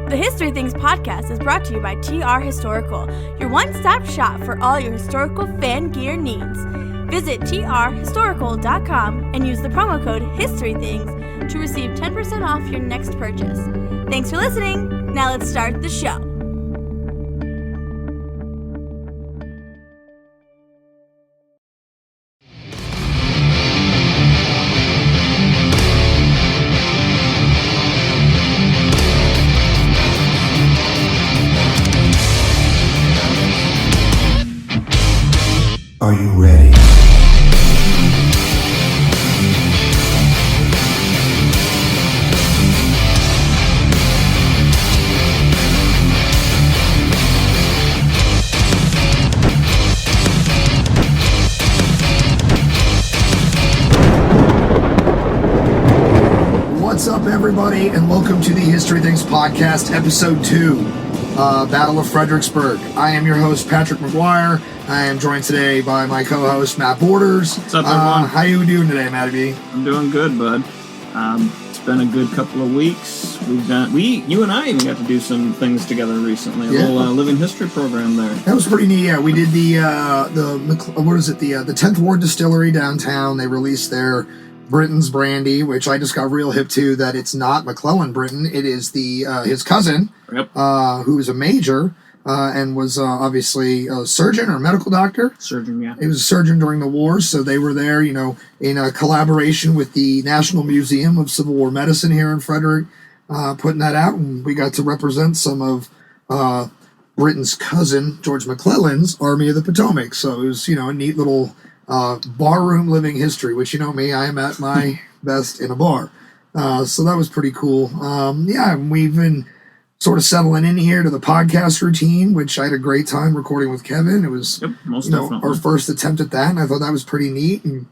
The History Things podcast is brought to you by TR Historical, your one-stop shop for all your historical fan gear needs. Visit trhistorical.com and use the promo code HISTORYTHINGS to receive 10% off your next purchase. Thanks for listening. Now let's start the show. Are you ready? What's up, everybody, and welcome to the History Things Podcast, Episode 2, Battle of Fredericksburg. I am your host, Patrick McGuire. I am joined today by my co-host, Matt Borders. What's up, everyone? How you doing today, Matty B? I'm doing good, bud. It's been a good couple of weeks. You and I even got to do some things together recently. A little living history program there. That was pretty neat. Yeah, we did the 10th Ward Distillery downtown. They released their Britain's brandy, which I just got real hip to. That it's not McClellan Britton. It is his cousin, who is a major. And was obviously a surgeon or a medical doctor. Surgeon, yeah. He was a surgeon during the war, so they were there, in a collaboration with the National Museum of Civil War Medicine here in Frederick, putting that out, and we got to represent some of Britain's cousin, George McClellan's Army of the Potomac. So it was, a neat little barroom living history, which, me, I am at my best in a bar. So that was pretty cool. We've been sort of settling in here to the podcast routine, which I had a great time recording with Kevin. It was our first attempt at that, and I thought that was pretty neat. And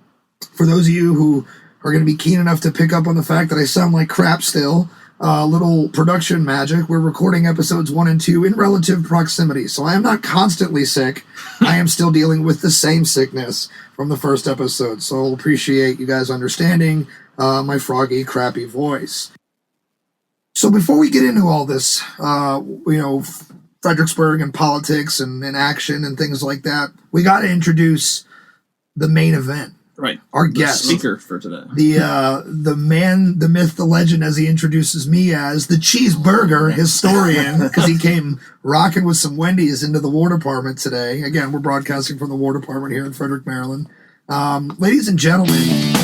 for those of you who are going to be keen enough to pick up on the fact that I sound like crap still, little production magic, we're recording episodes 1 and 2 in relative proximity. So I am not constantly sick. I am still dealing with the same sickness from the first episode. So I'll appreciate you guys understanding my froggy, crappy voice. So before we get into all this, Fredericksburg and politics and action and things like that, we got to introduce the main event. Right. Our guest. Speaker for today. The man, the myth, the legend, as he introduces me as, the cheeseburger historian, because he came rocking with some Wendy's into the War Department today. Again, we're broadcasting from the War Department here in Frederick, Maryland. Ladies and gentlemen,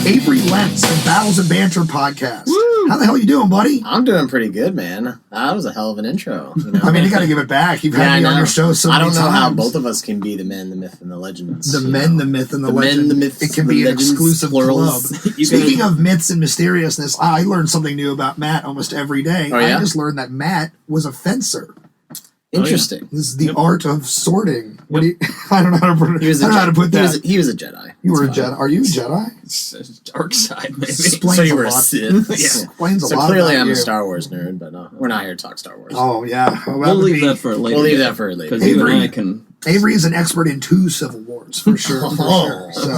Avery Lentz from Battle of Banter Podcast. Woo! How the hell you doing, buddy? I'm doing pretty good, man. That was a hell of an intro. I mean, you got to give it back. You've had me on your show so many times. I don't know how both of us can be the men, the myth, and the legends. The men, the myth, and the legend. Men, the myths, it can be an exclusive club. Speaking of myths and mysteriousness, I learned something new about Matt almost every day. Oh, yeah? I just learned that Matt was a fencer. Interesting. This is the art of sorting. What do you, I don't know how to put it. He was a Jedi. He was a Jedi. You were a Jedi. Are you a Jedi? It's dark side, maybe. So you were a Sith. Explains a lot. So clearly I'm you. a Star Wars nerd, but we're not here to talk Star Wars. Oh, yeah. Well, we'll leave that for later. Because you and I can... Avery is an expert in 2 Civil Wars, for sure. So,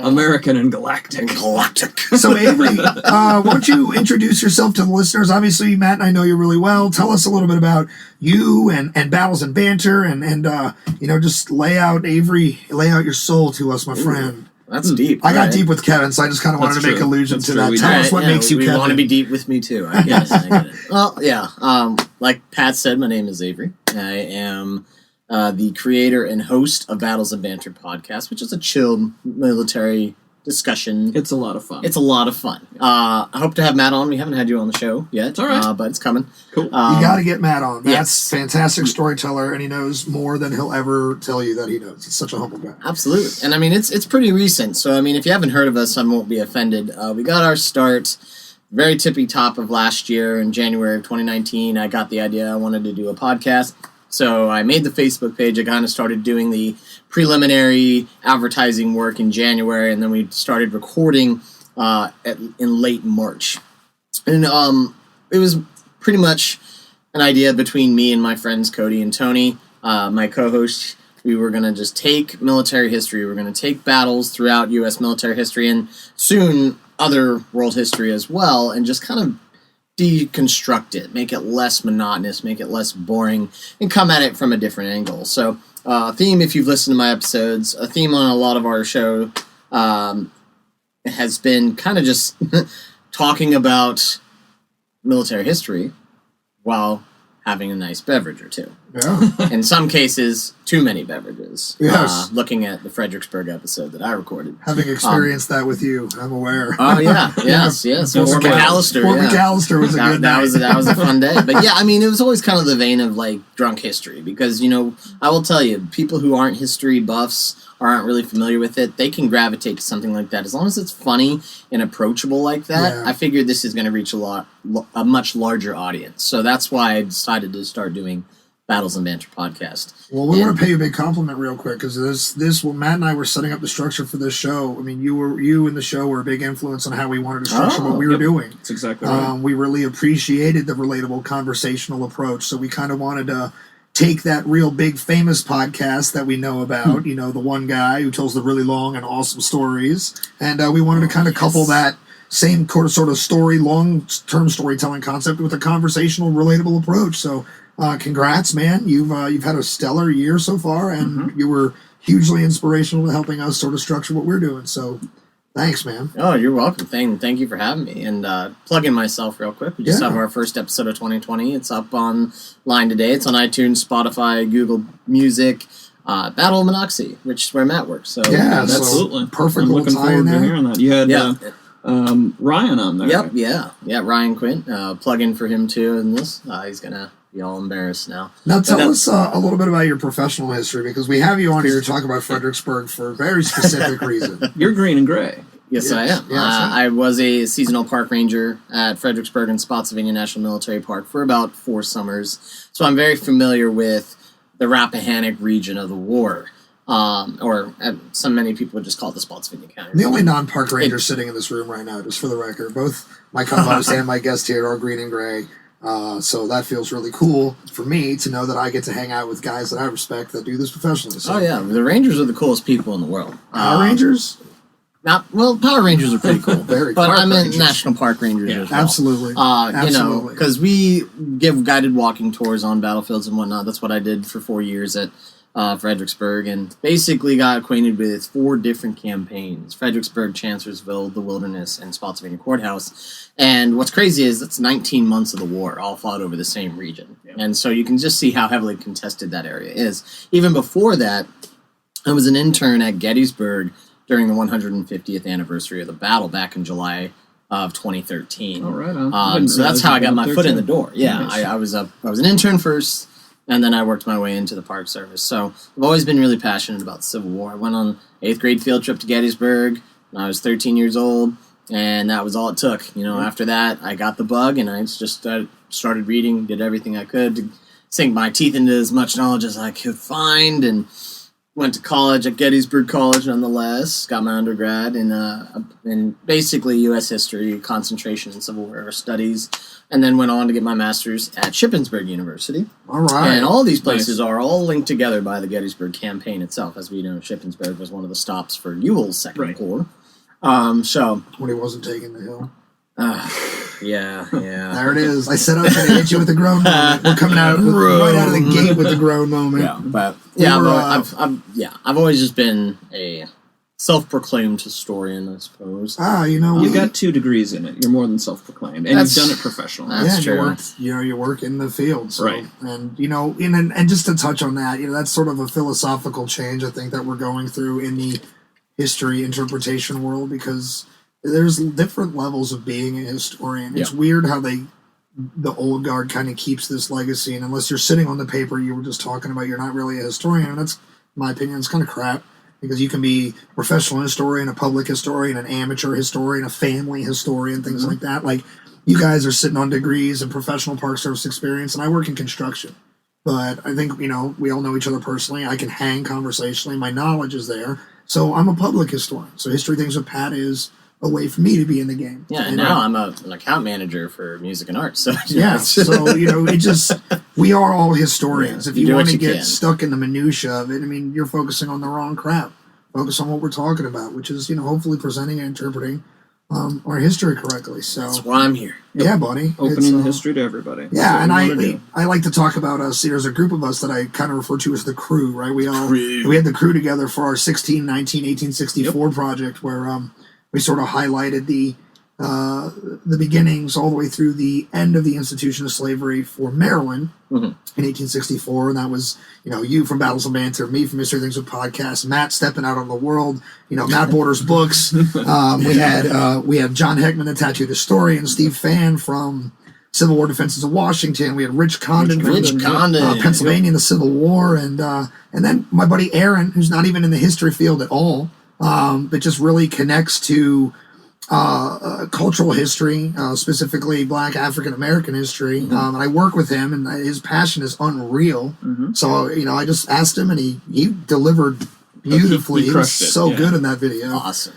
American and Galactic. So, Avery, why don't you introduce yourself to the listeners? Obviously, Matt and I know you really well. Tell us a little bit about you and Battles and Banter, and just lay out your soul to us, my friend. That's deep. I got deep with Kevin, so I just kind of wanted to make allusion to that. Tell us what makes you Kevin. You want to be deep with me, too. I guess. I get it. Well, yeah. Like Pat said, my name is Avery. I am... the creator and host of Battles of Banter Podcast, which is a chilled military discussion. It's a lot of fun. I hope to have Matt on. We haven't had you on the show yet. It's all right. But it's coming. Cool. You got to get Matt on. Matt's a fantastic storyteller, and he knows more than he'll ever tell you that he knows. He's such a humble guy. Absolutely. And, it's pretty recent. So, if you haven't heard of us, I won't be offended. We got our start very tippy top of last year in January of 2019. I got the idea I wanted to do a podcast. So I made the Facebook page. I kind of started doing the preliminary advertising work in January, and then we started recording in late March. And it was pretty much an idea between me and my friends Cody and Tony, my co-host. We were going to just take military history. We were going to take battles throughout U.S. military history and soon other world history as well, and just kind of deconstruct it, make it less monotonous, make it less boring, and come at it from a different angle. So, a theme, if you've listened to my episodes, a theme on a lot of our show has been kind of just talking about military history while having a nice beverage or two. Yeah. In some cases, too many beverages. Yes. Looking at the Fredericksburg episode that I recorded. Having experienced that with you, I'm aware. Oh, yeah. Yes. Fort McAllister. Fort McAllister was a good night. That was a fun day. But yeah, I mean, it was always kind of the vein of like drunk history because, I will tell you, people who aren't history buffs or aren't really familiar with it, they can gravitate to something like that. As long as it's funny and approachable like that, Yeah. I figured this is going to reach a much larger audience. So that's why I decided to start doing Battles and Banter Podcast. Well, we want to pay you a big compliment real quick because when Matt and I were setting up the structure for this show, I mean, you and the show were a big influence on how we wanted to structure what we were doing. That's exactly right. We really appreciated the relatable conversational approach, so we kind of wanted to take that real big famous podcast that we know about, the one guy who tells the really long and awesome stories, and we wanted to kind of couple that same sort of story, long-term storytelling concept with a conversational, relatable approach. So, congrats, man! You've had a stellar year so far, and you were hugely inspirational in helping us sort of structure what we're doing. So, thanks, man. Oh, you're welcome. Thank you for having me. And plug in myself real quick. We just have our first episode of 2020. It's up online today. It's on iTunes, Spotify, Google Music. Battle of Monoxy, which is where Matt works. So yeah, absolutely. Perfect. I'm looking forward to hearing that. You had Ryan on there. Yep, right? yeah. Ryan Quint. Plug in for him too in this. He's gonna be all embarrassed now. Now tell us a little bit about your professional history because we have you on here to talk about Fredericksburg for a very specific reason. You're green and gray. Yes, I am. Yes, I was a seasonal park ranger at Fredericksburg and Spotsylvania National Military Park for about 4 summers. So I'm very familiar with the Rappahannock region of the war. Or many people would just call it the Spotsylvania County. The only non-park ranger sitting in this room right now, just for the record. Both my co-host and my guest here are green and gray. So that feels really cool for me to know that I get to hang out with guys that I respect that do this professionally. So, oh, yeah. The Rangers are the coolest people in the world. Power Rangers? Power Rangers are pretty cool. Very but I meant Rangers. National Park Rangers as well. Absolutely. Absolutely. Because we give guided walking tours on battlefields and whatnot. That's what I did for 4 years at Fredericksburg, and basically got acquainted with 4 different campaigns: Fredericksburg, Chancellorsville, the Wilderness, and Spotsylvania Courthouse. And what's crazy is that's 19 months of the war, all fought over the same region. Yeah. And so you can just see how heavily contested that area is. Even before that, I was an intern at Gettysburg during the 150th anniversary of the battle back in July of 2013. Oh, right on. So that's how I got my foot in the door. Yeah, Nice. I was an intern first, and then I worked my way into the Park Service. So I've always been really passionate about the Civil War. I went on 8th grade field trip to Gettysburg when I was 13 years old, and that was all it took. After that, I got the bug, and I just started reading, did everything I could to sink my teeth into as much knowledge as I could find, and went to college at Gettysburg College nonetheless, got my undergrad in basically U.S. history, concentration in Civil War studies, and then went on to get my master's at Shippensburg University. All right. And all these places are all linked together by the Gettysburg campaign itself. As we know, Shippensburg was one of the stops for Ewell's Second Corps. When he wasn't taking the hill. Yeah. There it is. I said I was going to hit you with the groan moment. We're coming out right out of the gate with the groan moment. I've always just been a self-proclaimed historian, I suppose. You got 2 degrees in it. You're more than self-proclaimed, and you've done it professionally. That's true. You work in the field, so, right? And and just to touch on that, that's sort of a philosophical change I think that we're going through in the history interpretation world because there's different levels of being a historian. It's weird how the old guard kind of keeps this legacy, and unless you're sitting on the paper you were just talking about, you're not really a historian. And that's, in my opinion, it's kind of crap because you can be a professional historian, a public historian, an amateur historian, a family historian, things like that. Like, you guys are sitting on degrees and professional Park Service experience, and I work in construction. But I think, we all know each other personally. I can hang conversationally. My knowledge is there. So I'm a public historian. So History Things with Pat is a way for me to be in the game. Yeah, and now I'm an account manager for music and arts. So we are all historians. Yeah, if you want to get stuck in the minutia of it, you're focusing on the wrong crap. Focus on what we're talking about, which is, hopefully presenting and interpreting our history correctly. So that's why I'm here. Yeah, buddy. Opening the history to everybody. Yeah, and I like to talk about us. There's a group of us that I kind of refer to as the crew, right? We had the crew together for our 1864 project, where we sort of highlighted the beginnings all the way through the end of the institution of slavery for Maryland in 1864, and that was you from Battles of Antietam, me from History Things with Podcast, Matt stepping out on the world, Matt Borders books. We had John Heckman, the tattooed historian, Steve Fan from Civil War Defenses of Washington. We had Rich Condon from Pennsylvania in the Civil War, and then my buddy Aaron, who's not even in the history field at all, but just really connects to cultural history, specifically Black African American history. And I work with him, and his passion is unreal. So I just asked him, and he delivered beautifully. He was so good in that video. Awesome.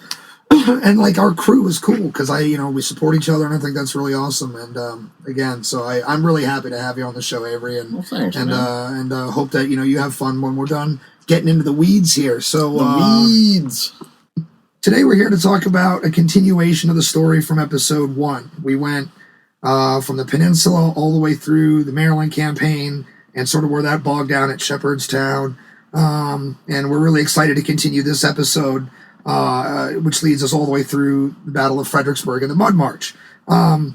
And like our crew was cool because we support each other, and I think that's really awesome. And again, so I'm really happy to have you on the show, Avery, and thanks, and hope that you have fun when we're done getting into the weeds here. So the weeds. Today we're here to talk about a continuation of the story from episode 1. We went from the peninsula all the way through the Maryland campaign and sort of where that bogged down at Shepherdstown. And we're really excited to continue this episode, which leads us all the way through the Battle of Fredericksburg and the Mud March. Battle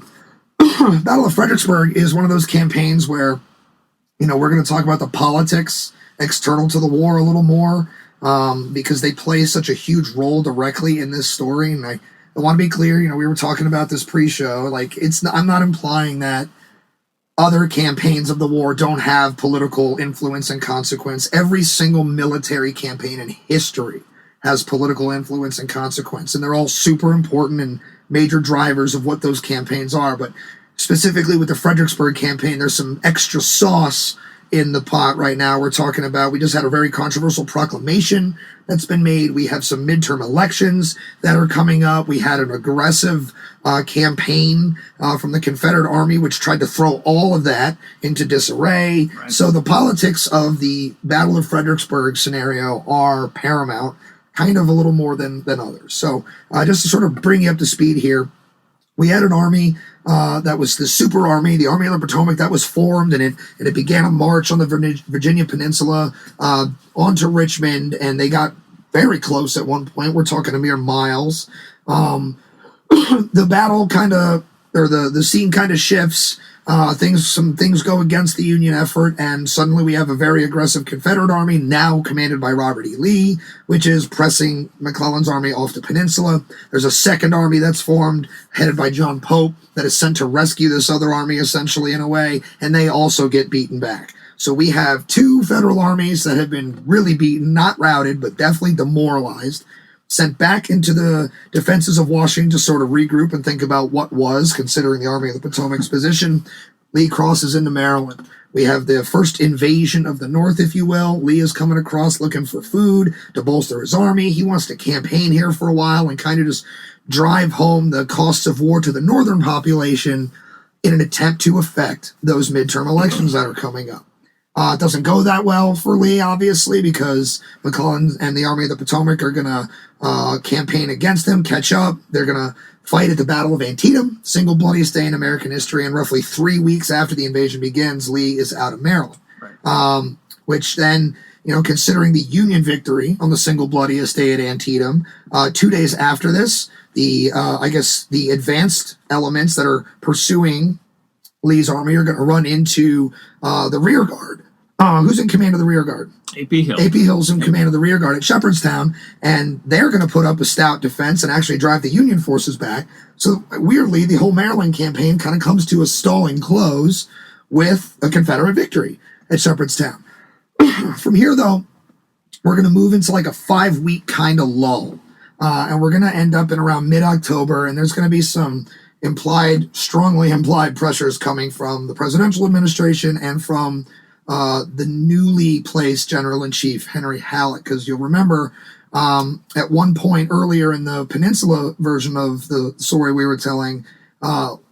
of Fredericksburg is one of those campaigns where, we're going to talk about the politics external to the war a little more. Because they play such a huge role directly in this story. And I want to be clear, we were talking about this pre-show, like I'm not implying that other campaigns of the war don't have political influence and consequence. Every single military campaign in history has political influence and consequence, and they're all super important and major drivers of what those campaigns are. But specifically with the Fredericksburg campaign, there's some extra sauce in the pot right now. We're talking about, we just had a very controversial proclamation that's been made. We have some midterm elections that are coming up. We had an aggressive campaign from the Confederate Army, which tried to throw all of that into disarray. Right. So the politics of the Battle of Fredericksburg scenario are paramount, kind of a little more than others. So just to sort of bring you up to speed here, we had an army that was the Super Army, the Army of the Potomac, that was formed, and it began a march on the Virginia Peninsula onto Richmond, and they got very close at one point. We're talking a mere miles. The battle the scene kind of shifts. Some things go against the Union effort, and suddenly we have a very aggressive Confederate army, now commanded by Robert E. Lee, which is pressing McClellan's army off the peninsula. There's a second army that's formed, headed by John Pope, that is sent to rescue this other army, essentially, in a way, and they also get beaten back. So we have two federal armies that have been really beaten, not routed, but definitely demoralized, sent back into the defenses of Washington to sort of regroup and think about what was, considering the Army of the Potomac's position. Lee crosses into Maryland. We have the first invasion of the North, if you will. Lee is coming across looking for food to bolster his army. He wants to campaign here for a while and kind of just drive home the costs of war to the northern population in an attempt to affect those midterm elections that are coming up. It doesn't go that well for Lee, obviously, because McClellan and the Army of the Potomac are going to campaign against him, catch up. They're going to fight at the Battle of Antietam, single bloodiest day in American history, and roughly 3 weeks after the invasion begins, Lee is out of Maryland. Right. Which then, considering the Union victory on the single bloodiest day at Antietam, 2 days after this, the advanced elements that are pursuing Lee's army are going to run into the rear guard. Who's in command of the rear guard? A.P. Hill. A.P. Hill's in command of the rear guard at Shepherdstown, and they're going to put up a stout defense and actually drive the Union forces back. So weirdly, the whole Maryland campaign kind of comes to a stalling close with a Confederate victory at Shepherdstown. From here, though, we're going to move into like a 5-week kind of lull, and we're going to end up in around mid-October, and there's going to be some strongly implied pressures coming from the presidential administration and from the newly placed General-in-Chief, Henry Halleck, because you'll remember at one point earlier in the Peninsula version of the story we were telling,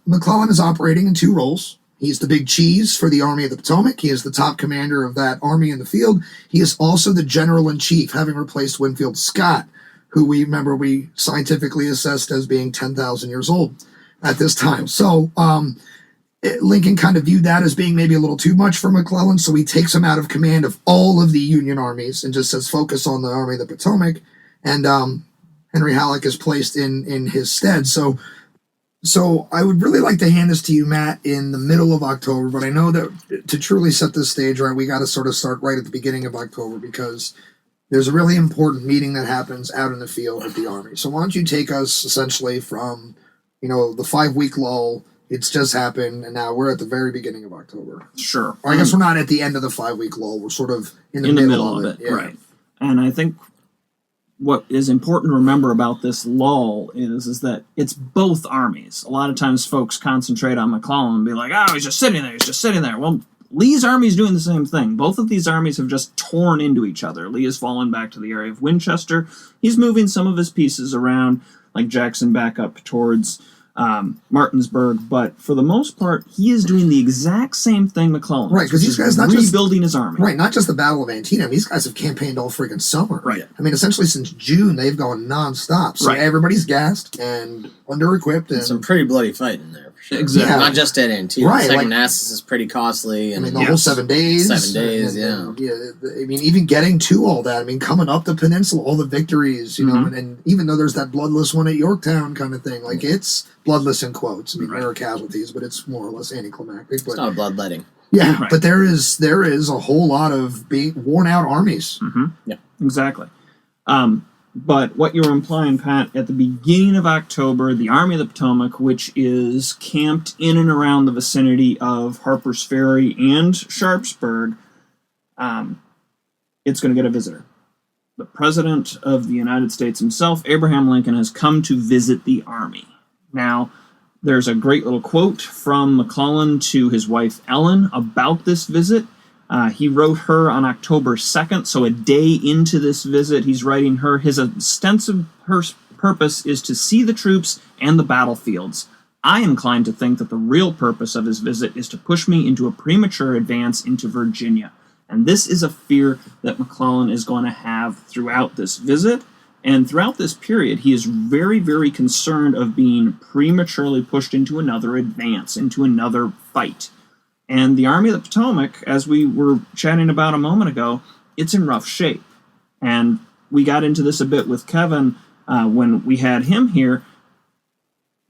McClellan is operating in two roles. He's the big cheese for the Army of the Potomac. He is the top commander of that army in the field. He is also the General-in-Chief, having replaced Winfield Scott, who we scientifically assessed as being 10,000 years old at this time. So Lincoln kind of viewed that as being maybe a little too much for McClellan, so he takes him out of command of all of the Union armies and just says focus on the Army of the Potomac, and Henry Halleck is placed in his stead. So I would really like to hand this to you, Matt, in the middle of October, but I know that to truly set this stage right, we got to sort of start right at the beginning of October, because there's a really important meeting that happens out in the field with the Army. So why don't you take us essentially from, the 5-week lull. It's just happened, and now we're at the very beginning of October. Sure. Or I guess we're not at the end of the 5-week lull. We're sort of in the middle of it. Yeah. Right. And I think what is important to remember about this lull is that it's both armies. A lot of times folks concentrate on McClellan and be like, he's just sitting there. Well, Lee's army is doing the same thing. Both of these armies have just torn into each other. Lee has fallen back to the area of Winchester. He's moving some of his pieces around, like Jackson back up towards Martinsburg, but for the most part, he is doing the exact same thing McClellan. Right, because these guys not rebuilding his army. Right, not just the Battle of Antietam. These guys have campaigned all freaking summer. Right. I mean, essentially since June, they've gone nonstop. So everybody's gassed and under-equipped. And some pretty bloody fighting there, for sure. Exactly. Yeah. Not just at Antietam. Right, Second Manassas is pretty costly. And, the whole 7 days. 7 days, I mean, even getting to all that. I mean, coming up the peninsula, all the victories, and even though there's that bloodless one at Yorktown kind of thing, like it's bloodless in quotes. I mean, there are casualties, but it's more or less anticlimactic. It's not a bloodletting. Yeah, but there is a whole lot of being worn out armies. Mm-hmm. Yeah, exactly. But what you were implying, Pat, at the beginning of October, the Army of the Potomac, which is camped in and around the vicinity of Harper's Ferry and Sharpsburg, it's going to get a visitor. The President of the United States himself, Abraham Lincoln, has come to visit the Army. Now, there's a great little quote from McClellan to his wife Ellen about this visit. He wrote her on October 2nd, so a day into this visit, he's writing her, his ostensive purpose is to see the troops and the battlefields. I incline to think that the real purpose of his visit is to push me into a premature advance into Virginia. And this is a fear that McClellan is going to have throughout this visit. And throughout this period, he is very, very concerned of being prematurely pushed into another advance, into another fight. And the Army of the Potomac, as we were chatting about a moment ago, it's in rough shape. And we got into this a bit with Kevin when we had him here.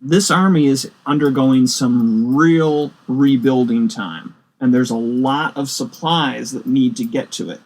This army is undergoing some real rebuilding time. And there's a lot of supplies that need to get to it.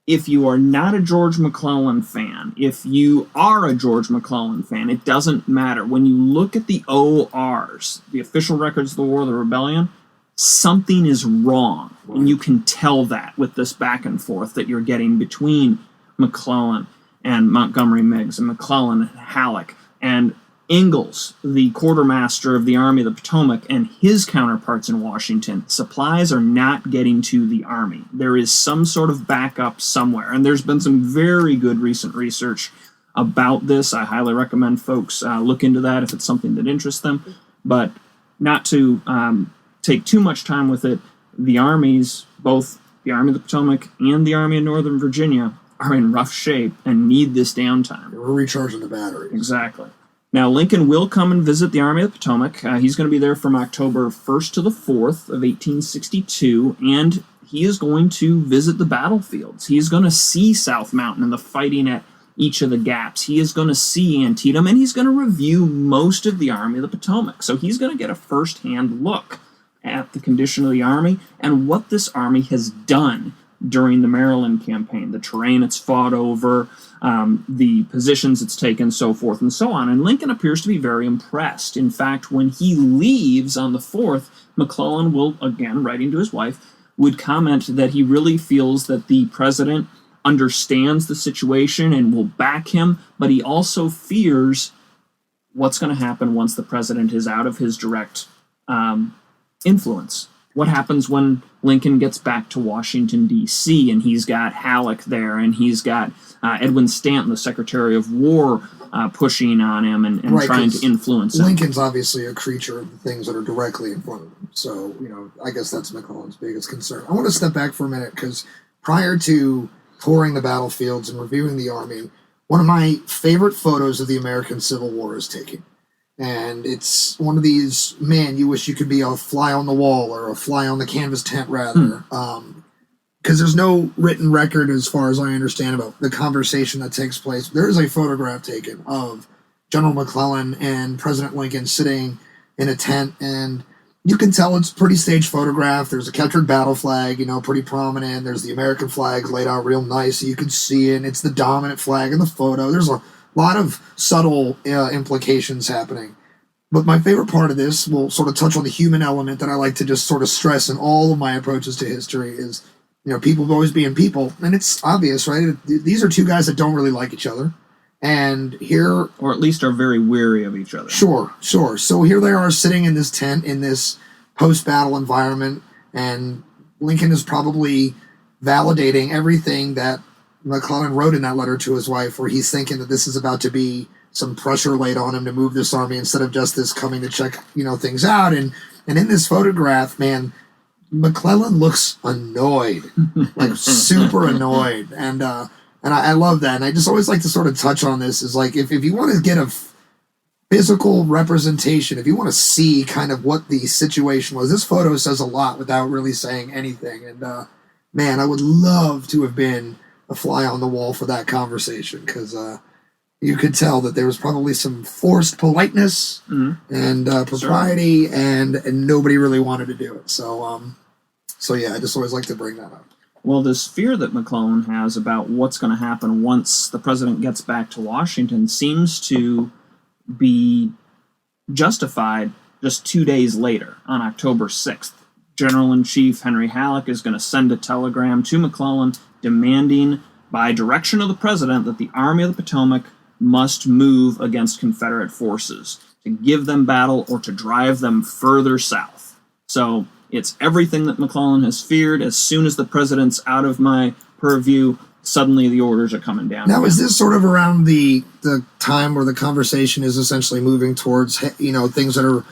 If you are not a George McClellan fan, if you are a George McClellan fan, it doesn't matter. When you look at the ORs, the official records of the War of the Rebellion, something is wrong. And you can tell that with this back and forth that you're getting between McClellan and Montgomery Meigs and McClellan and Halleck and Ingalls, the quartermaster of the Army of the Potomac, and his counterparts in Washington. Supplies are not getting to the Army. There is some sort of backup somewhere, and there's been some very good recent research about this. I highly recommend folks look into that if it's something that interests them, but not to take too much time with it. The armies, both the Army of the Potomac and the Army of Northern Virginia, are in rough shape and need this downtime. We're recharging the batteries. Exactly. Now, Lincoln will come and visit the Army of the Potomac. He's going to be there from October 1st to the 4th of 1862, and he is going to visit the battlefields. He is going to see South Mountain and the fighting at each of the gaps. He is going to see Antietam, and he's going to review most of the Army of the Potomac. So he's going to get a first-hand look at the condition of the Army and what this Army has done during the Maryland campaign, the terrain it's fought over, the positions it's taken, so forth and so on. And Lincoln appears to be very impressed. In fact, when he leaves on the 4th, McClellan will, again, writing to his wife, would comment that he really feels that the president understands the situation and will back him, but he also fears what's going to happen once the president is out of his direct influence. What happens when Lincoln gets back to Washington, D.C., and he's got Halleck there, and he's got Edwin Stanton, the Secretary of War, pushing on him and trying to influence him. Lincoln's obviously a creature of the things that are directly in front of him. So, I guess that's McClellan's biggest concern. I want to step back for a minute, because prior to touring the battlefields and reviewing the Army, one of my favorite photos of the American Civil War is taken. And it's one of these, man, you wish you could be a fly on the wall or a fly on the canvas tent, rather. Because there's no written record, as far as I understand, about the conversation that takes place. There is a photograph taken of General McClellan and President Lincoln sitting in a tent, and you can tell it's a pretty staged photograph. There's a captured battle flag, pretty prominent. There's the American flag laid out real nice, so you can see it. And it's the dominant flag in the photo. There's a lot of subtle implications happening. But my favorite part of this will sort of touch on the human element that I like to just sort of stress in all of my approaches to history is, people always being people. And it's obvious, right? These are two guys that don't really like each other. And here... Or at least are very weary of each other. Sure. So here they are sitting in this tent in this post-battle environment, and Lincoln is probably validating everything that McClellan wrote in that letter to his wife, where he's thinking that this is about to be some pressure laid on him to move this army instead of just this coming to check, things out. And in this photograph, man, McClellan looks annoyed, like super annoyed. And I love that. And I just always like to sort of touch on this is like, if you want to get a physical representation, if you want to see kind of what the situation was, this photo says a lot without really saying anything. And man, I would love to have been a fly on the wall for that conversation, because you could tell that there was probably some forced politeness and propriety, and nobody really wanted to do it. So yeah, I just always like to bring that up. Well, this fear that McClellan has about what's going to happen once the president gets back to Washington seems to be justified just 2 days later, on October 6th. General-in-Chief Henry Halleck is going to send a telegram to McClellan demanding, by direction of the president, that the Army of the Potomac must move against Confederate forces to give them battle or to drive them further south. So it's everything that McClellan has feared. As soon as the president's out of my purview, suddenly the orders are coming down. Now, is this sort of around the time where the conversation is essentially moving towards, things that are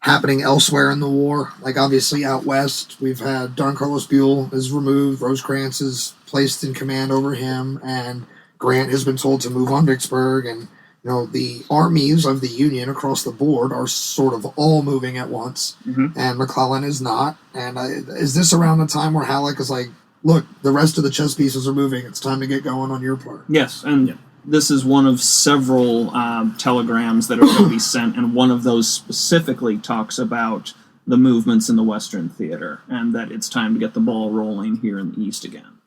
happening elsewhere in the war? Like, obviously, out west, we've had Don Carlos Buell is removed, Rosecrans is placed in command over him, and Grant has been told to move on Vicksburg, and the armies of the Union across the board are sort of all moving at once, and McClellan is not. And is this around the time where Halleck is like, look, the rest of the chess pieces are moving, it's time to get going on your part? Yes, and this is one of several telegrams that are going to be sent, and one of those specifically talks about the movements in the Western Theater, and that it's time to get the ball rolling here in the East again.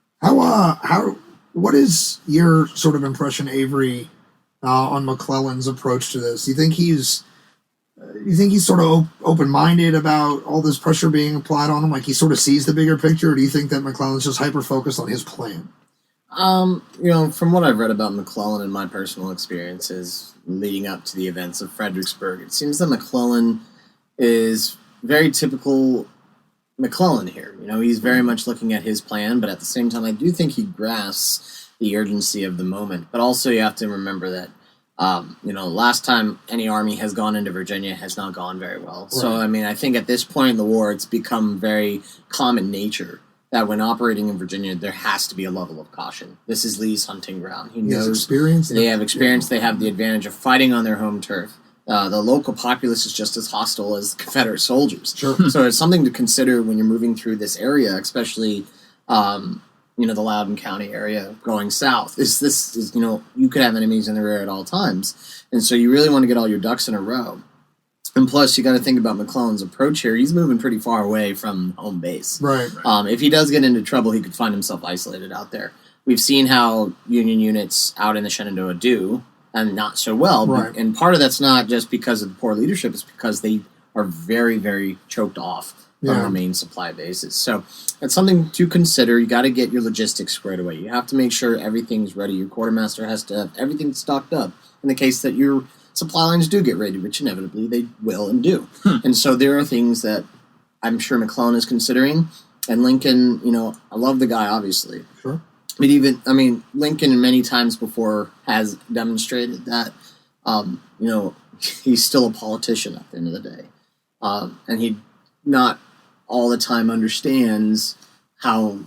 What is your sort of impression, Avery, on McClellan's approach to this? Do you think he's sort of open-minded about all this pressure being applied on him? Like, he sort of sees the bigger picture, or do you think that McClellan's just hyper-focused on his plan? From what I've read about McClellan and my personal experiences leading up to the events of Fredericksburg, it seems that McClellan is very typical McClellan here. He's very much looking at his plan, but at the same time, I do think he grasps the urgency of the moment. But also, you have to remember that, last time any army has gone into Virginia has not gone very well. Right. So, I think at this point in the war, it's become very common nature that when operating in Virginia, there has to be a level of caution. This is Lee's hunting ground. He knows experience. They have experience. They have the advantage of fighting on their home turf. The local populace is just as hostile as Confederate soldiers. Sure. So it's something to consider when you're moving through this area, especially, the Loudoun County area going south. You could have enemies in the rear at all times. And so you really want to get all your ducks in a row. And plus, you got to think about McClellan's approach here. He's moving pretty far away from home base. Right. If he does get into trouble, he could find himself isolated out there. We've seen how Union units out in the Shenandoah do, and not so well. Right. And part of that's not just because of poor leadership. It's because they are very, very choked off from their main supply bases. So that's something to consider. You got to get your logistics squared away. You have to make sure everything's ready. Your quartermaster has to have everything stocked up in the case that your supply lines do get raided, which inevitably they will and do. And so there are things that I'm sure McClellan is considering. And Lincoln, I love the guy, obviously. Sure. But Lincoln many times before has demonstrated that, he's still a politician at the end of the day. And he not all the time understands how,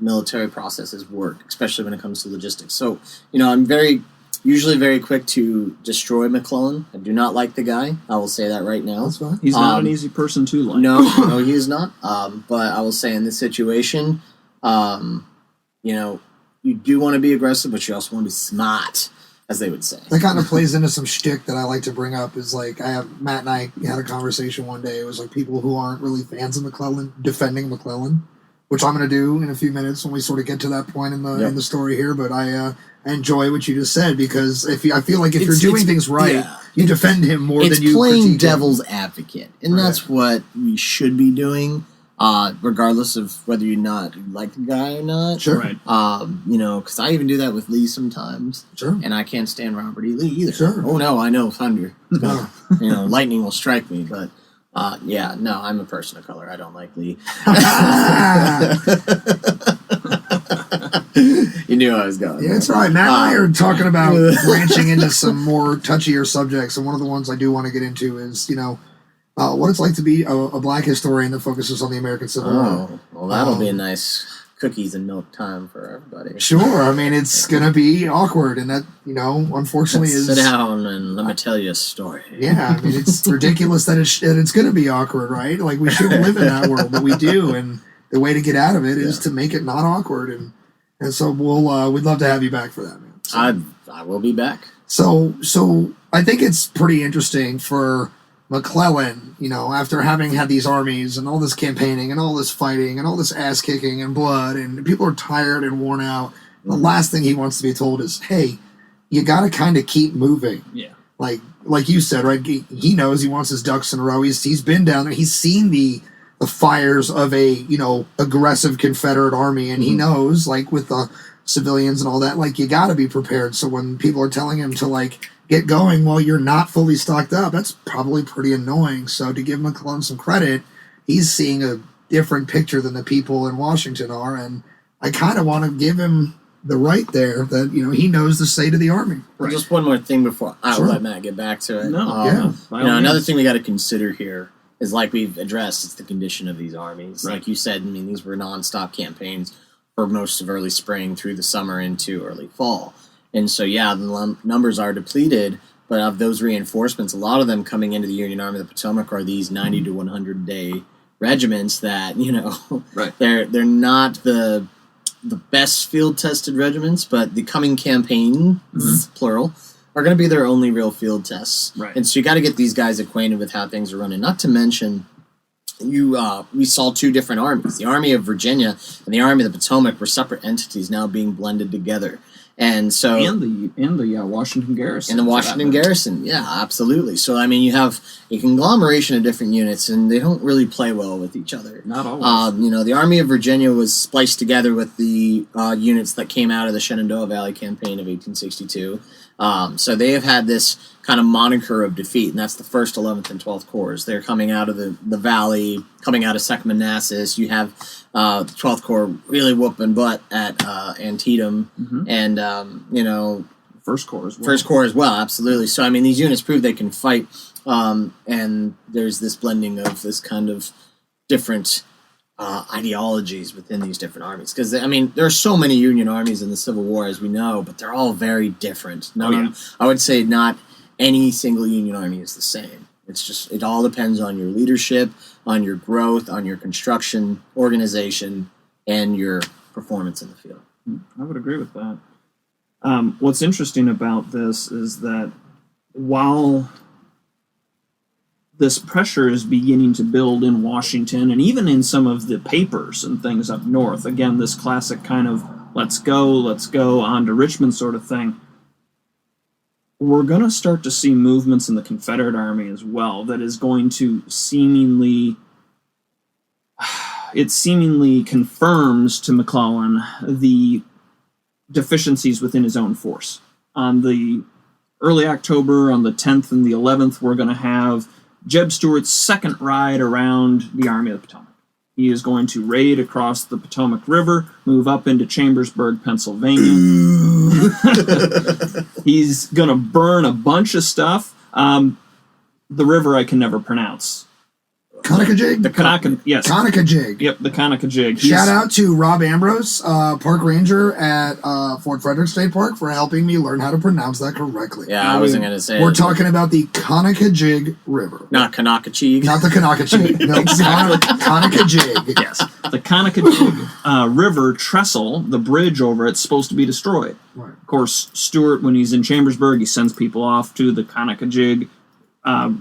military processes work, especially when it comes to logistics. So, I'm very usually very quick to destroy McClellan. I do not like the guy. I will say that right now. That's fine. He's not an easy person to like. No, he is not. But I will say in this situation, you do want to be aggressive, but you also want to be smart, as they would say. That kind of plays into some shtick that I like to bring up. Is like Matt and I had a conversation one day. It was like people who aren't really fans of McClellan defending McClellan, which I'm going to do in a few minutes when we sort of get to that point in the story here. But I enjoy what you just said, because I feel like if you're doing things right, you defend him more than you critique him. It's playing devil's advocate, and that's what we should be doing. Regardless of whether you like the guy or not. Sure. Right. Because I even do that with Lee sometimes. Sure. And I can't stand Robert E. Lee either. Sure. Oh, no, I know thunder. Lightning will strike me, but I'm a person of color. I don't like Lee. You knew I was going. Yeah, it's all right. Matt and I are talking about branching into some more touchier subjects, and one of the ones I do want to get into is, what it's like to be a black historian that focuses on the American Civil War. Oh, well, that'll be a nice cookies and milk time for everybody. Sure. I mean, it's going to be awkward, and that, unfortunately is... Sit down and let me tell you a story. Yeah, I mean, it's ridiculous that it's going to be awkward, right? Like, we shouldn't live in that world, but we do, and the way to get out of it is to make it not awkward, and so we'd love to have you back for that, man. So, I will be back. So I think it's pretty interesting for McClellan, after having had these armies and all this campaigning and all this fighting and all this ass kicking and blood, and people are tired and worn out. The last thing he wants to be told is, hey, you got to kind of keep moving. Yeah. Like you said, right? He knows he wants his ducks in a row. He's been down there. He's seen the fires of a, aggressive Confederate army, and he knows, like, with the civilians and all that, like, you got to be prepared. So when people are telling him to, like, get going while you're not fully stocked up, that's probably pretty annoying. So to give McClellan some credit, he's seeing a different picture than the people in Washington are, and I kind of want to give him the right there that, he knows the state of the army. Right. Just one more thing before I will let Matt get back to it. Another thing we got to consider here is, like we've addressed, it's the condition of these armies. Right. Like you said, I mean, these were nonstop campaigns for most of early spring through the summer into early fall. And so, the numbers are depleted, but of those reinforcements, a lot of them coming into the Union Army of the Potomac are these 90 to 100 day regiments that, they're not the best field tested regiments, but the coming campaign, plural, are going to be their only real field tests. Right. And so you got to get these guys acquainted with how things are running. Not to mention, we saw two different armies. The Army of Virginia and the Army of the Potomac were separate entities now being blended together. And so, and the Washington Garrison. And the Washington Garrison, yeah, absolutely. So, I mean, you have a conglomeration of different units, and they don't really play well with each other. Not always. The Army of Virginia was spliced together with the units that came out of the Shenandoah Valley Campaign of 1862. So they have had this kind of moniker of defeat, and that's the 1st, 11th, and 12th Corps. They're coming out of the valley, coming out of 2nd Manassas. You have the 12th Corps really whooping butt at Antietam, and, 1st Corps as well. 1st Corps as well, absolutely. So, I mean, these units prove they can fight, and there's this blending of this kind of different ideologies within these different armies. Because, I mean, there are so many Union armies in the Civil War, as we know, but they're all very different. I would say not any single Union army is the same. It's just, it all depends on your leadership, on your growth, on your construction, organization, and your performance in the field. I would agree with that. What's interesting about this is that while this pressure is beginning to build in Washington and even in some of the papers and things up north, again, this classic kind of let's go, on to Richmond sort of thing, we're going to start to see movements in the Confederate Army as well that is going to seemingly confirms to McClellan the deficiencies within his own force. On the early October, on the 10th and the 11th, we're going to have Jeb Stuart's second ride around the Army of the Potomac. He is going to raid across the Potomac River, move up into Chambersburg, Pennsylvania. He's going to burn a bunch of stuff. The river I can never pronounce. Conakajig? The Kanaka, yes. Conakajig. Yep, the Conakajig. Shout out to Rob Ambrose, park ranger at Fort Frederick State Park, for helping me learn how to pronounce that correctly. Yeah, I wasn't going to say We're it. talking about the Conakajig River. Not Kanakachig. Not the Conakachig. No, Conakajig. Yes. The Conakajig River trestle, the bridge over it's supposed to be destroyed. Right. Of course, Stuart, when he's in Chambersburg, he sends people off to the Conakajig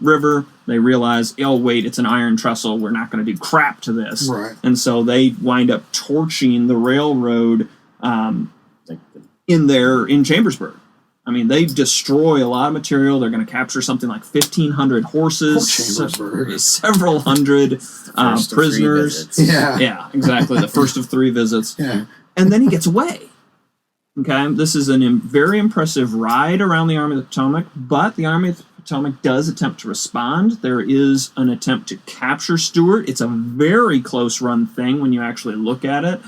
River. They realize, oh, wait, it's an iron trestle. We're not going to do crap to this. Right. And so they wind up torching the railroad in Chambersburg. I mean, they destroy a lot of material. They're going to capture something like 1,500 horses, several hundred prisoners. Yeah, exactly. The first of 3 visits. Yeah. And then he gets away. Okay, this is a very impressive ride around the Army of the Potomac, but the Army of the Potomac does attempt to respond. There is an attempt to capture Stuart. It's a very close run thing when you actually look at it.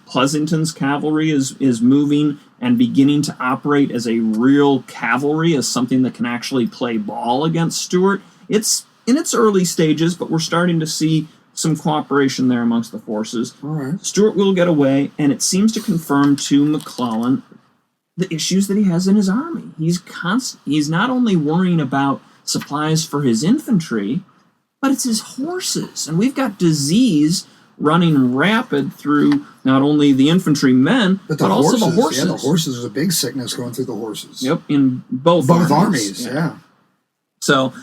Pleasanton's cavalry is moving and beginning to operate as a real cavalry, as something that can actually play ball against Stuart. It's in its early stages, but we're starting to see some cooperation there amongst the forces. All right. Stuart will get away, and it seems to confirm to McClellan the issues that he has in his army. He's not only worrying about supplies for his infantry, but it's his horses. And we've got disease running rapid through not only the infantrymen, but also the horses. Yeah, the horses. There's a big sickness going through the horses. Yep, in both armies. Yeah. So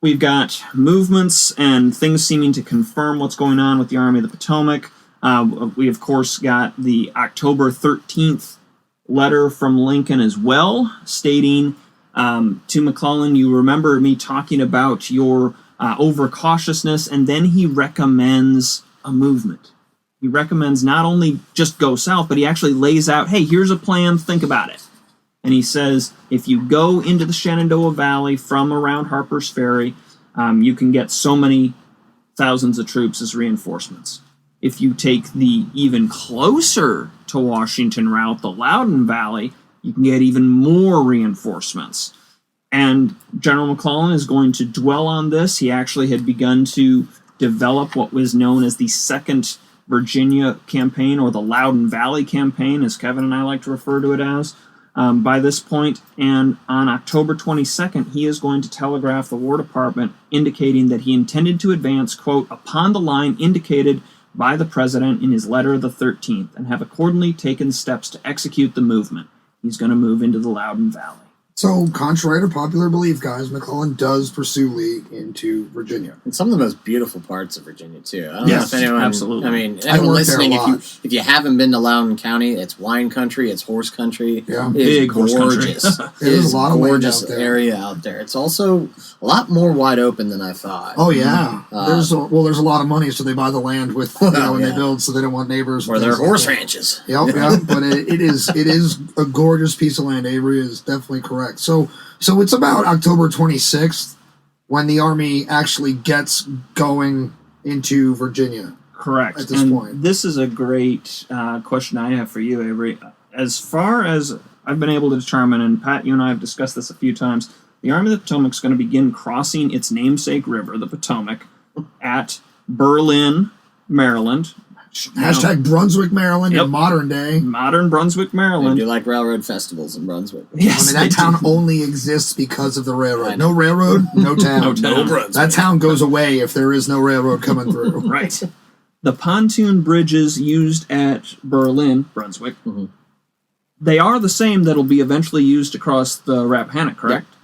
we've got movements and things seeming to confirm what's going on with the Army of the Potomac. We, of course, got the October 13th letter from Lincoln as well, stating to McClellan, you remember me talking about your overcautiousness, and then he recommends a movement. He recommends not only just go south, but he actually lays out, hey, here's a plan, think about it. And he says, if you go into the Shenandoah Valley from around Harper's Ferry, you can get so many thousands of troops as reinforcements. If you take the even closer to Washington route, the Loudoun Valley, you can get even more reinforcements. And General McClellan is going to dwell on this. He actually had begun to develop what was known as the Second Virginia Campaign, or the Loudoun Valley Campaign, as Kevin and I like to refer to it as, by this point. And on October 22nd, he is going to telegraph the War Department indicating that he intended to advance, quote, upon the line indicated by the President in his letter of the 13th, and have accordingly taken steps to execute the movement. He's going to move into the Loudoun Valley. So, contrary to popular belief, guys, McClellan does pursue Lee into Virginia. And some of the most beautiful parts of Virginia, too. I don't know if anyone... Absolutely. I mean, anyone listening, if you haven't been to Loudoun County, it's wine country, it's horse country. Yeah. Big horse country. There's a lot of gorgeous area out there. It's also a lot more wide open than I thought. Oh, yeah. There's a lot of money, so they buy the land with, when they build, so they don't want neighbors. Or their horse ranches. Yep, but it is a gorgeous piece of land. Avery is definitely correct. So it's about October 26th when the Army actually gets going into Virginia. Correct. At this point. This is a great question I have for you, Avery. As far as I've been able to determine, and Pat, you and I have discussed this a few times, the Army of the Potomac is going to begin crossing its namesake river, the Potomac, at Berlin, Maryland. Hashtag Brunswick, Maryland, in modern day. Modern Brunswick, Maryland. They do like railroad festivals in Brunswick. Yes, I mean, that town only exists because of the railroad. No railroad, no town. No Brunswick. That town goes away if there is no railroad coming through. Right. The pontoon bridges used at Berlin, Brunswick, they are the same that'll be eventually used across the Rappahannock, correct? Yep.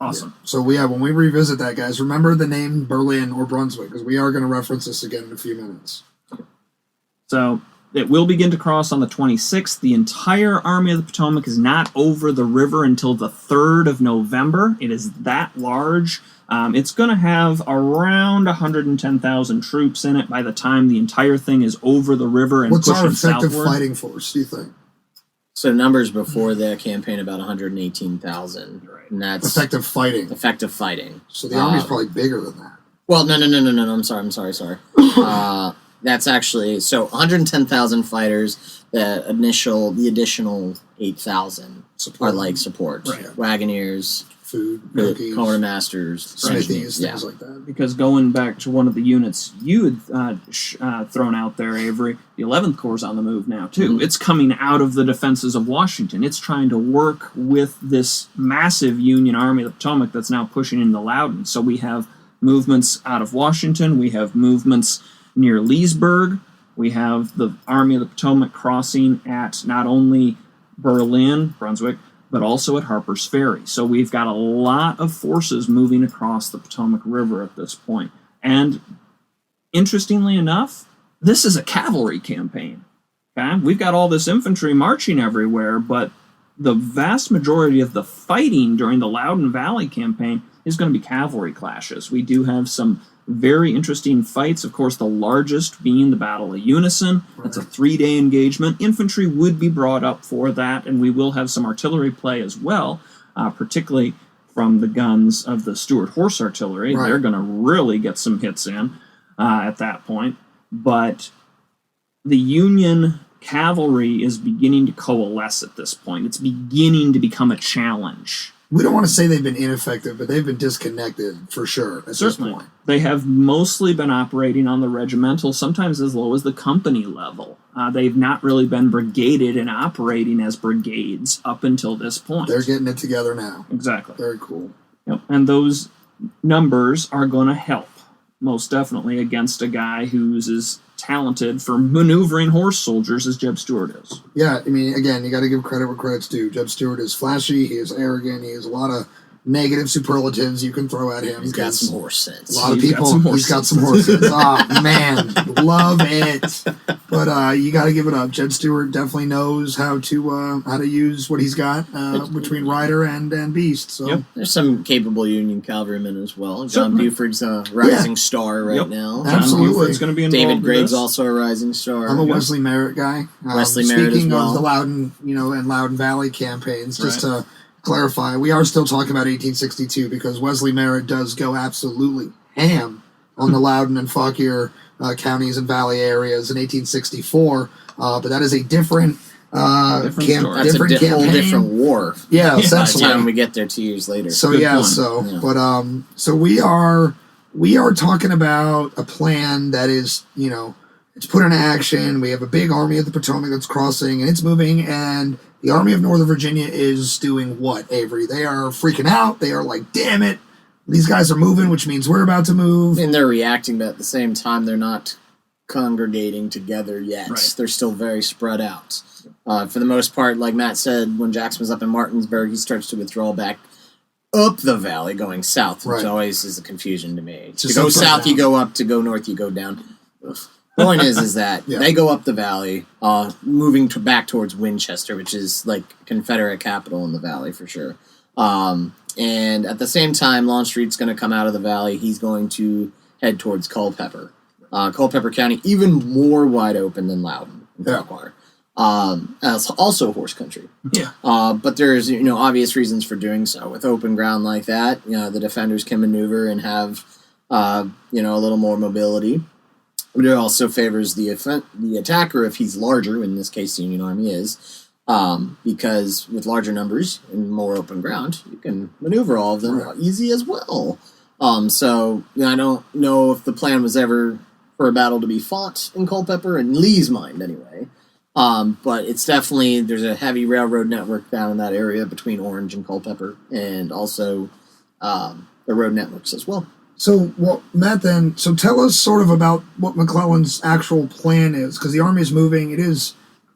Awesome. Yeah. So when we revisit that, guys, remember the name Berlin or Brunswick, because we are going to reference this again in a few minutes. So it will begin to cross on the 26th. The entire Army of the Potomac is not over the river until the 3rd of November. It is that large. It's going to have around 110,000 troops in it by the time the entire thing is over the river and pushing southward. What's our effective fighting force, do you think? So numbers before the campaign, about 118,000. Right. And that's effective fighting. Effective fighting. So the Army's probably bigger than that. Well, no. I'm sorry. That's actually, so 110,000 fighters. The additional 8,000 are like support. Right. Wagoneers, food, cookies, quartermasters, smithies, things like that. Because going back to one of the units you had thrown out there, Avery, the 11th Corps is on the move now, too. Mm-hmm. It's coming out of the defenses of Washington. It's trying to work with this massive Union Army of the Potomac that's now pushing into Loudon. So we have movements out of Washington. We have movements near Leesburg. We have the Army of the Potomac crossing at not only Berlin, Brunswick, but also at Harper's Ferry. So we've got a lot of forces moving across the Potomac River at this point. And interestingly enough, this is a cavalry campaign. Okay? We've got all this infantry marching everywhere, but the vast majority of the fighting during the Loudon Valley campaign is going to be cavalry clashes. We do have some very interesting fights, of course, the largest being the Battle of Unison. That's a 3-day engagement. Infantry would be brought up for that, and we will have some artillery play as well, particularly from the guns of the Stuart Horse Artillery. Right. They're going to really get some hits in at that point. But the Union cavalry is beginning to coalesce at this point. It's beginning to become a challenge. We don't want to say they've been ineffective, but they've been disconnected for sure at Certainly. This point. They have mostly been operating on the regimental, sometimes as low as the company level. They've not really been brigaded and operating as brigades up until this point. They're getting it together now. Exactly. Very cool. Yep. And those numbers are going to help, most definitely, against a guy who's as talented for maneuvering horse soldiers as Jeb Stuart is. Yeah, I mean, again, you got to give credit where credit's due. Jeb Stuart is flashy, he is arrogant, he has a lot of negative superlatives you can throw at him. He's got some horse sense. A lot of people, he's got some horse sense. Oh, man, love it. But you got to give it up. Jeb Stuart definitely knows how to use what he's got between rider and beast. So yep. There's some capable Union cavalrymen as well. John Buford's a rising star right now. Absolutely. John Buford's going to be involved. David Gregg's also a rising star. I'm a Wesley Merritt guy. Wesley Merritt as well. Speaking of the Loudon, and Loudon Valley campaigns, just to clarify, we are still talking about 1862 because Wesley Merritt does go absolutely ham on the Loudon and Fauquier counties and valley areas in 1864, but that is a different That's a whole different war. Yeah, essentially. By the time we get there 2 years later. So so we are talking about a plan that is, it's put into action. We have a big army of the Potomac that's crossing and it's moving, and the Army of Northern Virginia is doing what, Avery? They are freaking out. They are like, damn it, these guys are moving, which means we're about to move. And they're reacting, but at the same time, they're not congregating together yet. Right. They're still very spread out. For the most part, like Matt said, when Jackson was up in Martinsburg, he starts to withdraw back up the valley, going south, which always is a confusion to me. To go south, you go up. To go north, you go down. Point is that they go up the valley, moving back towards Winchester, which is like Confederate capital in the valley for sure. And at the same time, Longstreet's going to come out of the valley. He's going to head towards Culpeper. Culpeper County, even more wide open than Loudon and Fauquier. Also horse country. Yeah. But there's, obvious reasons for doing so. With open ground like that, the defenders can maneuver and have, a little more mobility. But it also favors the attacker if he's larger, in this case the Union Army is, because with larger numbers and more open ground, you can maneuver all of them easy as well. So I don't know if the plan was ever for a battle to be fought in Culpeper, in Lee's mind anyway. But it's definitely, there's a heavy railroad network down in that area between Orange and Culpeper, and also the road networks as well. So, Matt, then, tell us sort of about what McClellan's actual plan is, because the Army is moving. It is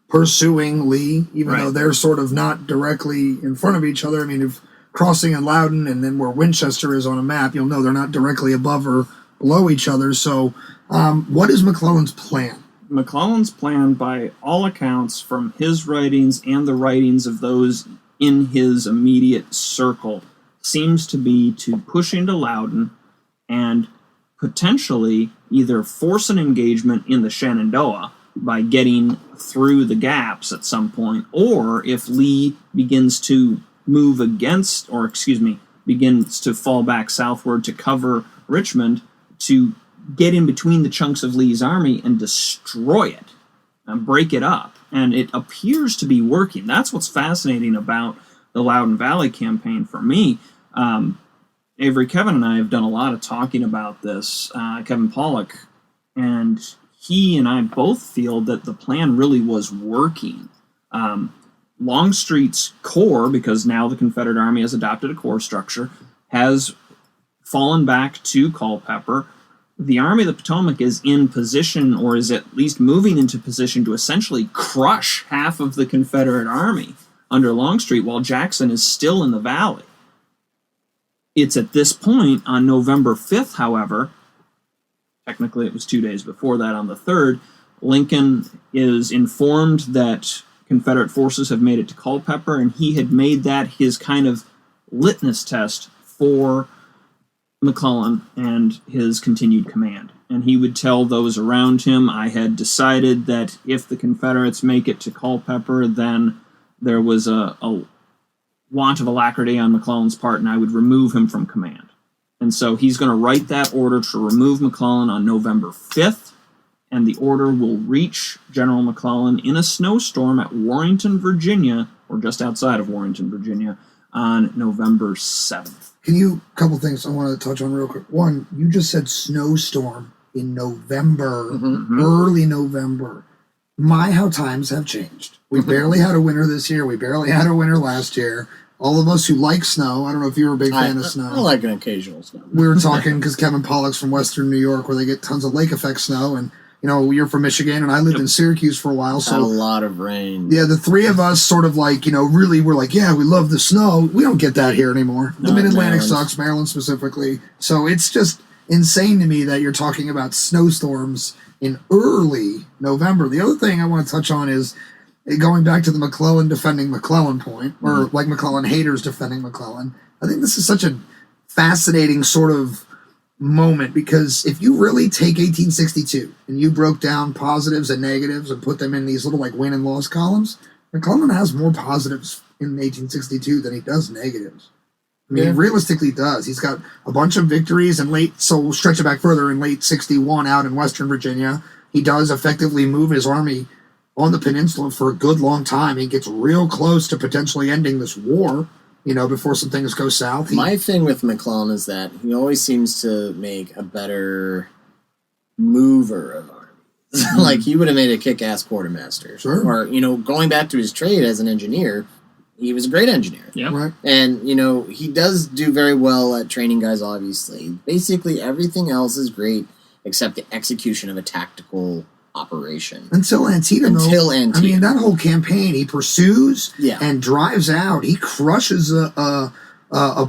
pursuing Lee, even though they're sort of not directly in front of each other. I mean, if crossing in Loudon and then where Winchester is on a map, you'll know they're not directly above or below each other. So, what is McClellan's plan? McClellan's plan, by all accounts, from his writings and the writings of those in his immediate circle, seems to be to push into Loudon and potentially either force an engagement in the Shenandoah by getting through the gaps at some point, or if Lee begins to move against, begins to fall back southward to cover Richmond, to get in between the chunks of Lee's army and destroy it and break it up. And it appears to be working. That's what's fascinating about the Loudon Valley campaign for me. Avery, Kevin, and I have done a lot of talking about this. Kevin Pollock, and he and I both feel that the plan really was working. Longstreet's corps, because now the Confederate Army has adopted a corps structure, has fallen back to Culpeper. The Army of the Potomac is in position, or is at least moving into position, to essentially crush half of the Confederate Army under Longstreet, while Jackson is still in the valley. It's at this point, on November 5th, however, technically it was 2 days before that, on the 3rd, Lincoln is informed that Confederate forces have made it to Culpeper, and he had made that his kind of litmus test for McClellan and his continued command. And he would tell those around him, I had decided that if the Confederates make it to Culpeper, then there was a want of alacrity on McClellan's part, and I would remove him from command. And so he's going to write that order to remove McClellan on November 5th, and the order will reach General McClellan in a snowstorm at Warrenton, Virginia, or just outside of Warrenton, Virginia, on November 7th. Couple things I want to touch on real quick. One, you just said snowstorm in November, early November. How times have changed. We barely had a winter this year. We barely had a winter last year. All of us who like snow, I don't know if you're a big fan of snow. I like an occasional snow. We were talking, because Kevin Pollock's from Western New York, where they get tons of lake effect snow, and you're from Michigan, and I lived in Syracuse for a while. So had a lot of rain. Yeah, the three of us sort of really were like, yeah, we love the snow. We don't get that here anymore. The Mid-Atlantic sucks, Maryland specifically. So it's just insane to me that you're talking about snowstorms in early November. The other thing I want to touch on is going back to the McClellan defending McClellan point, or like McClellan haters defending McClellan. I think this is such a fascinating sort of moment, because if you really take 1862 and you broke down positives and negatives and put them in these little win and loss columns, McClellan has more positives in 1862 than he does negatives. I mean, he realistically does. He's got a bunch of victories so we'll stretch it back further, in late 61 out in Western Virginia. He does effectively move his army on the peninsula for a good long time. He gets real close to potentially ending this war, before some things go south. My thing with McClellan is that he always seems to make a better mover of armies. He would have made a kick-ass quartermaster. Sure. Or, going back to his trade as an engineer, he was a great engineer. Yeah. Right. And, he does do very well at training guys, obviously. Basically, everything else is great except the execution of a tactical operation. Until Antietam. I mean, that whole campaign, he pursues and drives out. He crushes a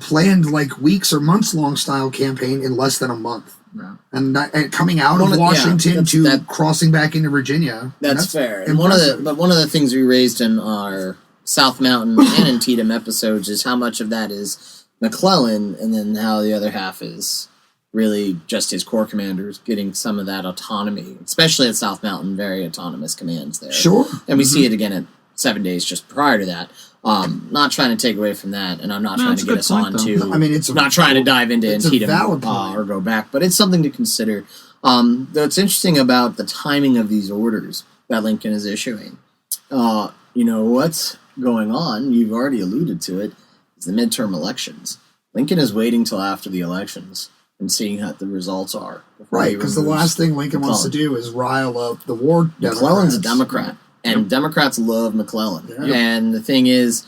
planned weeks or months long style campaign in less than a month. Yeah. And coming out of Washington crossing back into Virginia. That's fair. And one of the things we raised in our South Mountain and Antietam episodes is how much of that is McClellan, and then how the other half is really just his corps commanders getting some of that autonomy, especially at South Mountain, very autonomous commands there. Sure. And we see it again at 7 days just prior to that. Not trying to take away from that, and I'm not trying to get us on to... not trying to dive into Antietam or go back, but it's something to consider. Though it's interesting about the timing of these orders that Lincoln is issuing. What's going on, you've already alluded to it, is the midterm elections. Lincoln is waiting till after the elections and seeing what the results are. Right, because the last thing Lincoln wants to do is rile up the war Democrats. McClellan's a Democrat, and Democrats love McClellan. Yeah. And the thing is,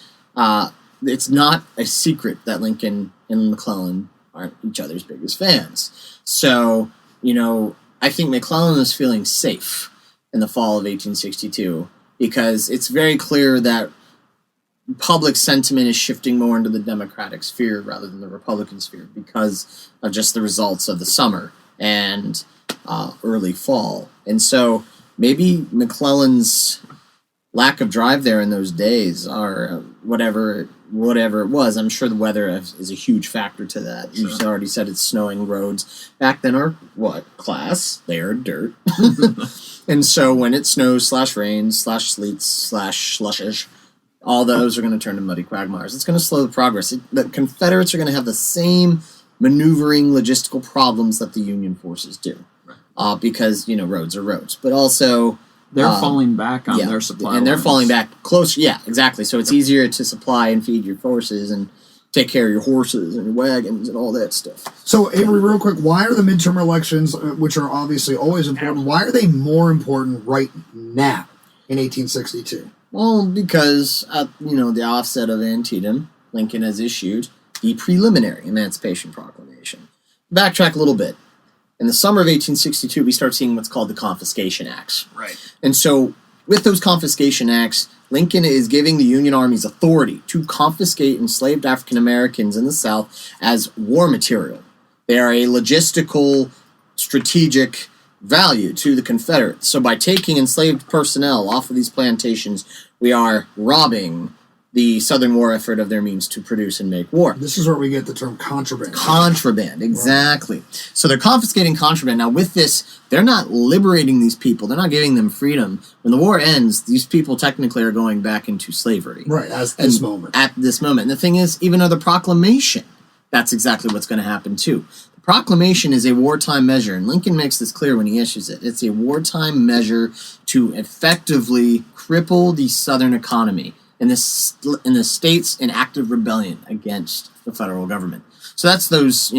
it's not a secret that Lincoln and McClellan aren't each other's biggest fans. So, I think McClellan is feeling safe in the fall of 1862, because it's very clear that public sentiment is shifting more into the Democratic sphere rather than the Republican sphere, because of just the results of the summer and early fall. And so maybe McClellan's lack of drive there in those days, or whatever it was, I'm sure the weather is a huge factor to that. Sure. You've already said it's snowing. Roads back then are class? They are dirt. And so when it snows /rains /sleets /slushes, all those are going to turn to muddy quagmires. It's going to slow the progress. The Confederates are going to have the same maneuvering logistical problems that the Union forces do. Because, roads are roads. But also... They're falling back on their supply and they're falling back close. Yeah, exactly. So it's easier to supply and feed your forces. And take care of your horses and your wagons and all that stuff. So, Avery, real quick, why are the midterm elections, which are obviously always important, why are they more important right now in 1862? Well, because at the offset of Antietam, Lincoln has issued the preliminary Emancipation Proclamation. Backtrack a little bit. In the summer of 1862, we start seeing what's called the Confiscation Acts. Right. And so, with those Confiscation Acts, Lincoln is giving the Union armies authority to confiscate enslaved African Americans in the South as war material. They are a logistical, strategic value to the Confederates. So by taking enslaved personnel off of these plantations, we are robbing the Southern war effort of their means to produce and make war. This is where we get the term contraband. Contraband, exactly. Right. So they're confiscating contraband. Now with this, they're not liberating these people. They're not giving them freedom. When the war ends, these people technically are going back into slavery. Right, at this moment. At this moment. And the thing is, even under the proclamation, that's exactly what's going to happen too. The proclamation is a wartime measure, and Lincoln makes this clear when he issues it. It's a wartime measure to effectively cripple the Southern economy in the states in active rebellion against the federal government. So that's those,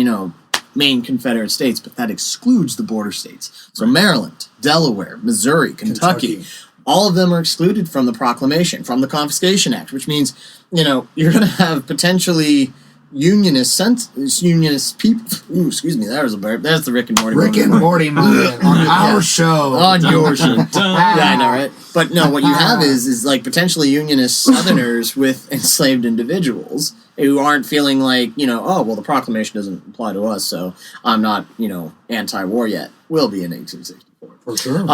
main Confederate states, but that excludes the border states. So Maryland, Delaware, Missouri, Kentucky, all of them are excluded from the proclamation, from the Confiscation Act, which means, you're going to have potentially unionist people. Ooh, excuse me, that was a burp. That's the Rick and Morty moment. Rick and Morty moment on our show. On your show. Yeah, I know, right? But no, what you have is like potentially unionist Southerners with enslaved individuals who aren't feeling like, the proclamation doesn't apply to us, so I'm not, anti-war yet. Will be in 1864. For sure.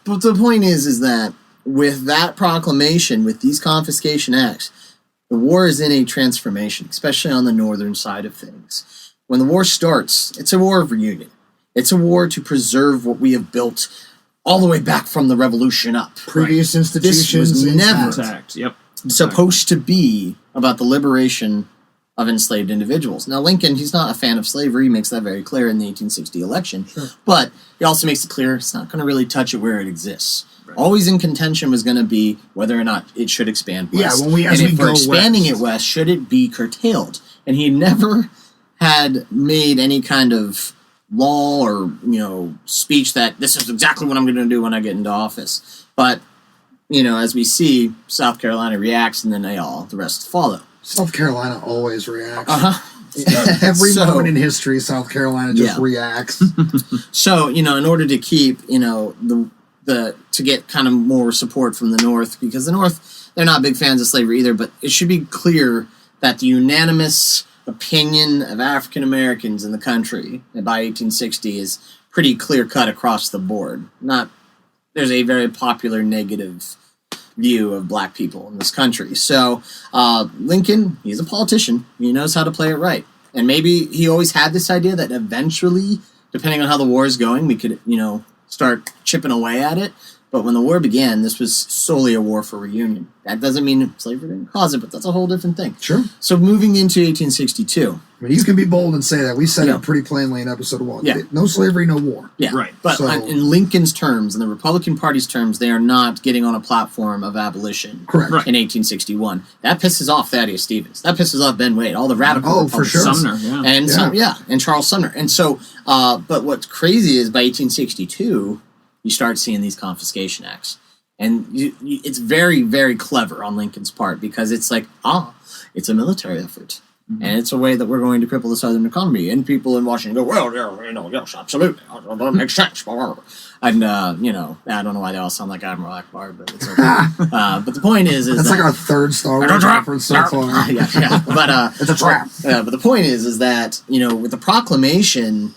But the point is that with that proclamation, with these Confiscation Acts, the war is in a transformation, especially on the northern side of things. When the war starts, it's a war of reunion. It's a war to preserve what we have built all the way back from the Revolution up. Previous institutions. This was never intact. Yep. supposed to be about the liberation of enslaved individuals. Now, Lincoln, he's not a fan of slavery. He makes that very clear in the 1860 election. Sure. But he also makes it clear it's not going to really touch it where it exists. Right. Always in contention was going to be whether or not it should expand west. Yeah, if we're expanding it west, should it be curtailed? And he never had made any kind of law or, speech that this is exactly what I'm going to do when I get into office. But, as we see, South Carolina reacts and then the rest follow. South Carolina always reacts. Uh-huh. Every moment in history, South Carolina just reacts. So, in order to keep, to get kind of more support from the North, because the North, they're not big fans of slavery either, but it should be clear that the unanimous opinion of African Americans in the country by 1860 is pretty clear-cut across the board. There's a very popular negative view of black people in this country. So Lincoln, he's a politician. He knows how to play it right. And maybe he always had this idea that eventually, depending on how the war is going, we could, start chipping away at it. But when the war began, this was solely a war for reunion. That doesn't mean slavery didn't cause it, but that's a whole different thing. Sure. So moving into 1862. I mean, you can be bold and say that. We said it pretty plainly in episode 1. Yeah. No slavery, no war. Yeah. Right. But in Lincoln's terms, in the Republican Party's terms, they are not getting on a platform of abolition. Correct. In 1861. That pisses off Thaddeus Stevens. That pisses off Ben Wade. All the radical Republicans. For sure. Sumner, and Charles Sumner. And so, but what's crazy is by 1862, you start seeing these Confiscation Acts. And it's very, very clever on Lincoln's part because it's like, it's a military effort. Mm-hmm. And it's a way that we're going to cripple the Southern economy. And people in Washington go, well, yes, absolutely. That makes sense. And, I don't know why they all sound like Admiral Akbar, but it's okay. But the point is that's like our third Star Wars reference so far. yeah. But, it's a trap. But the point is that, with the proclamation,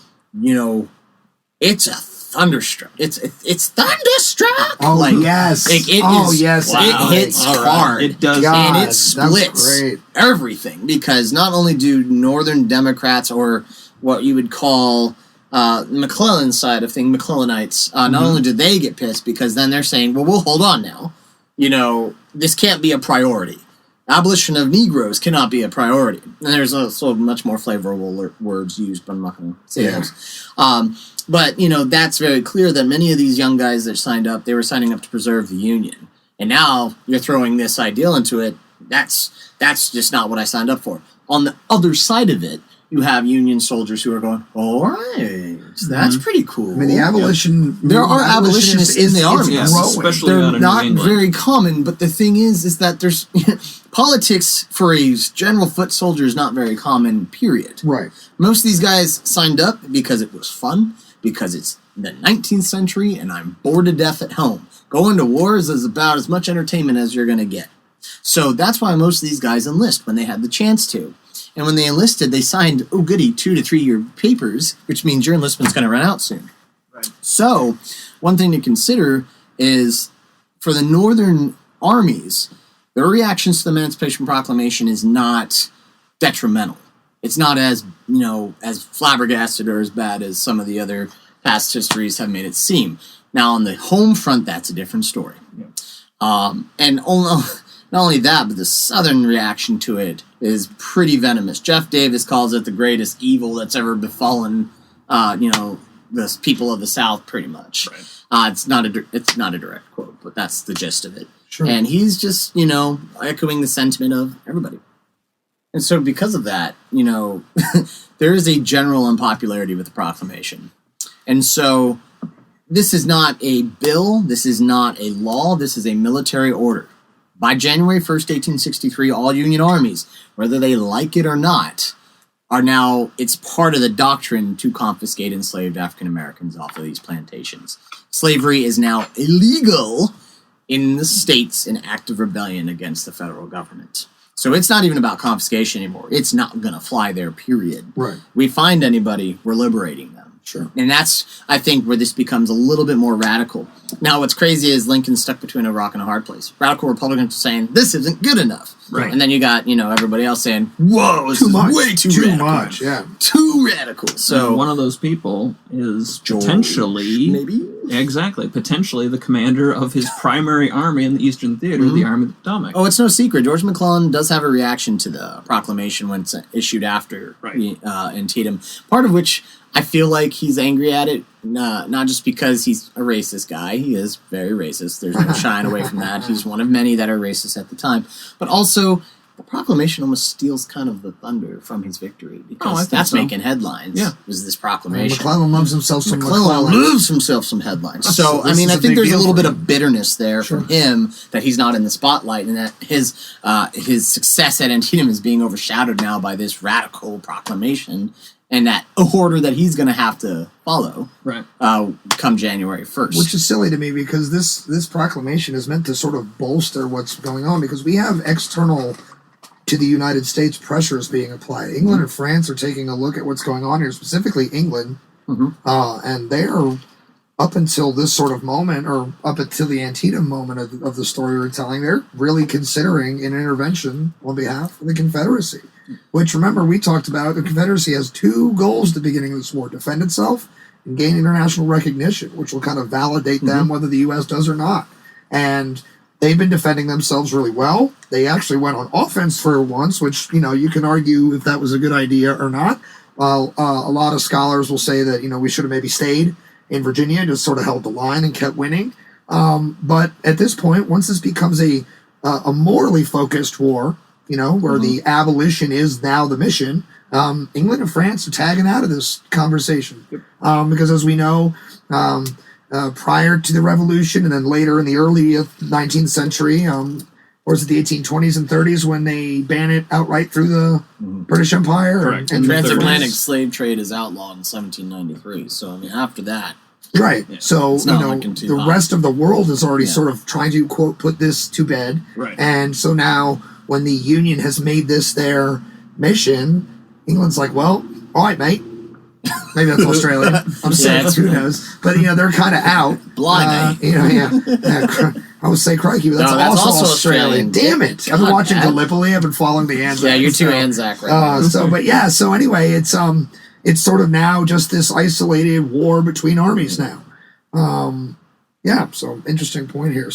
it's a thunderstruck. It's thunderstruck. Oh, yes. Yes. Wow. It hits hard. It does. God, and it splits everything because not only do Northern Democrats or what you would call McClellan's side of things, McClellanites, not only do they get pissed because then they're saying, well, we'll hold on now. This can't be a priority. Abolition of Negroes cannot be a priority. And there's also much more flavorful words used, but I'm not going to say those. But, that's very clear that many of these young guys that signed up, they were signing up to preserve the Union. And now you're throwing this ideal into it. That's just not what I signed up for. On the other side of it, you have Union soldiers who are going, all right, that's pretty cool. I mean, the abolition... There are abolitionists in the army. Yes, especially they're out in not New England. very common, but the thing is that there's... politics for a general foot soldier is not very common, period. Right. Most of these guys signed up because it was fun, because it's the 19th century, and I'm bored to death at home. Going to wars is about as much entertainment as you're going to get. So that's why most of these guys enlist when they had the chance to. And when they enlisted, they signed, 2 to 3 year papers, which means your enlistment's going to run out soon. Right. So one thing to consider is for the northern armies, their reactions to the Emancipation Proclamation is not detrimental. It's not as, as flabbergasted or as bad as some of the other past histories have made it seem. Now, on the home front, that's a different story. Yeah. And not only that, but the Southern reaction to it is pretty venomous. Jeff Davis calls it the greatest evil that's ever befallen, the people of the South, pretty much. Right. It's not a direct quote, but that's the gist of it. Sure. And he's just, echoing the sentiment of everybody. And so because of that, there is a general unpopularity with the proclamation. And so this is not a bill, this is not a law, this is a military order. By January 1st, 1863, all Union armies, whether they like it or not, it's part of the doctrine to confiscate enslaved African Americans off of these plantations. Slavery is now illegal in the states in active rebellion against the federal government. So it's not even about confiscation anymore. It's not going to fly there, period. Right. We find anybody, we're liberating them. Sure. And that's, I think, where this becomes a little bit more radical. Now, what's crazy is Lincoln's stuck between a rock and a hard place. Radical Republicans are saying, this isn't good enough. Right. And then you got, everybody else saying, whoa, this Too is much. way too radical. Much, yeah. Too radical. So And one of those people is George, potentially... maybe? Exactly. Potentially the commander of his primary army in the Eastern Theater, the Army of the Potomac. Oh, it's no secret. George McClellan does have a reaction to the proclamation when it's issued after Antietam. Part of which I feel like he's angry at it, not just because he's a racist guy. He is very racist. There's no shying away from that. He's one of many that are racist at the time. But also, the proclamation almost steals kind of the thunder from his victory because that's making headlines. Yeah, was this proclamation? McClellan loves himself some McClellan loves himself some headlines. So I think there's a little bit of bitterness there from him that he's not in the spotlight, and that his success at Antietam is being overshadowed now by this radical proclamation and that order that he's going to have to follow come January 1st. Which is silly to me because this proclamation is meant to sort of bolster what's going on because we have external to the United States pressures being applied. England and France are taking a look at what's going on here, specifically England, and they are, up until this sort of moment, or up until the Antietam moment of the story we're telling, they're really considering an intervention on behalf of the Confederacy. Which, remember, we talked about the Confederacy has 2 goals at the beginning of this war: defend itself and gain international recognition, which will kind of validate them whether the U.S. does or not. And they've been defending themselves really well. They actually went on offense for once, which, you can argue if that was a good idea or not. While a lot of scholars will say that, we should have maybe stayed in Virginia and just sort of held the line and kept winning. But at this point, once this becomes a morally focused war, where the abolition is now the mission, England and France are tagging out of this conversation. Because as we know, prior to the Revolution and then later in the early 19th century, or is it the 1820s and 30s when they ban it outright through the British Empire? Correct. And transatlantic slave trade is outlawed in 1793. So, after that. Right. Yeah. So, the rest of the world is already sort of trying to, quote, put this to bed. Right. And so now, when the Union has made this their mission, England's like, well, all right, mate. Maybe that's Australia. I'm saying, who knows? But, they're kind of out. Blimey. I would say crikey, but that's also Australian. Damn it. I've been watching Gallipoli. I've been following the Anzac. Yeah, you're too Anzac right now. So anyway, it's sort of now just this isolated war between armies now. So interesting point here.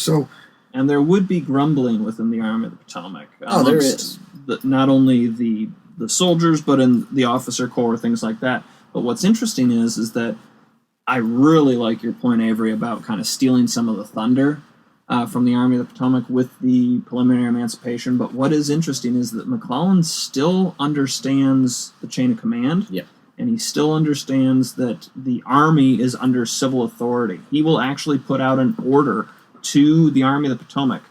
And there would be grumbling within the Army of the Potomac. There is. Not only the soldiers, but in the officer corps, things like that. But what's interesting is that I really like your point, Avery, about kind of stealing some of the thunder. from the Army of the Potomac with the preliminary emancipation. But what is interesting is that McClellan still understands the chain of command. Yep. And he still understands that the Army is under civil authority. He will actually put out an order to the Army of the Potomac.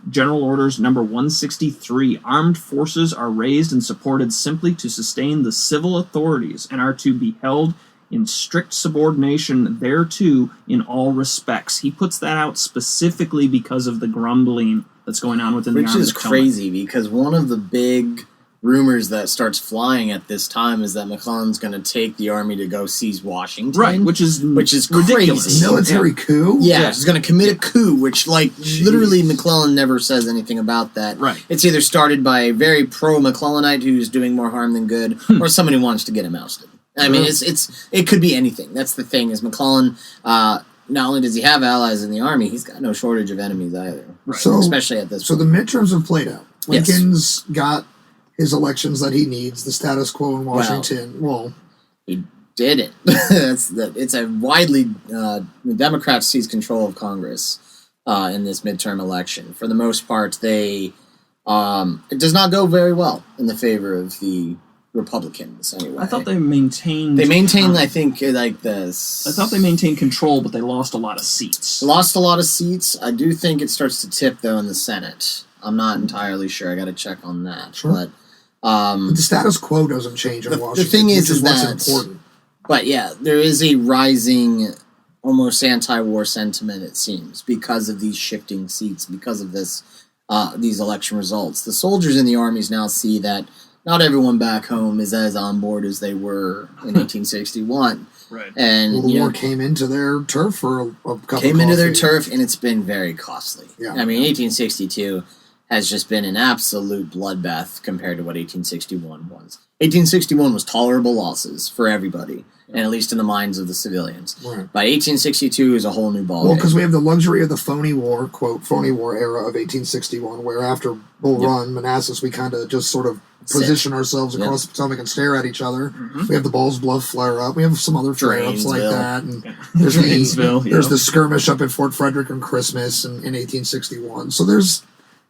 General Orders number 163. Armed forces are raised and supported simply to sustain the civil authorities and are to be held in strict subordination thereto in all respects. He puts that out specifically because of the grumbling that's going on within the Army. Which is crazy, because one of the big rumors that starts flying at this time is that McClellan's going to take the Army to go seize Washington. Right, which is ridiculous. Crazy. Military coup? Yeah, he's going to commit a coup, which, literally McClellan never says anything about that. Right. It's either started by a very pro-McClellanite who's doing more harm than good, or someone who wants to get him ousted. I mean, it could be anything. That's the thing, is McClellan, not only does he have allies in the Army, he's got no shortage of enemies either. Right. So, especially at this point. So the midterms have played out. Lincoln's got his elections that he needs, the status quo in Washington. He did it. It's a widely... the Democrats seize control of Congress in this midterm election. For the most part, it does not go very well in the favor of the Republicans, anyway. I thought they maintained... I think, like this... I thought they maintained control, but they lost a lot of seats. Lost a lot of seats. I do think it starts to tip, though, in the Senate. I'm not entirely sure. I got to check on that. Sure. But the status quo doesn't change in Washington. The thing is what's that... important. But, yeah, there is a rising, almost anti-war sentiment, it seems, because of these shifting seats, because of these election results. The soldiers in the armies now see that not everyone back home is as on board as they were in 1861. Right. And the war came into their turf for a couple of Came into their turf, and it's been very costly. Yeah. I mean, 1862 has just been an absolute bloodbath compared to what 1861 was. 1861 was tolerable losses for everybody, and at least in the minds of the civilians. Right. By 1862 is a whole new ballgame. Well, because we have the luxury of the phony war, quote, phony war era of 1861, where after Bull Run, Manassas, we kind of just sort of position ourselves across the Potomac and stare at each other. Mm-hmm. We have the Ball's Bluff flare-up. We have some other flare-ups like that. And there's the skirmish up at Fort Frederick on Christmas in 1861. So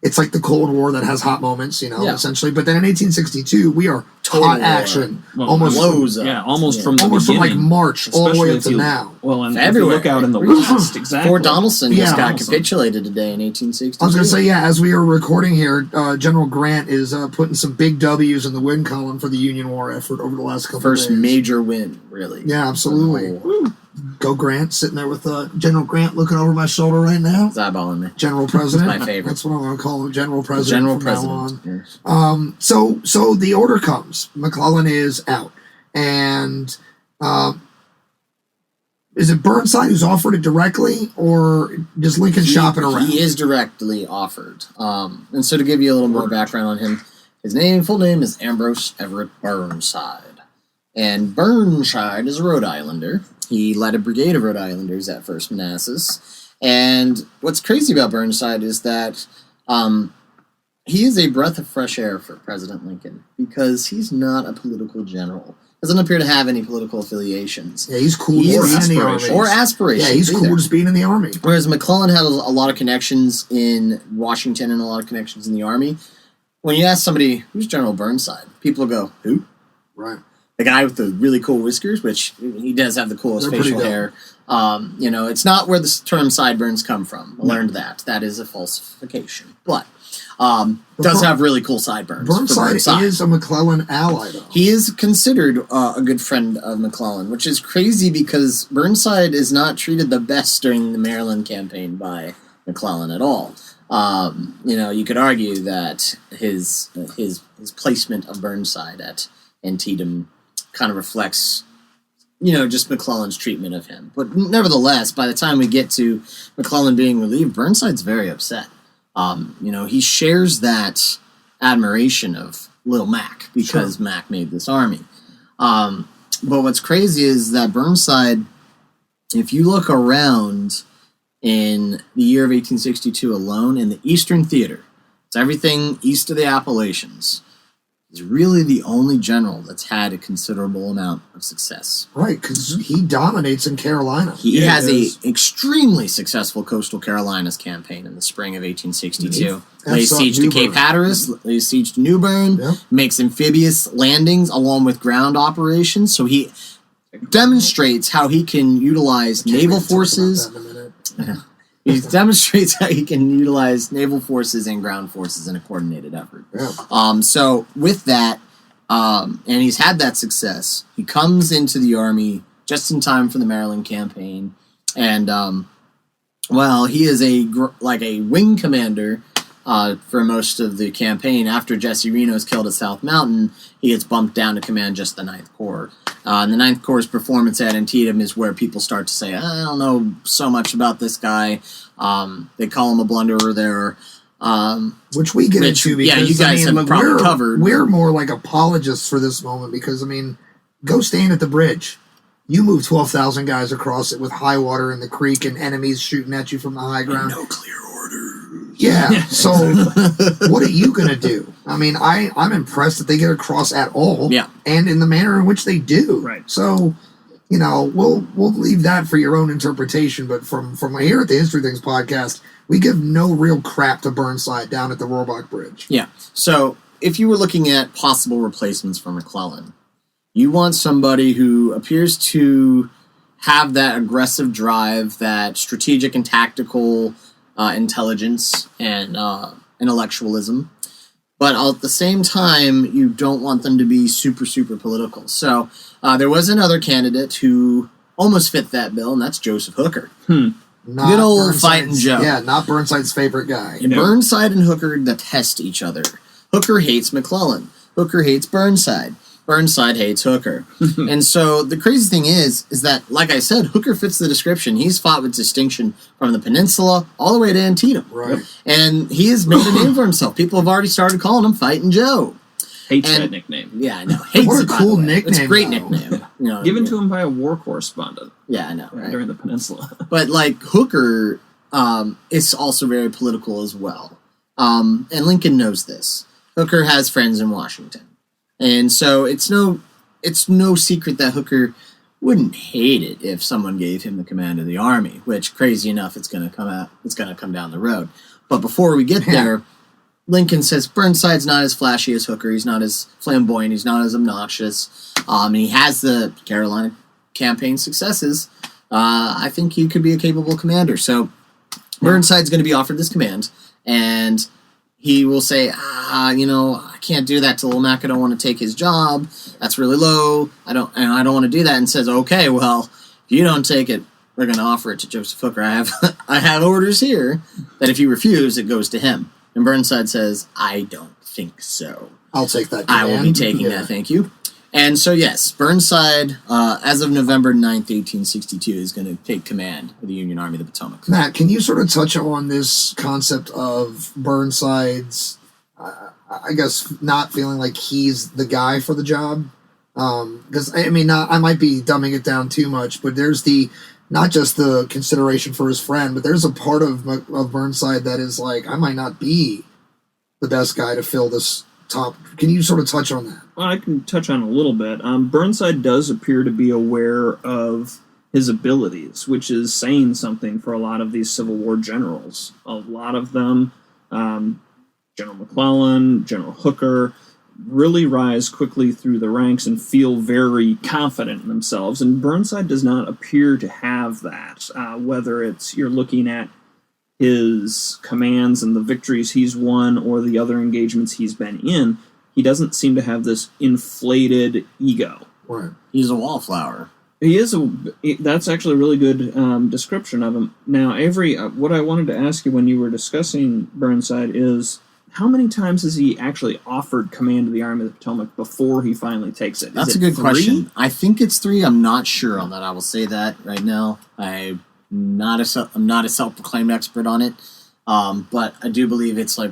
it's like the Cold War that has hot moments, essentially. But then in 1862, we are hot action. Well, almost from like March all the way up to now. Well, and if you look out in the west, exactly. Fort Donelson just got capitulated today in 1862. I was going to say, as we are recording here, General Grant is putting some big W's in the win column for the Union War effort over the last couple of days. First major win, really. Yeah, absolutely. Go Grant, sitting there with General Grant looking over my shoulder right now. He's eyeballing me. General President. That's my favorite. That's what I'm going to call him, General President. General from President. Now on. Yes. So the order comes. McClellan is out. And is it Burnside who's offered it directly, or does Lincoln shop it around? He is directly offered. And so to give you a little more background on him, his full name is Ambrose Everett Burnside. And Burnside is a Rhode Islander. He led a brigade of Rhode Islanders at First Manassas. And what's crazy about Burnside is that he is a breath of fresh air for President Lincoln, because he's not a political general. Doesn't appear to have any political affiliations. Yeah, he's cool just being in the Army. Or aspirations. Yeah, he's cool just being in the Army. Whereas McClellan had a lot of connections in Washington and a lot of connections in the Army. When you ask somebody, who's General Burnside? People go, who? Right. The guy with the really cool whiskers, which he does have the coolest facial hair. It's not where the term sideburns come from. I learned that. That is a falsification. But does have really cool sideburns. Burnside is a McClellan ally, though. He is considered a good friend of McClellan, which is crazy because Burnside is not treated the best during the Maryland campaign by McClellan at all. You could argue that his placement of Burnside at Antietam kind of reflects, just McClellan's treatment of him. But nevertheless, by the time we get to McClellan being relieved, Burnside's very upset. He shares that admiration of Little Mac because Mac made this army. But what's crazy is that Burnside, if you look around in the year of 1862 alone, in the Eastern Theater, it's everything east of the Appalachians, is really the only general that's had a considerable amount of success. Right, because he dominates in Carolina. He has an extremely successful Coastal Carolinas campaign in the spring of 1862. Lays siege to Cape Hatteras, lays siege to New Bern, makes amphibious landings along with ground operations. So he demonstrates how he can utilize naval forces. He demonstrates how he can utilize naval forces and ground forces in a coordinated effort. Yeah. So with that, and he's had that success, he comes into the Army just in time for the Maryland campaign. And, he is a wing commander for most of the campaign. After Jesse Reno is killed at South Mountain, he gets bumped down to command just the 9th Corps. And the 9th Corps' performance at Antietam is where people start to say, I don't know so much about this guy. They call him a blunderer there. Which we get into because, you guys have probably covered. We're more like apologists for this moment because, go stand at the bridge. You move 12,000 guys across it with high water in the creek and enemies shooting at you from the high ground. No clear order. Yeah, so what are you going to do? I'm impressed that they get across at all, and in the manner in which they do. Right. So, we'll leave that for your own interpretation, but from here at the History Things podcast, we give no real crap to Burnside down at the Roebuck Bridge. Yeah, so if you were looking at possible replacements for McClellan, you want somebody who appears to have that aggressive drive, that strategic and tactical intelligence and intellectualism, but at the same time, you don't want them to be super, super political. So there was another candidate who almost fit that bill, and that's Joseph Hooker. Good old Fightin' Joe. Yeah, not Burnside's favorite guy. Burnside and Hooker detest each other. Hooker hates McClellan. Hooker hates Burnside. Burnside hates Hooker. And so the crazy thing is that, like I said, Hooker fits the description. He's fought with distinction from the peninsula all the way to Antietam. Right. And he has made a name for himself. People have already started calling him Fightin' Joe. Hates that nickname. Yeah, I know. Hates what a cool nickname. It's a great nickname. Given to him by a war correspondent. Yeah, I know. Right? During the peninsula. But, Hooker is also very political as well. And Lincoln knows this. Hooker has friends in Washington. And so it's no secret that Hooker wouldn't hate it if someone gave him the command of the army, which, crazy enough, it's going to come down the road. But before we get there, Lincoln says Burnside's not as flashy as Hooker. He's not as flamboyant. He's not as obnoxious. And he has the Carolina campaign successes. I think he could be a capable commander. So Burnside's going to be offered this command, and he will say, I can't do that to Little Mac. I don't want to take his job. That's really low. I don't want to do that. And says, okay, well, if you don't take it, we're going to offer it to Joseph Hooker. I have orders here that if you refuse, it goes to him. And Burnside says, I don't think so. I'll take that I command. will be taking that, thank you. And so, yes, Burnside, as of November 9th, 1862, is going to take command of the Union Army of the Potomac. Matt, can you sort of touch on this concept of Burnside's, I guess, not feeling like he's the guy for the job? Because, I might be dumbing it down too much, but there's not just the consideration for his friend, but there's a part of Burnside that is like, I might not be the best guy to fill this top. Can you sort of touch on that? Well, I can touch on a little bit. Burnside does appear to be aware of his abilities, which is saying something for a lot of these Civil War generals. A lot of them, General McClellan, General Hooker, really rise quickly through the ranks and feel very confident in themselves. And Burnside does not appear to have that, whether it's you're looking at his commands and the victories he's won or the other engagements he's been in. He doesn't seem to have this inflated ego. Right. He's a wallflower. He is that's actually a really good description of him. Now, Avery, what I wanted to ask you when you were discussing Burnside is, how many times has he actually offered command of the Army of the Potomac before he finally takes it? That's a good question. I think it's 3. I'm not sure on that. I will say that right now. I'm not a self-proclaimed expert on it, but I do believe it's like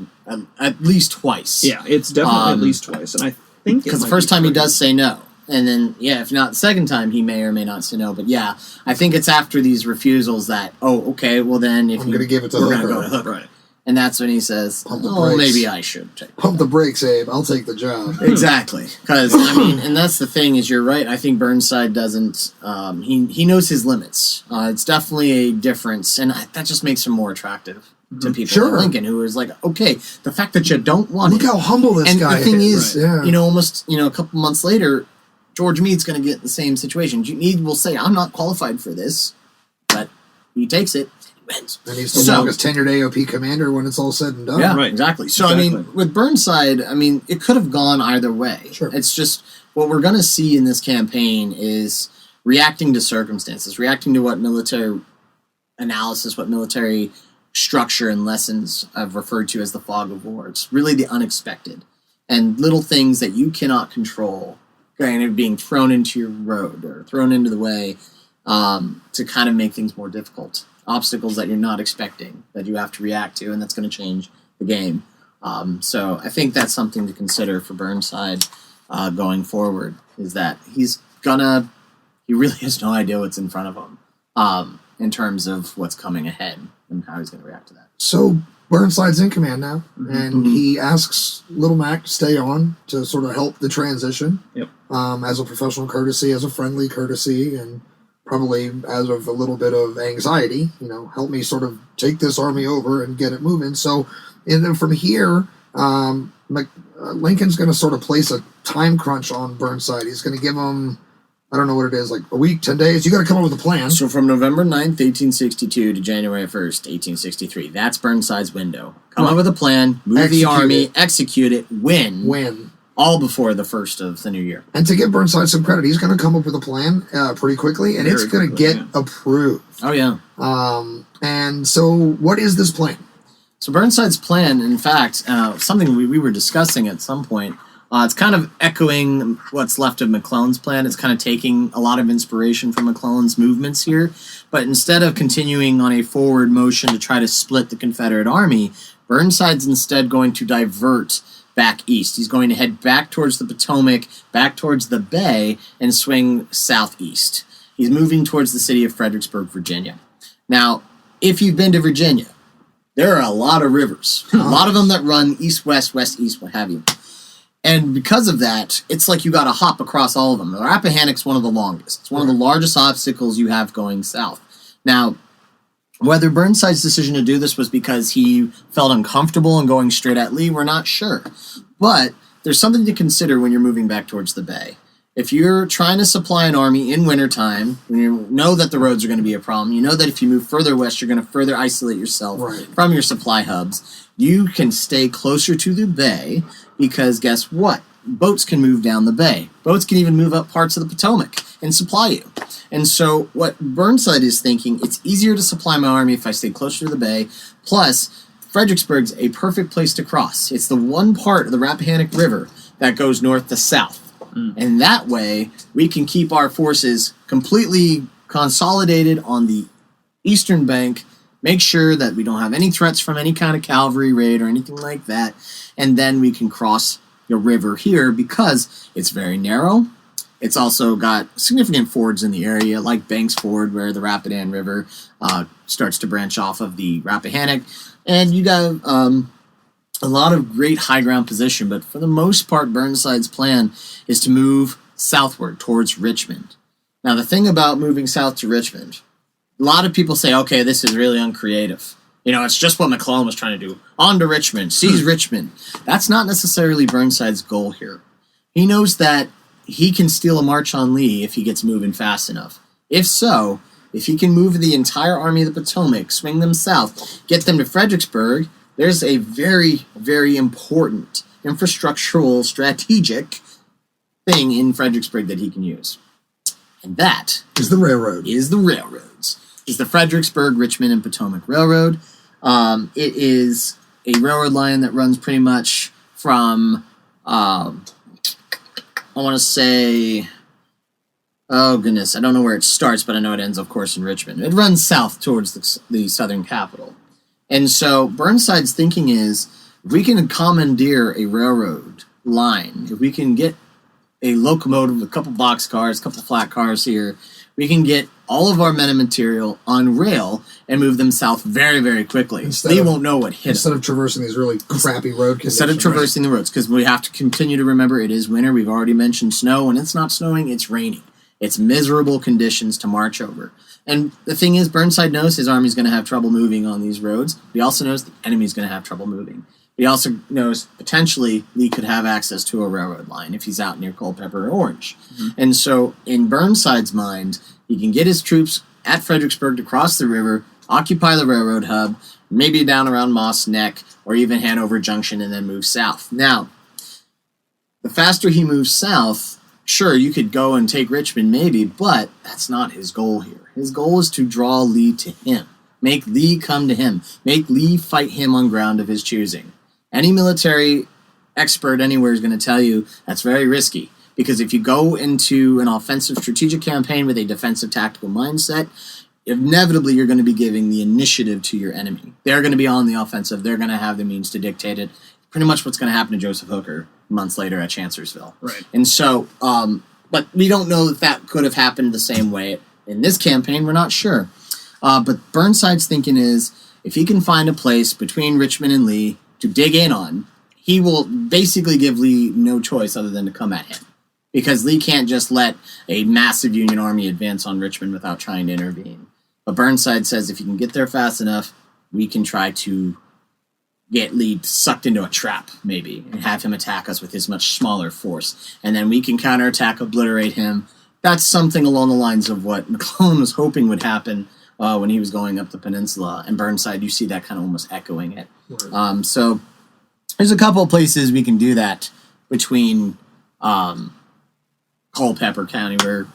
at least twice. Yeah, it's definitely at least twice, and I think because the first time he does say no, and then if not the second time, he may or may not say no. But yeah, I think it's after these refusals that I'm going to give it to Hooker. We're going to go to Hooker. Right. And that's when he says, maybe I should take Pump the brakes, Abe. I'll take the job. Exactly. Because, and that's the thing is you're right. I think Burnside doesn't, he knows his limits. It's definitely a difference. And that just makes him more attractive to people like Lincoln, who is like, okay, the fact that you don't want Look how humble this guy is. And the thing is, almost, a couple months later, George Meade's going to get the same situation. Meade will say, I'm not qualified for this, but he takes it. Wins. And he's the longest tenured AOP commander when it's all said and done. Yeah, right. Exactly. So, with Burnside, it could have gone either way. Sure. It's just what we're going to see in this campaign is reacting to circumstances, reacting to what military analysis, what military structure and lessons I've referred to as the fog of war. It's really the unexpected and little things that you cannot control kind of being thrown into your road or thrown into the way to kind of make things more difficult. Obstacles that you're not expecting that you have to react to, and that's going to change the game. So I think that's something to consider for Burnside going forward, is that he really has no idea what's in front of him in terms of what's coming ahead and how he's going to react to that. So Burnside's in command now, and he asks Little Mac to stay on to sort of help the transition as a professional courtesy, as a friendly courtesy, and probably as of a little bit of anxiety, help me sort of take this army over and get it moving. So, and then from here, Lincoln's going to sort of place a time crunch on Burnside. He's going to give him, I don't know what it is, like a week, 10 days. You got to come up with a plan. So from November 9th, 1862 to January 1st, 1863, that's Burnside's window. Come up with a plan, move the army, execute it, win. All before the first of the new year. And to give Burnside some credit, he's going to come up with a plan pretty quickly, and it's going to get approved. Oh, yeah. And so what is this plan? So Burnside's plan, in fact, something we were discussing at some point, it's kind of echoing what's left of McClellan's plan. It's kind of taking a lot of inspiration from McClellan's movements here. But instead of continuing on a forward motion to try to split the Confederate Army, Burnside's instead going to divert back east. He's going to head back towards the Potomac, back towards the bay, and swing southeast. He's moving towards the city of Fredericksburg, Virginia. Now, if you've been to Virginia, there are a lot of rivers. A lot of them that run east-west, west-east, what have you. And because of that, it's like you got to hop across all of them. The Rappahannock's one of the longest. It's one of the largest obstacles you have going south. Now, whether Burnside's decision to do this was because he felt uncomfortable in going straight at Lee, we're not sure. But there's something to consider when you're moving back towards the bay. If you're trying to supply an army in wintertime, when you know that the roads are going to be a problem, you know that if you move further west, you're going to further isolate yourself from your supply hubs, you can stay closer to the bay because guess what? Boats can move down the bay. Boats can even move up parts of the Potomac and supply you. And so what Burnside is thinking, it's easier to supply my army if I stay closer to the bay. Plus, Fredericksburg's a perfect place to cross. It's the one part of the Rappahannock River that goes north to south. And that way, we can keep our forces completely consolidated on the eastern bank, make sure that we don't have any threats from any kind of cavalry raid or anything like that, and then we can cross the river here because it's very narrow. It's also got significant fords in the area, like Banks Ford, where the Rapidan River starts to branch off of the Rappahannock. And you got a lot of great high ground position, but for the most part, Burnside's plan is to move southward towards Richmond. Now, the thing about moving south to Richmond, a lot of people say, okay, this is really uncreative. It's just what McClellan was trying to do. On to Richmond, seize Richmond. That's not necessarily Burnside's goal here. He knows that he can steal a march on Lee if he gets moving fast enough. If so, if he can move the entire Army of the Potomac, swing them south, get them to Fredericksburg, there's a very, very important infrastructural, strategic thing in Fredericksburg that he can use. And that is the railroad. Is the Fredericksburg, Richmond, and Potomac Railroad. It is a railroad line that runs pretty much from, I want to say, oh goodness, I don't know where it starts, but I know it ends, of course, in Richmond. It runs south towards the southern capital. And so Burnside's thinking is, if we can commandeer a railroad line, if we can get a locomotive, a couple boxcars, a couple flat cars here, we can get all of our men and material on rail and move them south very, very quickly. They won't know what hit instead them. of traversing these really crappy road conditions. Instead of traversing the roads, because we have to continue to remember it is winter. We've already mentioned snow. When it's not snowing, it's raining. It's miserable conditions to march over. And the thing is, Burnside knows his army's going to have trouble moving on these roads. He also knows the enemy's going to have trouble moving. He also knows potentially Lee could have access to a railroad line if he's out near Culpeper or Orange. Mm-hmm. And so in Burnside's mind, he can get his troops at Fredericksburg to cross the river, occupy the railroad hub, maybe down around Moss Neck or even Hanover Junction and then move south. Now, the faster he moves south, sure, you could go and take Richmond maybe, but that's not his goal here. His goal is to draw Lee to him. Make Lee come to him. Make Lee fight him on ground of his choosing. Any military expert anywhere is going to tell you that's very risky because if you go into an offensive strategic campaign with a defensive tactical mindset, inevitably you're going to be giving the initiative to your enemy. They're going to be on the offensive. They're going to have the means to dictate it. Pretty much what's going to happen to Joseph Hooker months later at Chancellorsville. Right. And so, but we don't know that could have happened the same way in this campaign. We're not sure. But Burnside's thinking is if he can find a place between Richmond and Lee to dig in on, he will basically give Lee no choice other than to come at him. Because Lee can't just let a massive Union army advance on Richmond without trying to intervene. But Burnside says if you can get there fast enough, we can try to get Lee sucked into a trap, maybe, and have him attack us with his much smaller force. And then we can counterattack, obliterate him. That's something along the lines of what McClellan was hoping would happen when he was going up the peninsula. And Burnside, you see that kind of almost echoing it. Right. So there's a couple of places we can do that between Culpeper County, where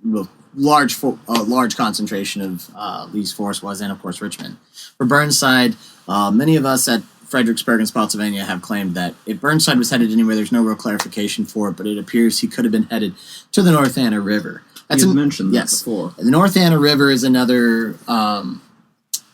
the large concentration of Lee's force was, and of course Richmond. For Burnside, many of us at Fredericksburg and Spotsylvania have claimed that if Burnside was headed anywhere, there's no real clarification for it, but it appears he could have been headed to the North Anna River. You've mentioned that before. The North Anna River is another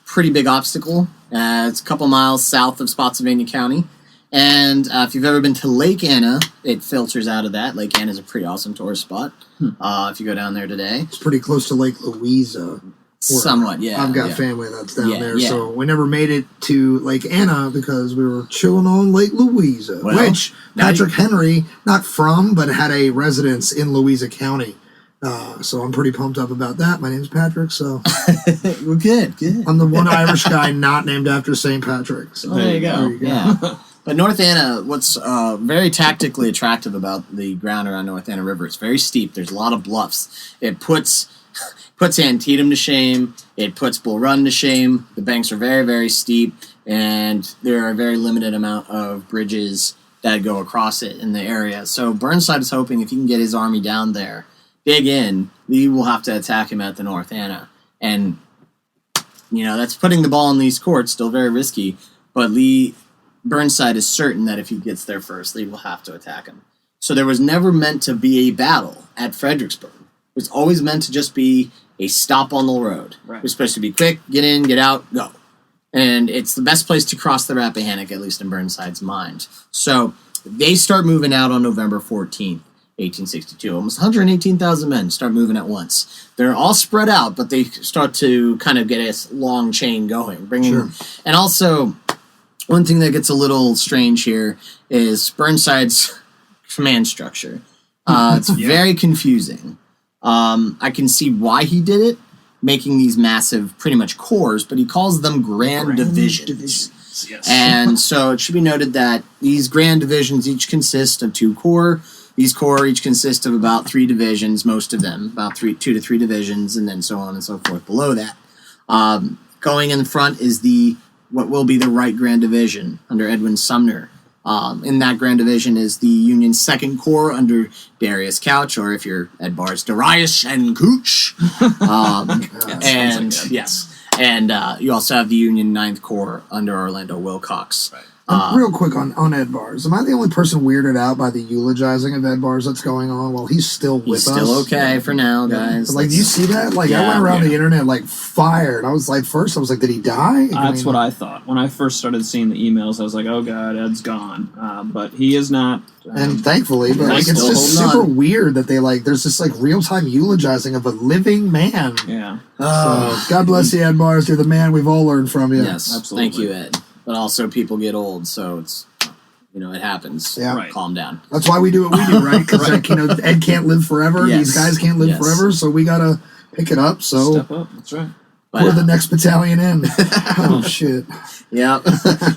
pretty big obstacle. It's a couple miles south of Spotsylvania County. And if you've ever been to Lake Anna, it filters out of that. Lake Anna is a pretty awesome tourist spot if you go down there today. It's pretty close to Lake Louisa. Somewhat, yeah. I've got family that's down there, so we never made it to Lake Anna because we were chilling on Lake Louisa, which Patrick Henry, not from, but had a residence in Louisa County. So I'm pretty pumped up about that. My name's Patrick, so we're good. I'm the one Irish guy not named after St. Patrick. So there you go. Yeah. But North Anna, what's very tactically attractive about the ground around North Anna River, it's very steep. There's a lot of bluffs. It puts Antietam to shame. It puts Bull Run to shame. The banks are very, very steep, and there are a very limited amount of bridges that go across it in the area. So Burnside is hoping if he can get his army down there, dig in, Lee will have to attack him at the North Anna. And, that's putting the ball in Lee's court, still very risky, but Burnside is certain that if he gets there first, Lee will have to attack him. So there was never meant to be a battle at Fredericksburg. It was always meant to just be a stop on the road. Right. It was supposed to be quick, get in, get out, go. And it's the best place to cross the Rappahannock, at least in Burnside's mind. So they start moving out on November 14th, 1862. Almost 118,000 men start moving at once. They're all spread out, but they start to kind of get a long chain going. And also, one thing that gets a little strange here is Burnside's command structure. It's very confusing. I can see why he did it, making these massive, pretty much corps, but he calls them grand divisions. Yes. And so it should be noted that these grand divisions each consist of 2 corps. These corps each consist of about 3 divisions, most of them, about 2 to 3 divisions, and then so on and so forth below that. Going in front is what will be the Right Grand Division under Edwin Sumner. In that Grand Division is the Union 2nd Corps under Darius Couch, or if you're Ed Barr's, Darius and Couch. And you also have the Union 9th Corps under Orlando Wilcox. Right. Real quick on Ed Bars. Am I the only person weirded out by the eulogizing of Ed Bars that's going on while he's still with us? He's still okay for now, guys. Like, do you see that? Like, I went around the internet, like, fired. I was like, first, I was like, did he die? That's what I thought. When I first started seeing the emails, I was like, oh, God, Ed's gone. But he is not. And thankfully, but like, it's just super weird that they, like, there's this, like, real-time eulogizing of a living man. Yeah. So, God bless you, Ed Bars. You're the man we've all learned from you. Yes, absolutely. Thank you, Ed. But also, people get old, so it's, it happens. Yeah. Right. Calm down. That's why we do what we do, right? Because, like, Ed can't live forever. Yes. These guys can't live forever, so we got to pick it up. So step up. That's right. We're the next battalion in. Oh, shit. Yeah.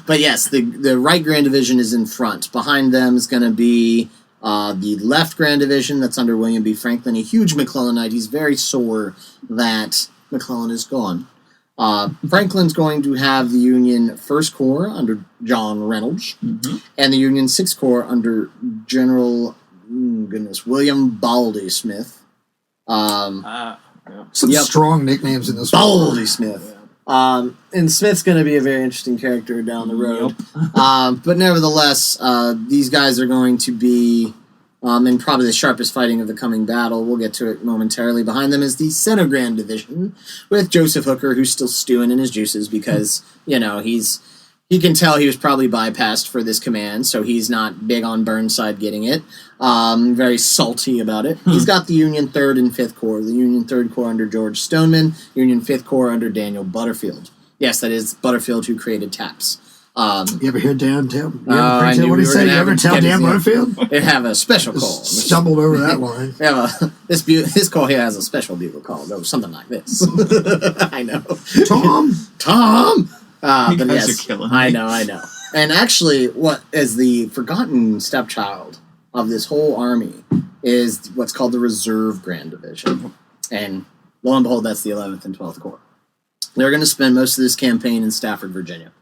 But yes, the right Grand Division is in front. Behind them is going to be the left Grand Division that's under William B. Franklin, a huge McClellanite. He's very sore that McClellan is gone. Franklin's going to have the Union 1st Corps under John Reynolds, and the Union 6th Corps under General, William Baldy Smith. Some strong nicknames in this Baldy Smith. And Smith's going to be a very interesting character down the road. But nevertheless, these guys are going to be in probably the sharpest fighting of the coming battle. We'll get to it momentarily. Behind them is the Center Grand Division with Joseph Hooker, who's still stewing in his juices because, he can tell he was probably bypassed for this command, so he's not big on Burnside getting it. Very salty about it. He's got the Union 3rd and 5th Corps. The Union 3rd Corps under George Stoneman, Union 5th Corps under Daniel Butterfield. Yes, that is Butterfield who created TAPS. You ever hear Dan tell? What did he say? You ever tell Dan Butterfield? They have a special call. Stumbled over that line. This call here has a special bugle call. It goes something like this. I know. Tom! But yes, are killing me. I know. And actually, what is the forgotten stepchild of this whole army is what's called the Reserve Grand Division. And lo and behold, that's the 11th and 12th Corps. They're going to spend most of this campaign in Stafford, Virginia.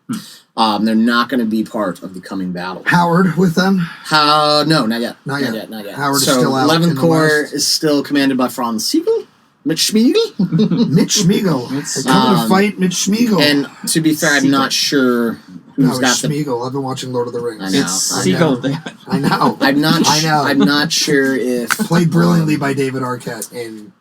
They're not going to be part of the coming battle. Howard with them? No, not yet. Not yet. Howard is still out. 11th Corps is still commanded by Franz Sigel. Mitch Schmiegel? Mitch Schmiegel. They're coming to fight Mitch Schmiegel. And to be fair, I'm not sure who's got Schmiegel. I've been watching Lord of the Rings. I know. I know. I'm not sure if... Played brilliantly by David Arquette in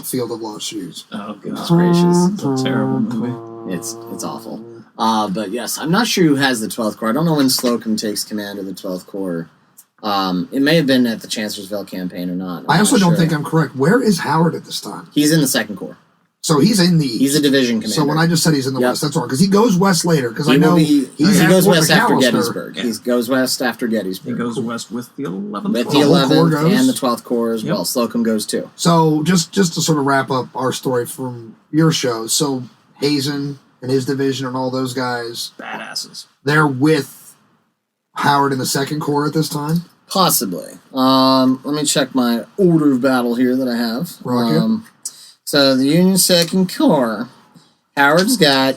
Field of Lost Shoes. Oh, goodness gracious. It's a terrible movie. It's awful. But yes, I'm not sure who has the 12th Corps. I don't know when Slocum takes command of the 12th Corps. It may have been at the Chancellorsville campaign or not. I also don't think I'm correct. Where is Howard at this time? He's in the 2nd Corps. So he's in the east. He's a division commander. So when I just said he's in the west, that's wrong. Because he goes west later. Because he goes west after McAllister. Gettysburg. Yeah. He goes west after Gettysburg. He goes west with the 11th With the 11th and the 12th Corps as well. Slocum goes too. So just to sort of wrap up our story from your show. So Hazen and his division and all those guys. Badasses. They're with Howard in the 2nd Corps at this time? Possibly. Let me check my order of battle here that I have. So the Union 2nd Corps, Howard's got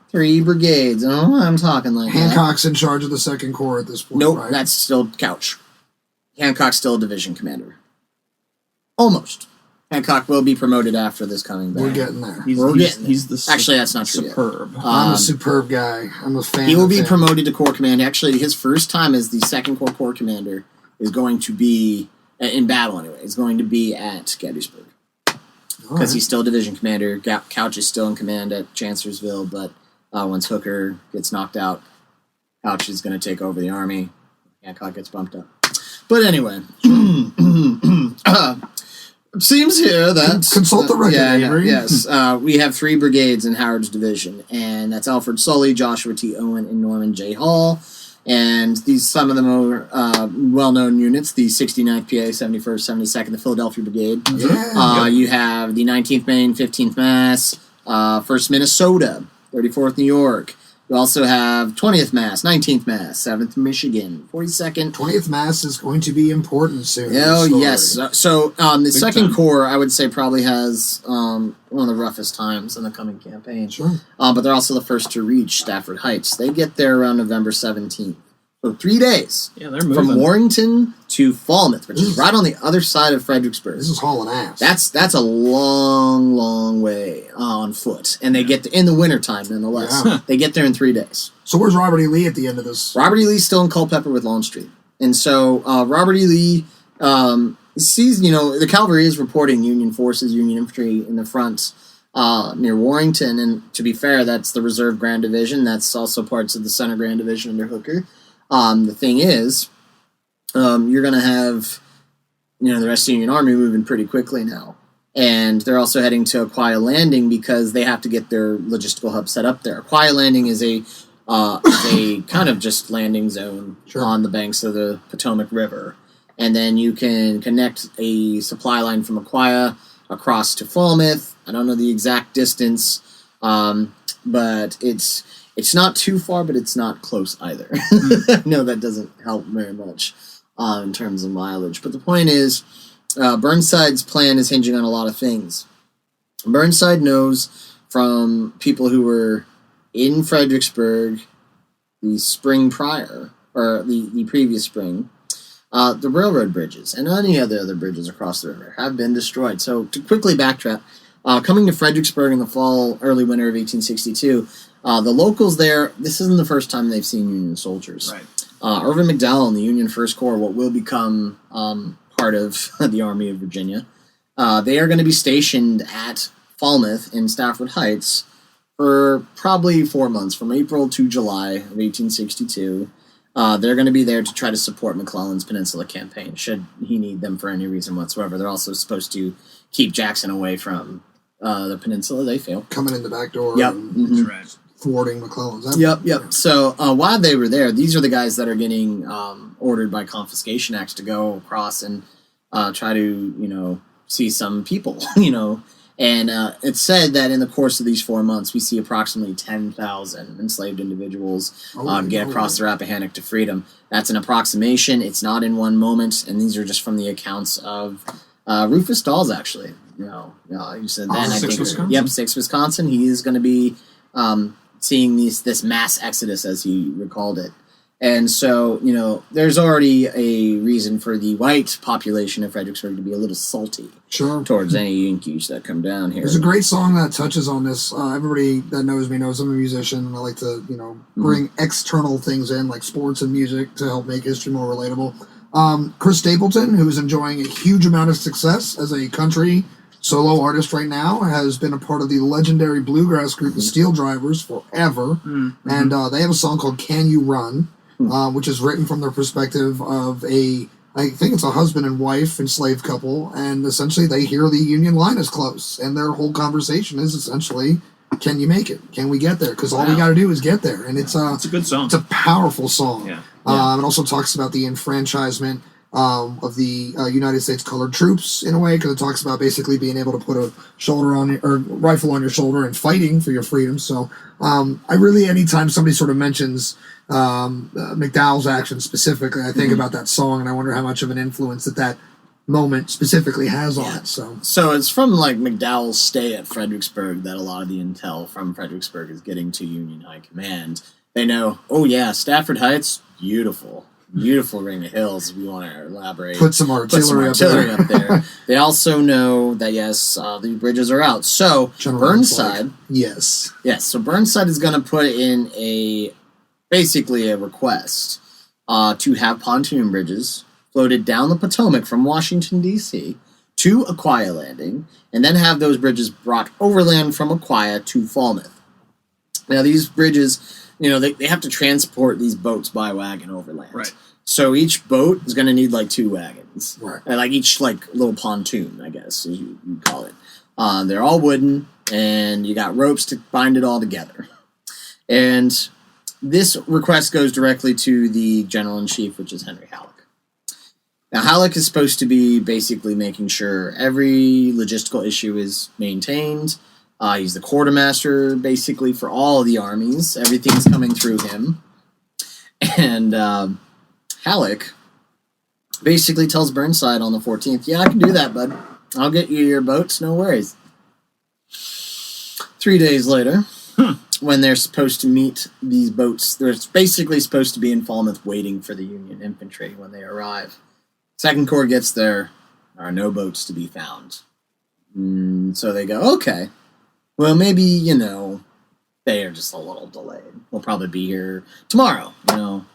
3 brigades. I don't know why I'm talking like Hancock's in charge of the 2nd Corps at this point, Nope, right? that's still Couch. Hancock's still a division commander. Almost. Hancock will be promoted after this coming battle. We're getting there. Actually, that's not true. Superb. I'm a superb guy. I'm a fan. He will be promoted to Corps Commander. Actually, his first time as the 2nd Corps Commander is going to be, in battle anyway, is going to be at Gettysburg. Because he's still division commander. Couch is still in command at Chancellorsville, but once Hooker gets knocked out, Couch is going to take over the army. Hancock gets bumped up. But anyway, it seems here that... Consult the record, Avery. Yes. We have 3 brigades in Howard's division, and that's Alfred Sully, Joshua T. Owen, and Norman J. Hall. And some of them are well-known units, the 69th PA, 71st, 72nd, the Philadelphia Brigade. You have the 19th Maine, 15th Mass, 1st Minnesota, 34th New York. You also have 20th Mass, 19th Mass, 7th Michigan, 42nd. 20th Mass is going to be important soon. Oh, yes. So the Second Corps, I would say, probably has one of the roughest times in the coming campaign. Sure. But they're also the first to reach Stafford Heights. They get there around November 17th. So 3 days. Yeah, they're moving. From Warrenton to Falmouth, which is right on the other side of Fredericksburg. This is hauling ass. That's a long, long way on foot. And they get in the wintertime, nonetheless. Yeah. They get there in 3 days. So where's Robert E. Lee at the end of this? Robert E. Lee's still in Culpeper with Longstreet. And so Robert E. Lee sees, the cavalry is reporting Union forces, Union infantry in the front near Warrington. And to be fair, that's the Reserve Grand Division. That's also parts of the Center Grand Division under Hooker. The thing is, you're going to have, the rest of the Union Army moving pretty quickly now. And they're also heading to Aquia Landing because they have to get their logistical hub set up there. Aquia Landing is a kind of just landing zone on the banks of the Potomac River. And then you can connect a supply line from Aquia across to Falmouth. I don't know the exact distance, but it's not too far, but it's not close either. No, that doesn't help very much in terms of mileage. But the point is, Burnside's plan is hinging on a lot of things. Burnside knows from people who were in Fredericksburg the spring prior, or the previous spring, the railroad bridges and any other bridges across the river have been destroyed. So to quickly backtrack, coming to Fredericksburg in the fall, early winter of 1862, the locals there, this isn't the first time they've seen Union soldiers. Right. Irvin McDowell and the Union First Corps, what will become part of the Army of Virginia, they are going to be stationed at Falmouth in Stafford Heights for probably 4 months, from April to July of 1862. They're going to be there to try to support McClellan's Peninsula campaign, should he need them for any reason whatsoever. They're also supposed to keep Jackson away from the peninsula. They fail. Coming in the back door. Yep. And Right. thwarting McClellan's. Yep. So while they were there, these are the guys that are getting ordered by confiscation acts to go across and try to, see some people, And it's said that in the course of these 4 months, we see approximately 10,000 enslaved individuals get across the Rappahannock to freedom. That's an approximation. It's not in one moment, and these are just from the accounts of Rufus Dawes, actually. You said that. Wisconsin? Yep, 6 Wisconsin. He is going to be seeing this mass exodus, as he recalled it. And so, there's already a reason for the white population of Fredericksburg to be a little salty towards any Yankees that come down here. There's a great song that touches on this. Everybody that knows me knows I'm a musician, and I like to, bring external things in, like sports and music, to help make history more relatable. Chris Stapleton, who is enjoying a huge amount of success as a country solo artist right now, has been a part of the legendary bluegrass group, the Steel Drivers, forever. And they have a song called Can You Run? Which is written from the perspective of I think it's a husband and wife enslaved couple, and essentially they hear the Union line is close, and their whole conversation is essentially, can you make it? Can we get there? Because all we got to do is get there, and it's a good song. It's a powerful song. Yeah. It also talks about the enfranchisement of the United States colored troops in a way, because it talks about basically being able to put a rifle on your shoulder and fighting for your freedom. So I really, anytime somebody sort of mentions McDowell's action specifically, I think about that song, and I wonder how much of an influence that moment specifically has on it. So it's from like McDowell's stay at Fredericksburg that a lot of the intel from Fredericksburg is getting to Union High Command. They know, Stafford Heights, beautiful ring of hills. We want to elaborate. Put some artillery up there. They also know that, yes, the bridges are out. So Burnside... Yes. So Burnside is going to put in basically a request to have pontoon bridges floated down the Potomac from Washington, D.C. to Aquia Landing, and then have those bridges brought overland from Aquia to Falmouth. Now, these bridges... they have to transport these boats by wagon overland. Right. So each boat is going to need like 2 wagons. Right. And like each like little pontoon, I guess, as you call it. They're all wooden, and you got ropes to bind it all together. And this request goes directly to the General-in-Chief, which is Henry Halleck. Now, Halleck is supposed to be basically making sure every logistical issue is maintained. He's the quartermaster, basically, for all of the armies. Everything's coming through him. And Halleck basically tells Burnside on the 14th, I can do that, bud. I'll get you your boats, no worries. 3 days later, when they're supposed to meet these boats, they're basically supposed to be in Falmouth waiting for the Union infantry when they arrive. Second Corps gets there. There are no boats to be found. So they go, okay. Well, maybe, They are just a little delayed. We'll probably be here tomorrow,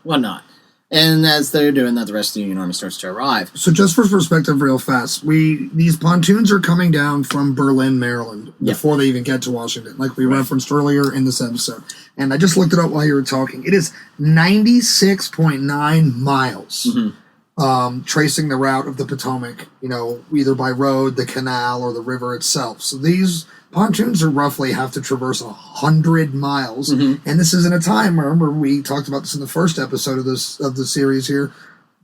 whatnot. And as they're doing that, the rest of the Union Army starts to arrive. So just for perspective real fast, these pontoons are coming down from Berlin, Maryland, before they even get to Washington, like we referenced earlier in this episode. And I just looked it up while you were talking. It is 96.9 miles, tracing the route of the Potomac, either by road, the canal, or the river itself. So these pontoons are roughly have to traverse 100 miles, and this isn't a time. Remember, we talked about this in the first episode of the series here.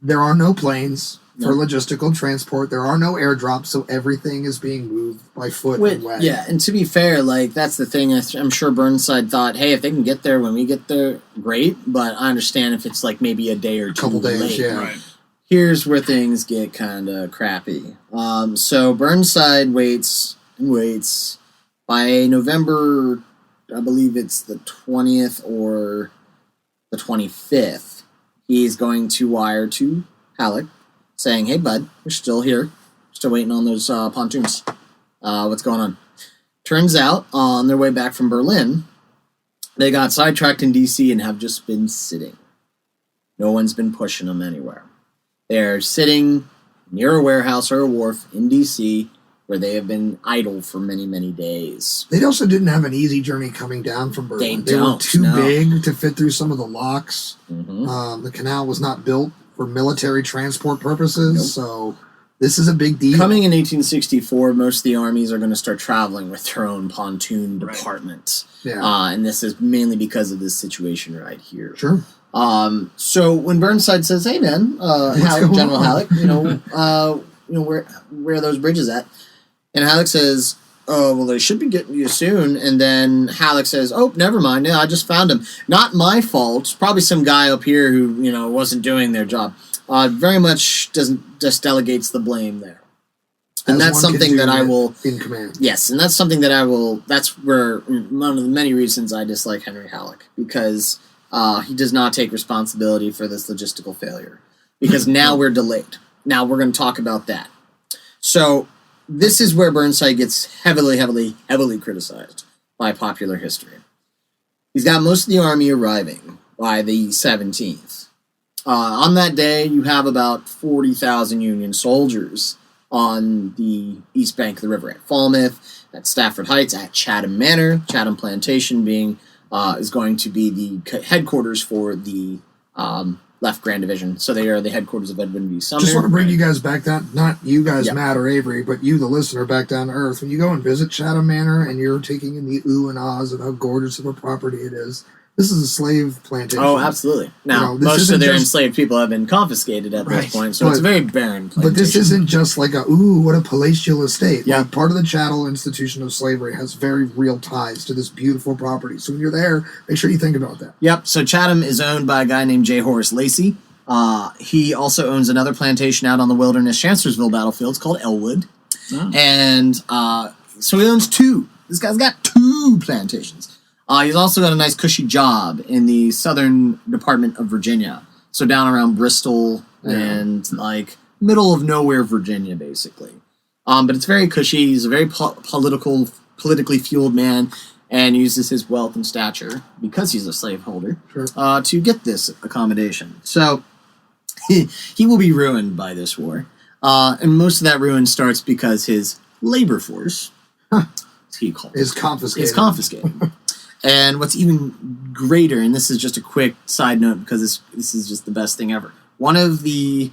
There are no planes for logistical transport. There are no airdrops, so everything is being moved by foot and wagon. Yeah, and to be fair, that's the thing. I'm sure Burnside thought, hey, if they can get there when we get there, great. But I understand if it's maybe a day or two, couple days, late. yeah. Right. Here's where things get kind of crappy. So Burnside waits. By November, I believe it's the 20th or the 25th, he's going to wire to Halleck saying, hey, bud, we're still here. Still waiting on those pontoons. What's going on? Turns out, on their way back from Berlin, they got sidetracked in D.C. and have just been sitting. No one's been pushing them anywhere. They're sitting near a warehouse or a wharf in D.C., where they have been idle for many, many days. They also didn't have an easy journey coming down from Berlin. They were too big to fit through some of the locks. The canal was not built for military transport purposes, so this is a big deal. Coming in 1864, most of the armies are going to start traveling with their own pontoon departments. Yeah. And this is mainly because of this situation right here. Sure. So when Burnside says, hey, man, General Halleck, where are those bridges at? And Halleck says, oh, well, they should be getting you soon. And then Halleck says, oh, never mind. Yeah, I just found him. Not my fault. Probably some guy up here who, wasn't doing their job. Very much just delegates the blame there. And that's something that I will... In command. Yes, and that's something that I will... That's where one of the many reasons I dislike Henry Halleck. Because he does not take responsibility for this logistical failure. Because now we're delayed. Now we're going to talk about that. So... This is where Burnside gets heavily, heavily, heavily criticized by popular history. He's got most of the army arriving by the 17th. On that day, you have about 40,000 Union soldiers on the east bank of the river at Falmouth, at Stafford Heights, at Chatham Manor. Chatham Plantation is going to be the headquarters for the Left Grand Division. So they are the headquarters of Edwin V. Sumner. Just want to bring you guys back down, not you guys, Matt or Avery, but you, the listener, back down to earth. When you go and visit Chatham Manor and you're taking in the ooh and ahs of how gorgeous of a property it is, this is a slave plantation. Oh, absolutely. Now, most of their enslaved people have been confiscated at this point, so it's a very barren plantation. But this isn't just like what a palatial estate. Yeah. Part of the chattel institution of slavery has very real ties to this beautiful property. So when you're there, make sure you think about that. Yep. So Chatham is owned by a guy named J. Horace Lacey. He also owns another plantation out on the Wilderness Chancellorsville battlefields called Elwood. Oh. And so he owns two. This guy's got two plantations. He's also got a nice cushy job in the southern department of Virginia. So down around Bristol and middle of nowhere Virginia, basically. But it's very cushy. He's a very politically fueled man and uses his wealth and stature, because he's a slaveholder, to get this accommodation. So he will be ruined by this war. And most of that ruin starts because his labor force, is confiscated. And what's even greater, and this is just a quick side note because this is just the best thing ever. One of the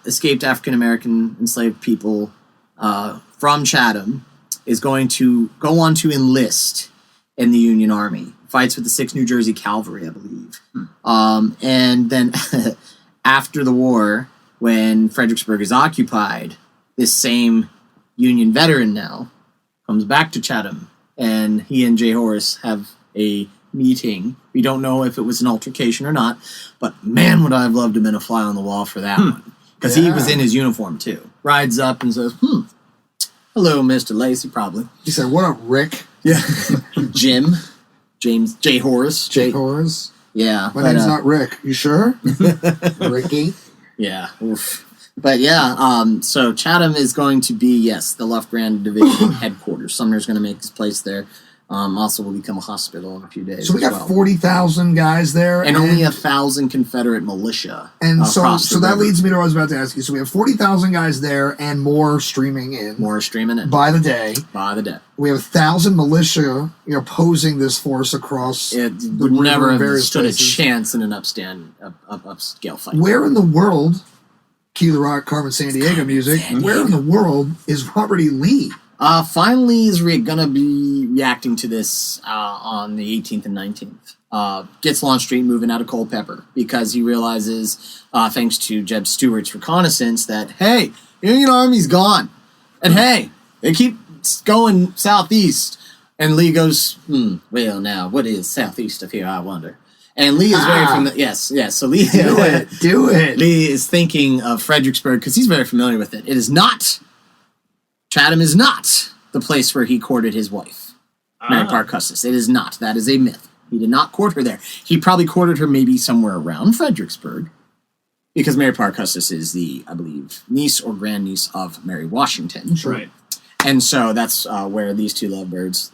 escaped African-American enslaved people from Chatham is going to go on to enlist in the Union Army. Fights with the 6th New Jersey Cavalry, I believe. And then after the war, when Fredericksburg is occupied, this same Union veteran now comes back to Chatham, and he and J. Horace have a meeting. We don't know if it was an altercation or not, but man, would I have loved to have been a fly on the wall for that one. Because he was in his uniform, too. Rides up and says, hello, Mr. Lacey, probably. He said, what up, Rick? Yeah. James J. Horace. J. Horace? Yeah. My name's not Rick. You sure? Ricky? Yeah. Oof. But yeah, so Chatham is going to be, the Left Grand Division headquarters. Sumner's going to make his place there. Also will become a hospital in a few days. So we got 40,000 guys there. And only 1,000 Confederate militia. And so that river. leads me to what I was about to ask you. So we have 40,000 guys there and more streaming in. By the day. We have 1,000 militia, posing this force across it would never have stood a chance in an upscale fight. Where in the world, Key the Rock, Carmen Sandiego music, where in the world is Robert E. Lee? Finally is going to be reacting to this on the 18th and 19th. Gets Longstreet moving out of Culpeper because he realizes, thanks to Jeb Stuart's reconnaissance, that, hey, the Union Army's gone. And hey, they keep going southeast. And Lee goes, well, now, what is southeast of here, I wonder? And Lee is very familiar. Yes. So Lee... Do it. Lee is thinking of Fredericksburg because he's very familiar with it. It is not... Chatham is not the place where he courted his wife, Mary Parke Custis. It is not. That is a myth. He did not court her there. He probably courted her maybe somewhere around Fredericksburg, because Mary Parke Custis is the, I believe, niece or grandniece of Mary Washington. Right. And so that's where these two lovebirds...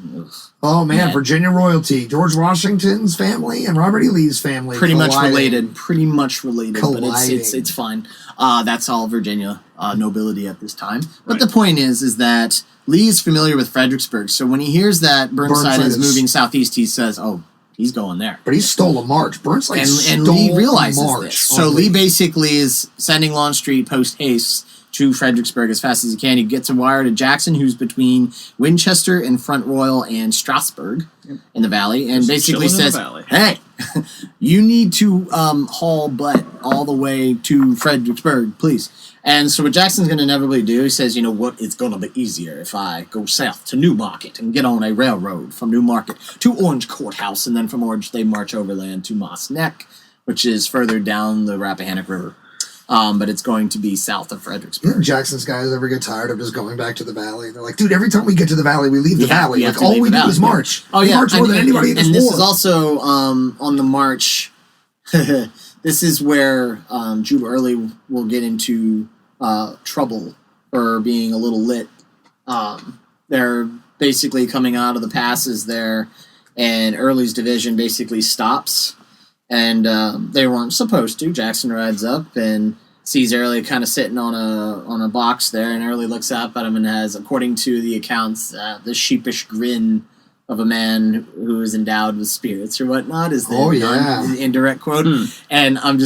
Oh, man, Virginia royalty. George Washington's family and Robert E. Lee's family Pretty much related, but it's fine. That's all Virginia nobility at this time. But the point is that Lee is familiar with Fredericksburg, so when he hears that Burnside is moving southeast, he says, oh, he's going there. But he stole a march. Burnside and Lee realizes this. So Lee basically is sending Longstreet post-haste to Fredericksburg as fast as he can. He gets a wire to Jackson, who's between Winchester and Front Royal and Strasburg in the valley, and basically says, hey, you need to haul butt all the way to Fredericksburg, please. And so what Jackson's going to inevitably do, he says, you know what, it's going to be easier if I go south to Newmarket and get on a railroad from Newmarket to Orange Courthouse, and then from Orange they march overland to Moss Neck, which is further down the Rappahannock River. But it's going to be south of Fredericksburg. Jackson's guys ever get tired of just going back to the valley? They're like, dude, every time we get to the valley, we leave the valley. Like, all we do is march. Oh, we march more than anybody in this war. And this is also on the march. This is where Jube Early will get into trouble for being a little lit. They're basically coming out of the passes there, and Early's division basically stops. And they weren't supposed to. Jackson rides up and sees Early kind of sitting on a box there, and Early looks up at him and has, according to the accounts, the sheepish grin of a man who is endowed with spirits or whatnot, is the indirect quote. And I'm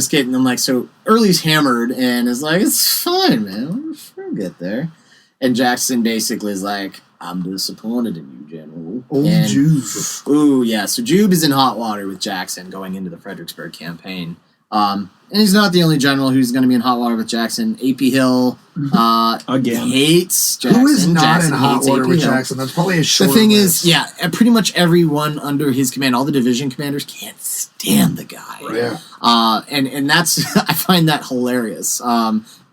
like, so Early's hammered and is like, it's fine, man, we'll get there. And Jackson basically is like, I'm disappointed in you, General. Jube. Ooh, yeah. So Jube is in hot water with Jackson going into the Fredericksburg campaign. And he's not the only general who's going to be in hot water with Jackson. A.P. Hill again hates Jackson. Who is not Jackson in hot water with Hill. Jackson? That's probably a short The thing list. is, pretty much everyone under his command, all the division commanders can't stand the guy. Yeah. And that's, I find that hilarious.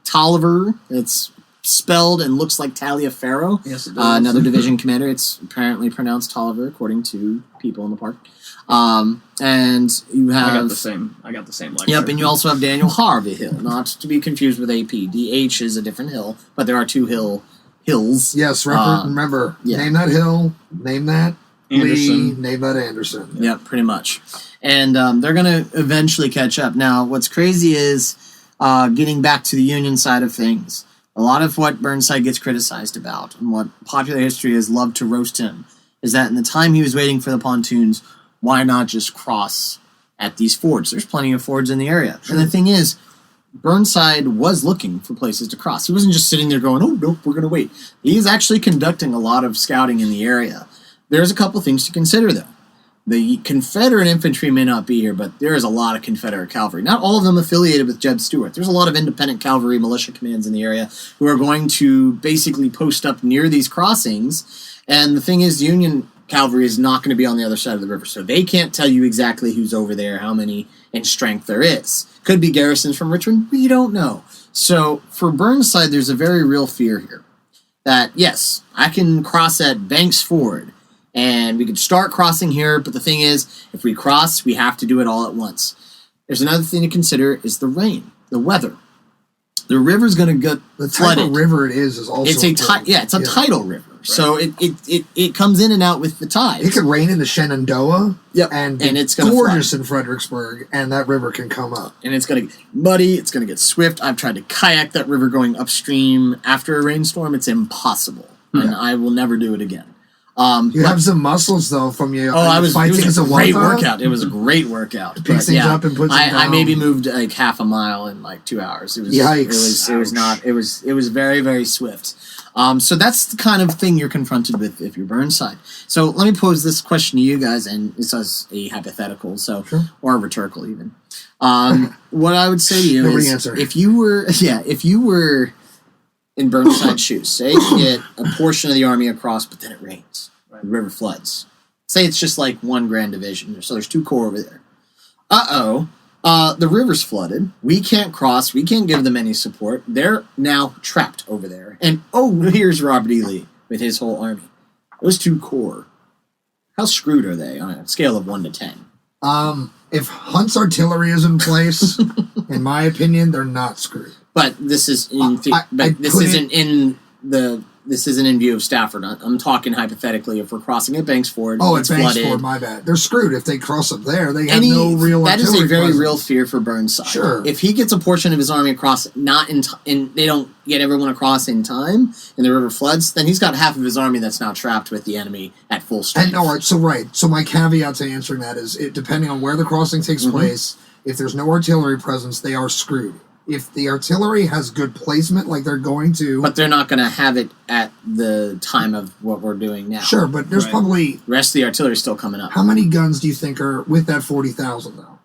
Tolliver, it's spelled and looks like Taliaferro. Yes, it does. Another division commander. It's apparently pronounced Tolliver, according to people in the park. And you have... I got the same lecture. Yep, and you also have Daniel Harvey Hill, not to be confused with AP. DH is a different hill, but there are two hills. Yes, remember, name that hill, name that Anderson. Lee, name that Anderson. Yep, pretty much. And they're going to eventually catch up. Now, what's crazy is, getting back to the Union side of things, a lot of what Burnside gets criticized about, and what popular history has loved to roast him, is that in the time he was waiting for the pontoons, why not just cross at these fords? There's plenty of fords in the area. Sure. And the thing is, Burnside was looking for places to cross. He wasn't just sitting there going, oh, nope, we're going to wait. He is actually conducting a lot of scouting in the area. There's a couple things to consider, though. The Confederate infantry may not be here, but there is a lot of Confederate cavalry. Not all of them affiliated with Jeb Stuart. There's a lot of independent cavalry militia commands in the area who are going to basically post up near these crossings. And the thing is, the Union cavalry is not going to be on the other side of the river, so they can't tell you exactly who's over there, how many in strength there is. Could be garrisons from Richmond. We don't know. So for Burnside, there's a very real fear here that, yes, I can cross at Banks Ford, and we could start crossing here, but the thing is, if we cross, we have to do it all at once. There's another thing to consider is the rain, the weather. The river's going to get The flooded. type of river it is also It's a tidal river. Right. So it comes in and out with the tides. It could rain in the Shenandoah, and it's gorgeous in Fredericksburg, and that river can come up. And it's going to get muddy. It's going to get swift. I've tried to kayak that river going upstream after a rainstorm. It's impossible, and I will never do it again. You have some muscles though from you. Oh, it was a great workout. It was a great workout. Pick things up and put them down. I maybe moved like half a mile in like 2 hours. It was Yikes. It was very, very swift. So that's the kind of thing you're confronted with if you're Burnside. So let me pose this question to you guys, and this is a hypothetical, or a rhetorical even. What I would say to you is, answer. if you were in Burnside's shoes, say you get a portion of the army across, but then it rains. Right. The river floods. Say it's just like one grand division, so there's 2 corps over there. The river's flooded. We can't cross. We can't give them any support. They're now trapped over there. And here's Robert E. Lee with his whole army. Those 2 corps. How screwed are they on a scale of 1 to 10? If Hunt's artillery is in place, in my opinion, they're not screwed. But this is this isn't in view of Stafford. I'm talking hypothetically. If we're crossing at Banksford, it's Banksford. My bad. They're screwed if they cross up there. They have no real. That is a very presence. real fear for Burnside. Sure. If he gets a portion of his army across, not in they don't get everyone across in time, and the river floods, then he's got half of his army that's now trapped with the enemy at full strength. So my caveat to answering that is, depending on where the crossing takes place, if there's no artillery presence, they are screwed. If the artillery has good placement, like they're going to... But they're not going to have it at the time of what we're doing now. Sure, but there's probably... The rest of the artillery is still coming up. How many guns do you think are with that 40,000, though?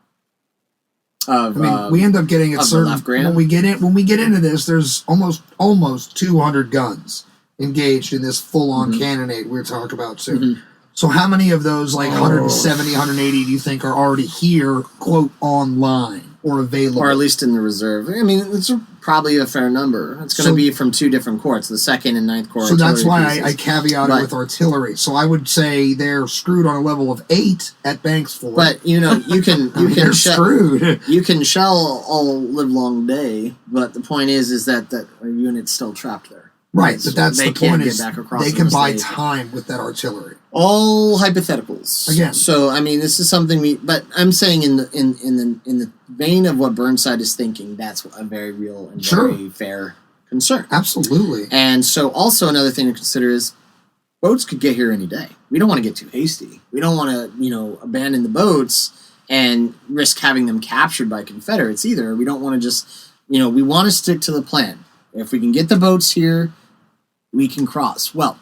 We end up getting at certain... When we get into this, there's almost 200 guns engaged in this full-on cannonade we're talking about soon. Mm-hmm. So how many of those, 170, 180, do you think are already here, quote, online? Or available. Or at least in the reserve. I mean, it's probably a fair number. It's going to be from 2 different corps, the 2nd and 9th Corps. So that's why I caveated with artillery. So I would say they're screwed on a level of 8 at Banksford. But, you can they're screwed. You can shell all live long day, but the point is that a unit's still trapped there. Right, but that's the point is they can buy state. time with that artillery. All hypotheticals. Again. So, this is something but I'm saying in the vein of what Burnside is thinking, that's a very real and very fair concern. Absolutely. And so also another thing to consider is boats could get here any day. We don't want to get too hasty. We don't want to, abandon the boats and risk having them captured by Confederates either. We don't want to just, we want to stick to the plan. If we can get the boats here, we can cross. Well,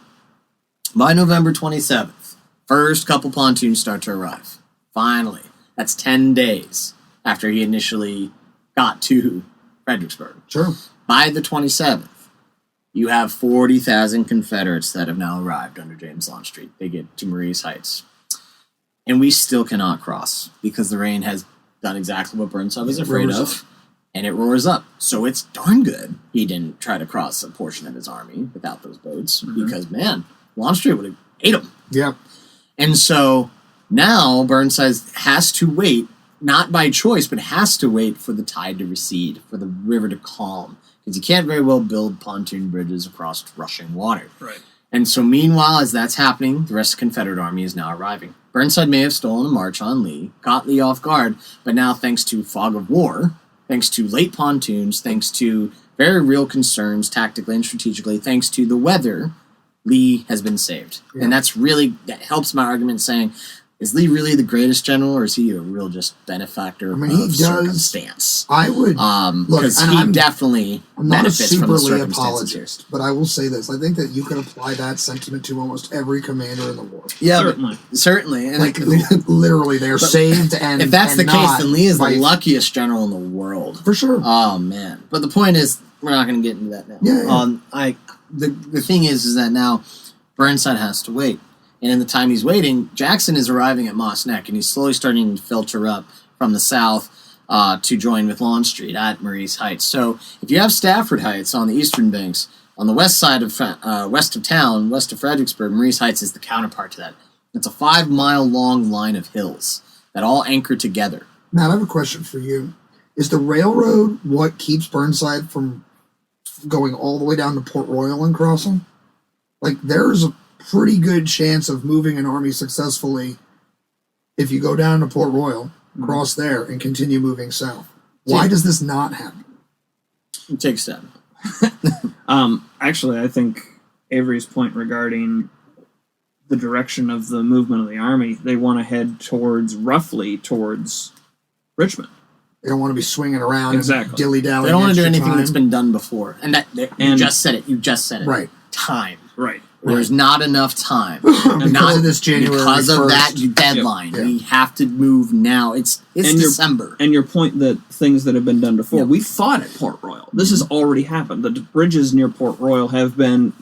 by November 27th, first couple pontoons start to arrive. Finally. That's 10 days after he initially got to Fredericksburg. Sure. By the 27th, you have 40,000 Confederates that have now arrived under James Longstreet. They get to Marie's Heights. And we still cannot cross because the rain has done exactly what Burnside was afraid of. And it roars up. So it's darn good he didn't try to cross a portion of his army without those boats because, man, Longstreet would have ate him. Yeah. And so now Burnside has to wait, not by choice, but has to wait for the tide to recede, for the river to calm. Because you can't very well build pontoon bridges across rushing water. Right. And so meanwhile, as that's happening, the rest of the Confederate army is now arriving. Burnside may have stolen a march on Lee, caught Lee off guard, but now thanks to fog of war, thanks to late pontoons, thanks to very real concerns tactically and strategically, thanks to the weather, Lee has been saved. Yeah. And that helps my argument saying, is Lee really the greatest general, or is he a real just benefactor of circumstance? I would because he definitely benefits from the circumstances. I'm not a super Lee apologist, but I will say this: I think that you can apply that sentiment to almost every commander in the war. Yeah, certainly. And literally, they're saved. And if that's the case, then Lee is the luckiest general in the world for sure. Oh man! But the point is, we're not going to get into that now. Yeah. The thing is that now Burnside has to wait. And in the time he's waiting, Jackson is arriving at Moss Neck, and he's slowly starting to filter up from the south to join with Longstreet at Marie's Heights. So if you have Stafford Heights on the eastern banks, on the west side of west of town, west of Fredericksburg, Marie's Heights is the counterpart to that. It's a 5-mile-long line of hills that all anchor together. Matt, I have a question for you. Is the railroad what keeps Burnside from going all the way down to Port Royal and crossing. Like, there's a pretty good chance of moving an army successfully if you go down to Port Royal, cross there, and continue moving south. Why does this not happen? It takes time. Actually, I think Avery's point regarding the direction of the movement of the army, they want to head roughly towards Richmond. They don't want to be swinging around exactly. and dilly-dallying. They don't want to do anything that's been done before. And you just said it. Right. Time. Right. There's not enough time. Because of this January Because 1st. of that deadline. Yep. We have to move now. It's December. And your point that things that have been done before, we fought at Port Royal. This has already happened. The bridges near Port Royal have been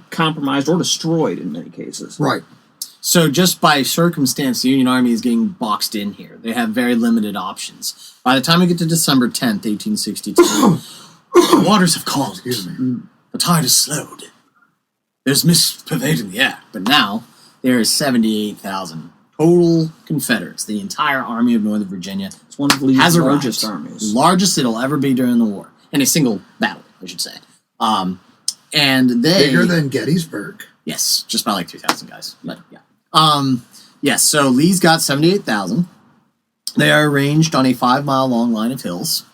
compromised or destroyed in many cases. Right. So just by circumstance, the Union Army is getting boxed in here. They have very limited options. By the time we get to December 10th, 1862, the waters have calmed. Excuse me. The tide has slowed. There's mist pervading the air. But now, there is 78,000 total Confederates. The entire Army of Northern Virginia It's one of Lee's largest armies. Largest it'll ever be during the war. In a single battle, I should say. And they... Bigger than Gettysburg. Yes, just by like 3,000 guys. But yeah. Yes, so Lee's got 78,000. They are arranged on a 5-mile long line of hills.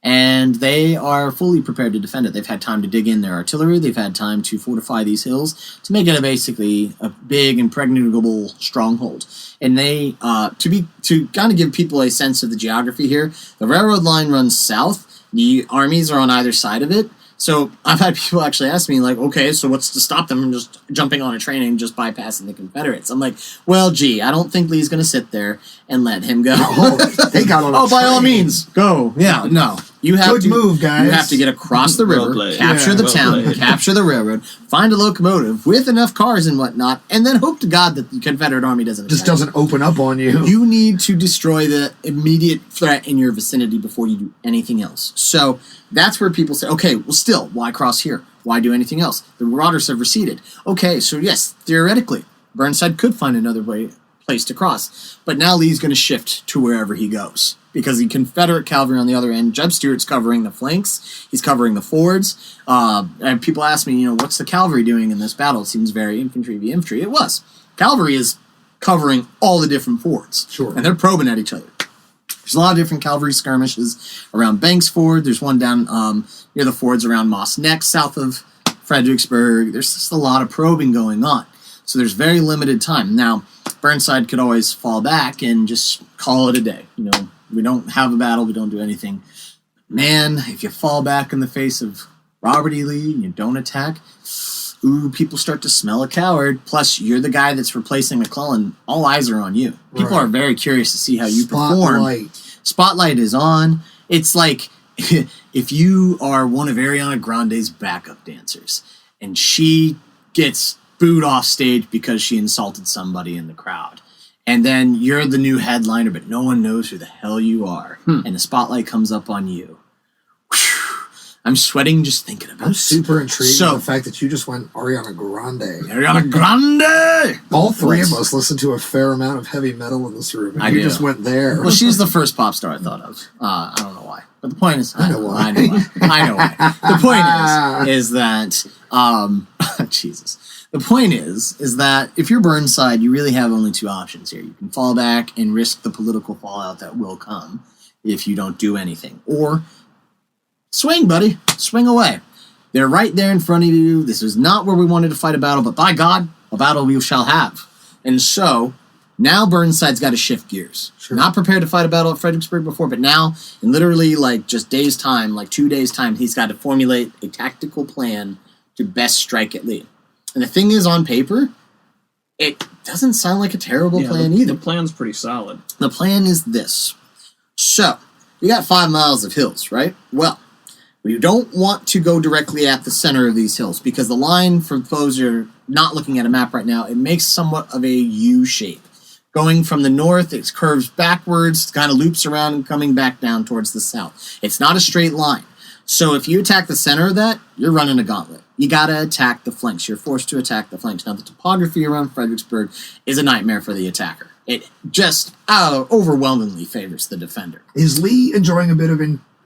And they are fully prepared to defend it. They've had time to dig in their artillery. They've had time to fortify these hills to make it basically a big, impregnable stronghold. And they, to kind of give people a sense of the geography here, the railroad line runs south. The armies are on either side of it. So I've had people actually ask me, like, okay, so what's to stop them from just jumping on a train and just bypassing the Confederates? I'm like, well, gee, I don't think Lee's going to sit there and let him go. They got on a by all train. means, go. Yeah, no. You have Good move, guys. You have to get across the river, played. capture the Well town, played. capture the railroad, find a locomotive with enough cars and whatnot, and then hope to God that the Confederate Army doesn't Just attack. doesn't open up on you. You need to destroy the immediate threat in your vicinity before you do anything else. So that's where people say, okay, well, still, why cross here? Why do anything else? The marauders have receded. Okay, so yes, theoretically, Burnside could find another place to cross. But now Lee's going to shift to wherever he goes. Because the Confederate cavalry on the other end, Jeb Stuart's covering the flanks, he's covering the fords. And people ask me, what's the cavalry doing in this battle? It seems very infantry v. infantry. It was. Cavalry is covering all the different fords. Sure. And they're probing at each other. There's a lot of different cavalry skirmishes around Banks Ford. There's one down near the fords around Moss Neck, south of Fredericksburg. There's just a lot of probing going on. So there's very limited time. Now, Burnside could always fall back and just call it a day. We don't have a battle. We don't do anything. Man, if you fall back in the face of Robert E. Lee and you don't attack, people start to smell a coward. Plus, you're the guy that's replacing McClellan. All eyes are on you. People are very curious to see how you perform. Spotlight is on. It's like if you are one of Ariana Grande's backup dancers and she gets booed off stage because she insulted somebody in the crowd. And then you're the new headliner, but no one knows who the hell you are. And the spotlight comes up on you. Whew. I'm sweating just thinking about it. I'm super intrigued by the fact that you just went Ariana Grande. Ariana Grande! All three of us listen to a fair amount of heavy metal in this room. And you just went there. Well, she's the first pop star I thought of. I don't know why. But the point is... I know why. I know why. The point is that... Jesus. The point is that if you're Burnside, you really have only two options here. You can fall back and risk the political fallout that will come if you don't do anything. Or swing, buddy. Swing away. They're right there in front of you. This is not where we wanted to fight a battle, but by God, a battle we shall have. And so, now Burnside's got to shift gears. Sure. Not prepared to fight a battle at Fredericksburg before, but now, in literally just days' time, 2 days' time, he's got to formulate a tactical plan to best strike at Lee. And the thing is, on paper, it doesn't sound like a terrible plan either. The plan's pretty solid. The plan is this. So, you got 5 miles of hills, right? Well, we don't want to go directly at the center of these hills because the line, for those who are not looking at a map right now, it makes somewhat of a U shape. Going from the north, it curves backwards, kind of loops around and coming back down towards the south. It's not a straight line. So if you attack the center of that, you're running a gauntlet. You gotta attack the flanks. You're forced to attack the flanks. Now, the topography around Fredericksburg is a nightmare for the attacker. It just overwhelmingly favors the defender. Is Lee enjoying a bit of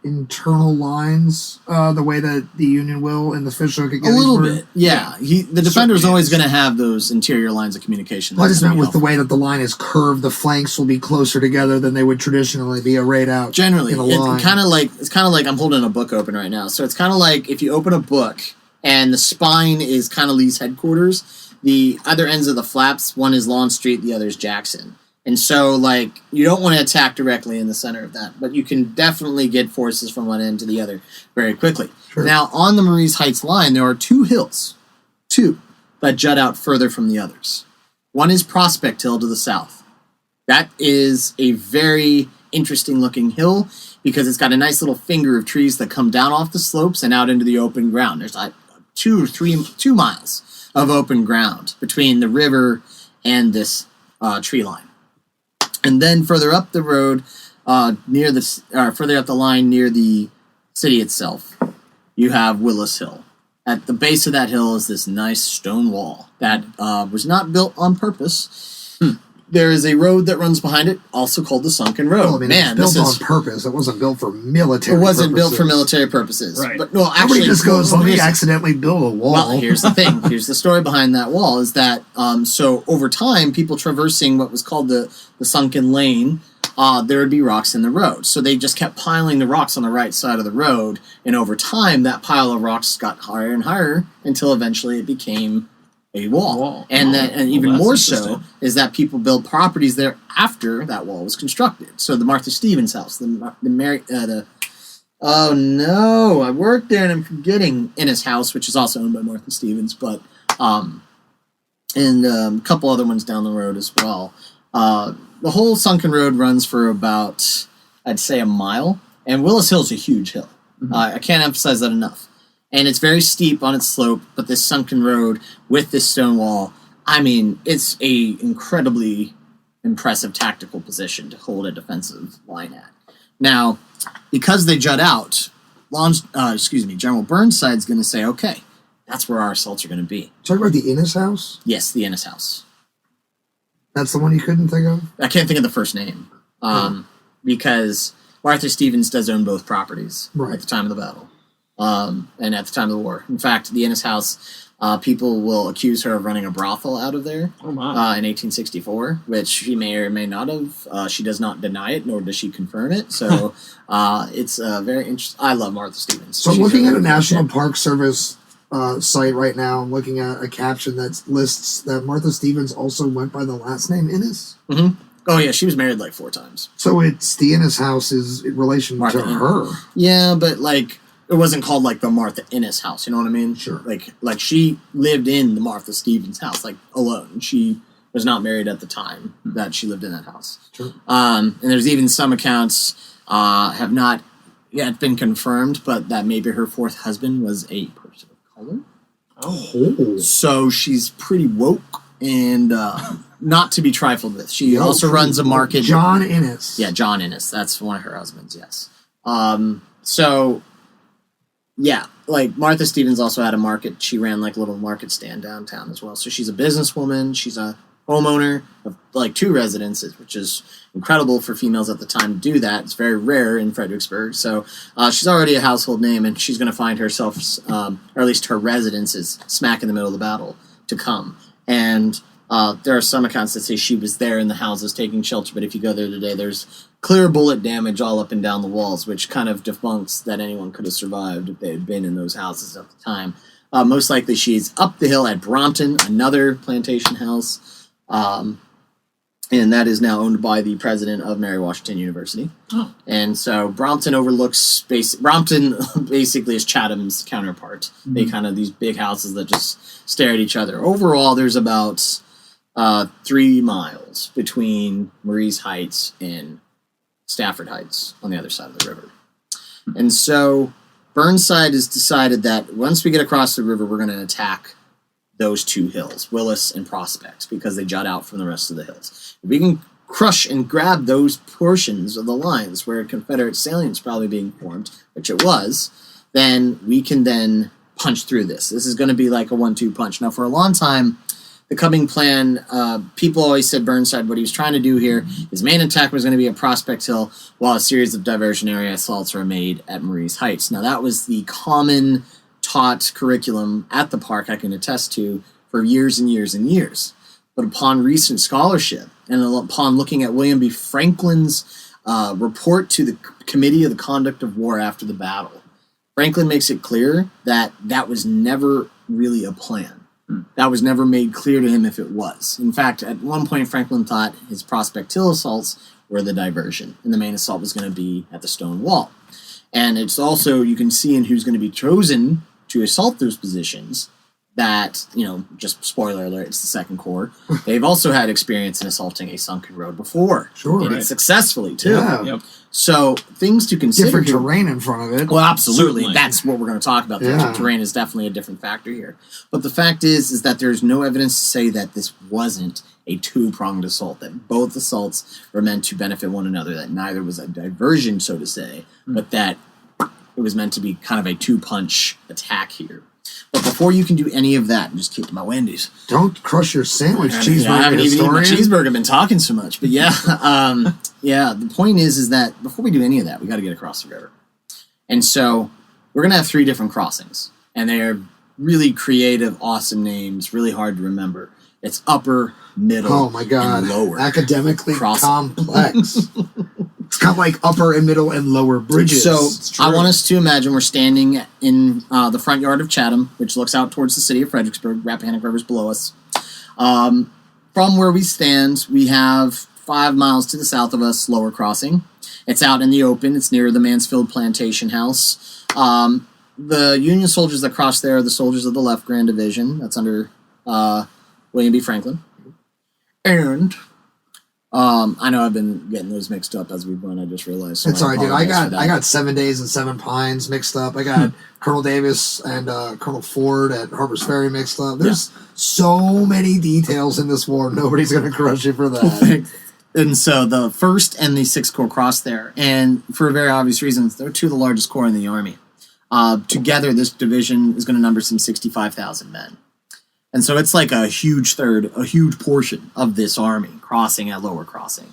internal lines the way that the Union will in the fishhook at Gettysburg? A little bit, yeah. The defender's always going to have those interior lines of communication. Well, I just meant with the way that the line is curved, the flanks will be closer together than they would traditionally be arrayed out. Generally, in a line. it's kind of like I'm holding a book open right now. So it's kind of like if you open a book and the spine is kind of Lee's headquarters, the other ends of the flaps, one is Lawn Street, the other is Jackson. And so, like, you don't want to attack directly in the center of that, but you can definitely get forces from one end to the other very quickly. Sure. Now, on the Marye's Heights line, there are two hills, that jut out further from the others. One is Prospect Hill to the south. That is a very interesting-looking hill because it's got a nice little finger of trees that come down off the slopes and out into the open ground. There's like 2 miles of open ground between the river and this tree line. And then further up the road, further up the line near the city itself, you have Willis Hill. At the base of that hill is this nice stone wall that was not built on purpose. There is a road that runs behind it, also called the Sunken Road. Well, I mean, it was built on purpose. It wasn't built for military purposes. It wasn't built for military purposes. Right. But, well, actually, nobody just goes, let me accidentally build a wall. Well, here's the thing. Here's the story behind that wall is that, so over time, people traversing what was called the Sunken Lane, there would be rocks in the road. So they just kept piling the rocks on the right side of the road. And over time, that pile of rocks got higher and higher until eventually it became a wall. And even more so is that people built properties there after that wall was constructed. So the Martha Stevens house, oh no, I worked there and I'm forgetting Innes house, which is also owned by Martha Stevens, but and a couple other ones down the road as well. The whole Sunken Road runs for about, I'd say, a mile, and Willis Hill is a huge hill. Mm-hmm. I can't emphasize that enough. And it's very steep on its slope, but this Sunken Road with this stone wall, I mean, it's a incredibly impressive tactical position to hold a defensive line at. Now, because they jut out, General Burnside's going to say, okay, that's where our assaults are going to be. Talk about the Innes house? Yes, the Innes house. That's the one you couldn't think of? I can't think of the first name, because Martha Stevens does own both properties at the time of the battle. And at the time of the war. In fact, the Innes house, people will accuse her of running a brothel out of there in 1864, which she may or may not have. She does not deny it, nor does she confirm it. So it's very interesting. I love Martha Stevens. So I'm looking at a National Park Service site right now. I'm looking at a caption that lists that Martha Stevens also went by the last name Innes. Mm-hmm. Oh, yeah, she was married like 4 times. So it's the Innes house is in relation to her. Yeah, but like... It wasn't called, like, the Martha Innes house, you know what I mean? Sure. Like she lived in the Martha Stevens house, like, alone. She was not married at the time that she lived in that house. Sure. And there's even some accounts have not yet been confirmed, but that maybe her 4th husband was a person of color. Oh. So she's pretty woke and not to be trifled with. She also runs a market. John Innes. Yeah, John Innes. That's one of her husbands, yes. So... Yeah, like Martha Stevens also had a market. She ran like a little market stand downtown as well. So she's a businesswoman. She's a homeowner of like 2 residences, which is incredible for females at the time to do that. It's very rare in Fredericksburg. So she's already a household name, and she's going to find herself, or at least her residence is smack in the middle of the battle to come. And there are some accounts that say she was there in the houses taking shelter, but if you go there today, there's clear bullet damage all up and down the walls, which kind of debunks that anyone could have survived if they had been in those houses at the time. Most likely she's up the hill at Brompton, another plantation house, and that is now owned by the president of Mary Washington University. Oh. And so Brompton overlooks Brompton basically is Chatham's counterpart. Mm-hmm. They kind of these big houses that just stare at each other. Overall, there's about 3 miles between Marye's Heights and Stafford Heights on the other side of the river. And so Burnside has decided that once we get across the river, we're going to attack those 2 hills, Willis and Prospect, because they jut out from the rest of the hills. If we can crush and grab those portions of the lines where Confederate salient's probably being formed, which it was, then we can then punch through this. This is going to be like a 1-2 punch. Now, for a long time, the coming plan, people always said Burnside, what he was trying to do here, his main attack was going to be at Prospect Hill, while a series of diversionary assaults were made at Marie's Heights. Now, that was the common taught curriculum at the park, I can attest to, for years and years and years. But upon recent scholarship, and upon looking at William B. Franklin's report to the Committee of the Conduct of War after the battle, Franklin makes it clear that that was never really a plan. That was never made clear to him if it was. In fact, at one point, Franklin thought his Prospect Hill assaults were the diversion, and the main assault was going to be at the stone wall. And it's also, you can see in who's going to be chosen to assault those positions that, just spoiler alert, it's the Second Corps. They've also had experience in assaulting a sunken road before. Sure. And it successfully, too. Yeah. Yep. So, things to consider. Different here. terrain in front of it. Well, absolutely. Certainly. That's what we're going to talk about. The Yeah. terrain is definitely a different factor here. But the fact is that there's no evidence to say that this wasn't a two-pronged assault, that both assaults were meant to benefit one another, that neither was a diversion, so to say, but that it was meant to be kind of a two-punch attack here. But before you can do any of that, and just keep my Wendy's. Don't crush your sandwich, I cheeseburger haven't even eaten my historian. cheeseburger. I've been talking so much. But yeah, the point is that before we do any of that, we got to get across the river. And so we're going to have 3 different crossings. And they are really creative, awesome names, really hard to remember. It's upper, middle, Oh my God. and lower. Academically Crossing. complex. It's kind of like upper and middle and lower bridges. So true. I want us to imagine we're standing in the front yard of Chatham, which looks out towards the city of Fredericksburg. Rappahannock River's below us. From where we stand, we have 5 miles to the south of us, Lower Crossing. It's out in the open. It's near the Mansfield Plantation House. The Union soldiers that cross there are the soldiers of the Left Grand Division. That's under William B. Franklin. And I know I've been getting those mixed up as we've gone. I just realized. So it's all right, dude. I apologize for got that. I got 7 Days and 7 Pines mixed up. I got Colonel Davis and Colonel Ford at Harper's Ferry mixed up. There's so many details in this war. Nobody's gonna crush you for that. And so the 1st and the 6th Corps cross there, and for very obvious reasons, they're 2 of the largest corps in the Army. Together, this division is going to number some 65,000 men. And so it's like a huge portion of this army crossing at Lower Crossing.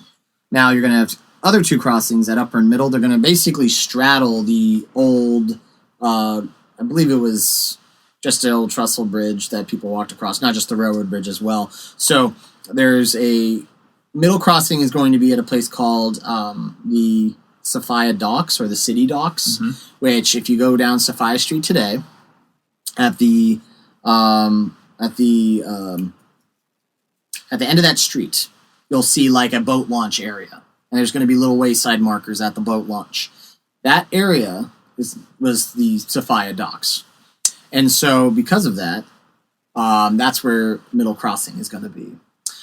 Now you're going to have other 2 crossings at Upper and Middle. They're going to basically straddle the old, I believe it was just an old trestle bridge that people walked across, not just the railroad bridge as well. So there's a middle crossing is going to be at a place called the Sophia Docks or the City Docks, which if you go down Sophia Street today, at the end of that street, you'll see like a boat launch area, and there's going to be little wayside markers at the boat launch. That area was the Sophia Docks, and so because of that, that's where Middle Crossing is going to be.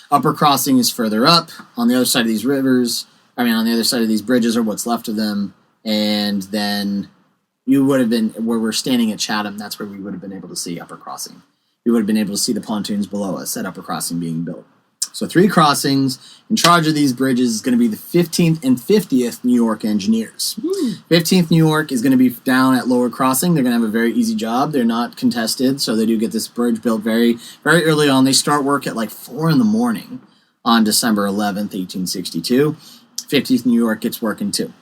Upper Crossing is further up on the other side of these rivers. On the other side of these bridges, or what's left of them, and then you would have been where we're standing at Chatham. That's where we would have been able to see Upper Crossing. We would have been able to see the pontoons below us at Upper Crossing being built. So 3 crossings. In charge of these bridges is going to be the 15th and 50th New York Engineers. 15th New York is going to be down at Lower Crossing. They're going to have a very easy job. They're not contested, so they do get this bridge built very, very early on. They start work at like 4 in the morning on December 11th, 1862. 50th New York gets working too.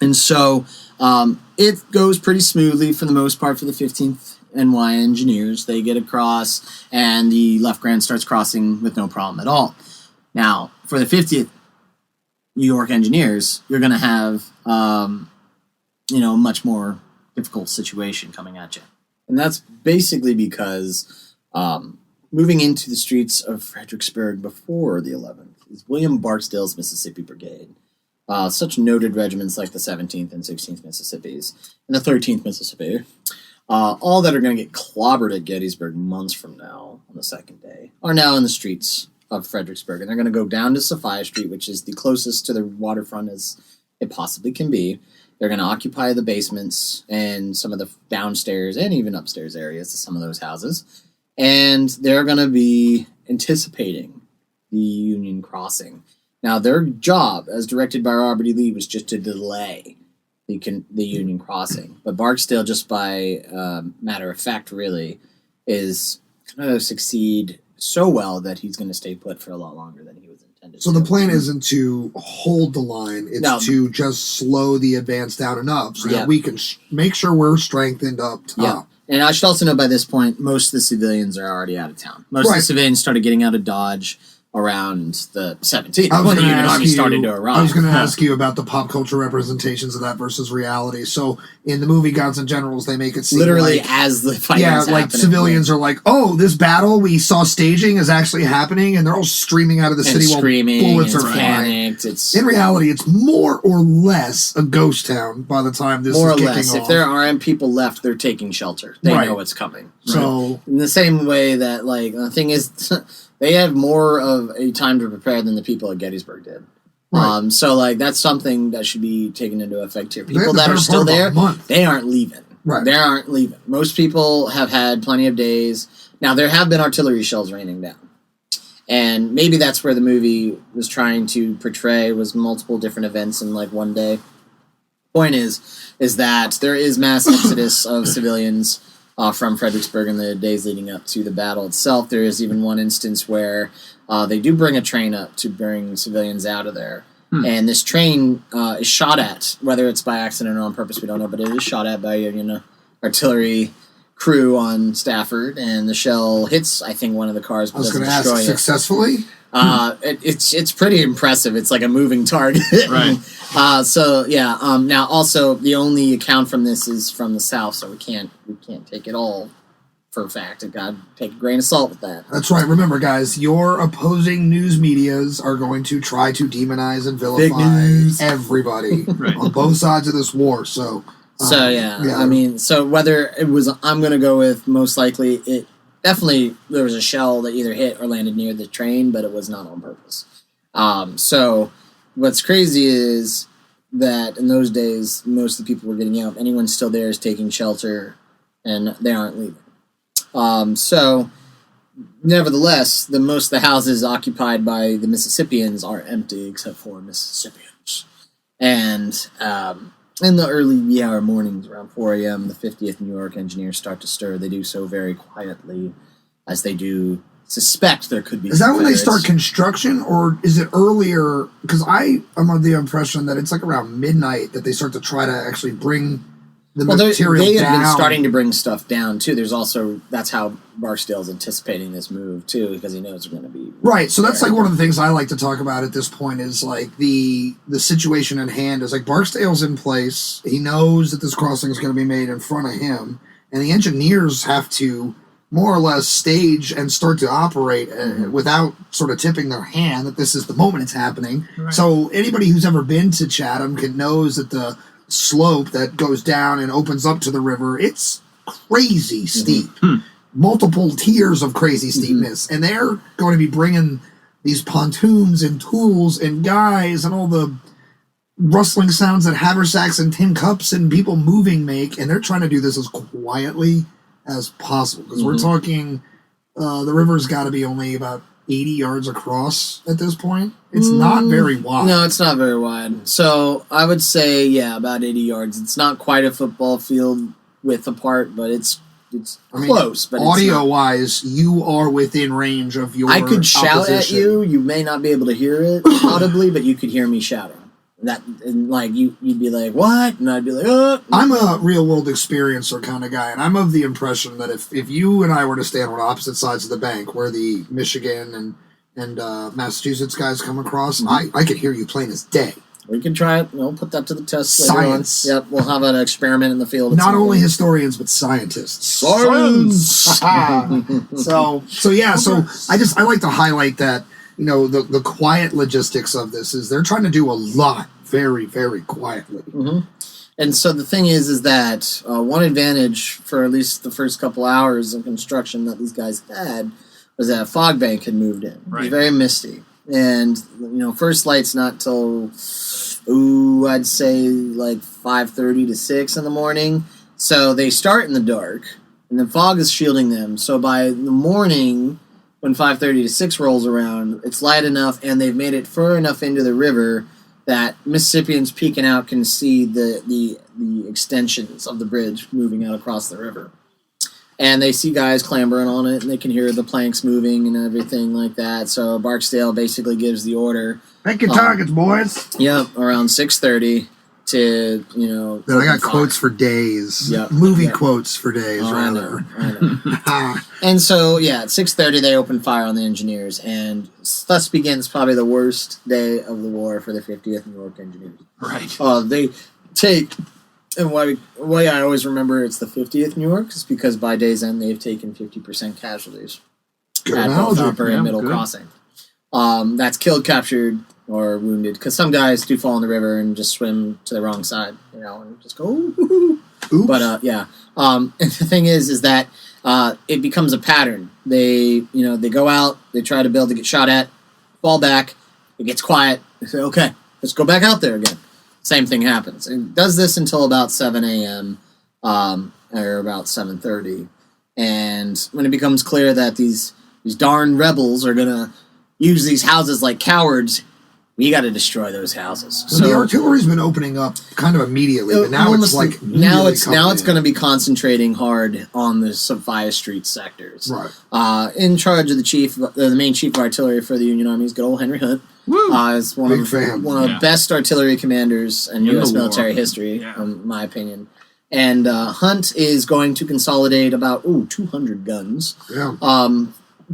And so it goes pretty smoothly for the most part for the 15th NY Engineers. They get across, and the Left Grand starts crossing with no problem at all. Now, for the 50th New York Engineers, you're going to have, a much more difficult situation coming at you. And that's basically because moving into the streets of Fredericksburg before the 11th is William Barksdale's Mississippi Brigade. Such noted regiments like the 17th and 16th Mississippis and the 13th Mississippi, all that are going to get clobbered at Gettysburg months from now on the 2nd day, are now in the streets of Fredericksburg. And they're going to go down to Sophia Street, which is the closest to the waterfront as it possibly can be. They're going to occupy the basements and some of the downstairs and even upstairs areas of some of those houses. And they're going to be anticipating the Union crossing. Now, their job, as directed by Robert E. Lee, was just to delay the Union crossing. But Barksdale, just by matter of fact, really, is going to succeed so well that he's going to stay put for a lot longer than he was intended. So the plan isn't to hold the line; it's to just slow the advance down enough so that we can make sure we're strengthened up top. Yeah. And I should also know by this point, most of the civilians are already out of town. Most of the civilians started getting out of Dodge around the 17th when the Union Army started to arrive. I was going to ask you about the pop culture representations of that versus reality. So in the movie Gods and Generals, they make it seem literally like, as the fight is happening. like civilians are like, oh, this battle we saw staging is actually happening, and they're all streaming out of the city screaming, while bullets are panicked. flying. In reality, it's more or less a ghost town by the time this is kicking off. If there aren't people left, they're taking shelter. They know what's coming. So in the same way that, like, the thing is... They have more of a time to prepare than the people at Gettysburg did. Right. So, like, that's something that should be taken into effect here. People that are still there, they aren't leaving. Right. They aren't leaving. Most people have had plenty of days. Now, there have been artillery shells raining down. And maybe that's where the movie was trying to portray was multiple different events in, like, one day. Point is that there is mass exodus of civilians from Fredericksburg in the days leading up to the battle itself. There is even one instance where they do bring a train up to bring civilians out of there. And this train is shot at, whether it's by accident or on purpose, we don't know, but it is shot at by artillery crew on Stafford, and the shell hits, I think, one of the cars, but doesn't destroy it. Successfully? It's pretty impressive. It's like a moving target. Right. Now also the only account from this is from the South, so we can't take it all for a fact. I've got to take a grain of salt with that. That's right. Remember, guys, your opposing news medias are going to try to demonize and vilify everybody on both sides of this war. So I mean, so whether it was, I'm going to go with most likely it. Definitely, there was a shell that either hit or landed near the train, but it was not on purpose. So, what's crazy is that in those days, most of the people were getting out. Anyone still there is taking shelter, and they aren't leaving. So, nevertheless, most of the houses occupied by the Mississippians are empty, except for Mississippians. And in the early hour mornings, around 4 a.m., the 50th New York engineers start to stir. They do so very quietly, as they do suspect there could be. Is that when they start construction, or is it earlier? Because I'm under the impression that it's like around midnight that they start to try to actually bring the material down. They have been starting to bring stuff down, too. There's also, that's how Barksdale's anticipating this move, too, because he knows they're going to be... Right, so that's like one of the things I like to talk about at this point is like the situation in hand is like Barksdale's in place. He knows that this crossing is going to be made in front of him, and the engineers have to more or less stage and start to operate without sort of tipping their hand that this is the moment it's happening. Right. So anybody who's ever been to Chatham knows that the slope that goes down and opens up to the river, it's crazy steep. Multiple tiers of crazy steepness. And they're going to be bringing these pontoons and tools and guys and all the rustling sounds that haversacks and tin cups and people moving make, and they're trying to do this as quietly as possible. Because we're talking, the river's got to be only about 80 yards across at this point. It's not very wide. No, it's not very wide. So I would say, about 80 yards. It's not quite a football field width apart, but it's close. But audio-wise, you are within range of your I could shout opposition. At you. You may not be able to hear it audibly, but you could hear me shouting. That and like you'd be like, what? And I'd be like, oh. I'm a real world experiencer kind of guy, and I'm of the impression that if you and I were to stand on opposite sides of the bank, where the Michigan and Massachusetts guys come across, I could hear you plain as day. We can try it. We'll put that to the test. Science. Yep, we'll have an experiment in the field. Not only historians, but scientists. Science. So I like to highlight that. You know, the quiet logistics of this is they're trying to do a lot very, very quietly. And so the thing is that one advantage for at least the first couple hours of construction that these guys had was that a fog bank had moved in. Right. It was very misty. And, first light's not till, I'd say like 5:30 to 6 in the morning. So they start in the dark, and the fog is shielding them. So by the morning... when 5:30 to 6 rolls around, it's light enough, and they've made it far enough into the river that Mississippians peeking out can see the extensions of the bridge moving out across the river. And they see guys clambering on it, and they can hear the planks moving and everything like that. So Barksdale basically gives the order. Pick your targets, boys. Yep, around 6:30 to, you know... I got quotes for days. Yep. Movie quotes for days, I rather. know. And so, yeah, at 6:30 they open fire on the engineers, and thus begins probably the worst day of the war for the 50th New York Engineers. Right. They take... And why I always remember it's the 50th New York is because by day's end they've taken 50% casualties Good at both analogy. Upper and Middle Crossing. That's killed, captured, or wounded. Because some guys do fall in the river and just swim to the wrong side, you know, and just go. Ooh. Oops. But yeah. And the thing is that it becomes a pattern. They go out, they try to get shot at, fall back, it gets quiet. They say, okay, let's go back out there again. Same thing happens. It does this until about 7 a.m. Or about 7:30. And when it becomes clear that these darn rebels are going to use these houses like cowards, we got to destroy those houses. So the artillery's been opening up kind of immediately, but now it's like now it's going to be concentrating hard on the Sophia Street sectors. Right. In charge of the main chief of artillery for the Union Army is good old Henry Hunt. Is one of the best artillery commanders in U.S. military history, in my opinion. And Hunt is going to consolidate about 200 guns. Yeah.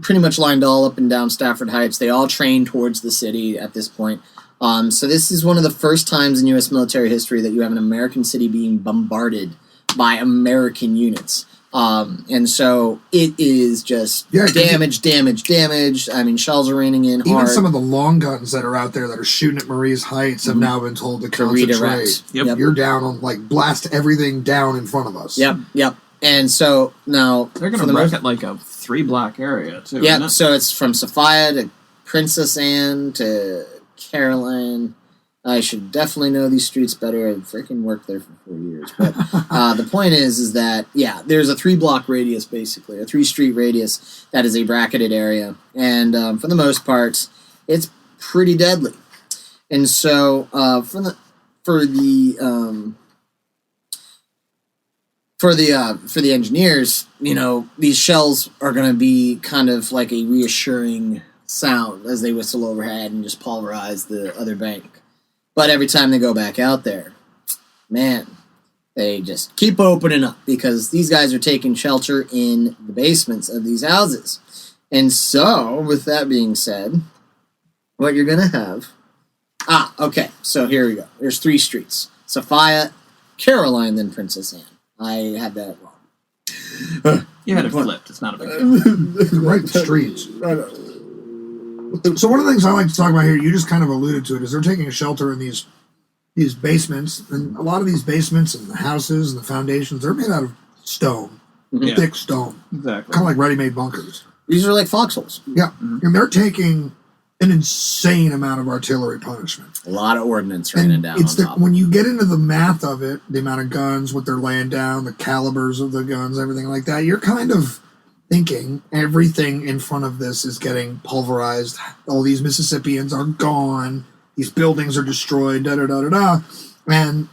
Pretty much lined all up and down Stafford Heights. They all train towards the city at this point. So this is one of the first times in U.S. military history that you have an American city being bombarded by American units. And so it is just damage. I mean, shells are raining in hard. Even some of the long guns that are out there that are shooting at Marie's Heights have now been told to concentrate. Redirect. Yep. You're down on, blast everything down in front of us. Yep. And so now... They're going to wreck it like a 3-block area, too. Yeah, so it's from Sophia to Princess Anne to Caroline. I should definitely know these streets better. I've freaking worked there for 4 years. But the point is that, there's a 3-block radius, basically, a 3-street radius that is a bracketed area. And for the most part, it's pretty deadly. And so for the engineers, these shells are going to be kind of like a reassuring sound as they whistle overhead and just pulverize the other bank. But every time they go back out there, man, they just keep opening up because these guys are taking shelter in the basements of these houses. And so, with that being said, what you're going to have... okay, so here we go. There's 3 streets. Sophia, Caroline, then Princess Anne. I had that wrong. You had it flipped. It's not a big deal. Right, the streets. So one of the things I like to talk about here, you just kind of alluded to it, is they're taking shelter in these basements, and a lot of these basements and the houses and the foundations, they're made out of stone, thick stone, exactly, kind of like ready-made bunkers. These are like foxholes. Yeah, and they're taking an insane amount of artillery punishment. A lot of ordnance raining down. When you get into the math of it, the amount of guns, what they're laying down, the calibers of the guns, everything like that, you're kind of thinking everything in front of this is getting pulverized. All these Mississippians are gone. These buildings are destroyed, da-da-da-da-da. And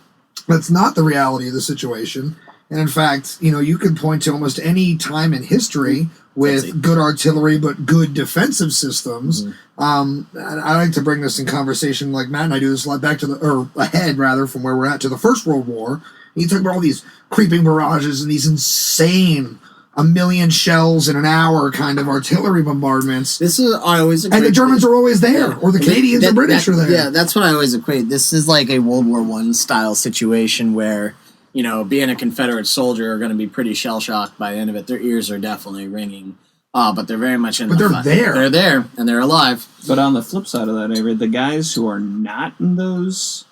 that's not the reality of the situation. And in fact, you could point to almost any time in history with good artillery but good defensive systems. I like to bring this in conversation, like Matt and I do this a lot back ahead from where we're at to the First World War. And you talk about all these creeping barrages and these insane 1,000,000 shells in an hour kind of artillery bombardments. I always equate, and the Germans are always there, or the Canadians or British are there. Yeah, that's what I always equate. This is like a World War I style situation where, being a Confederate soldier are going to be pretty shell-shocked by the end of it. Their ears are definitely ringing, but they're very much in the fight. They're there, and they're alive. But on the flip side of that, Avery, the guys who are not in those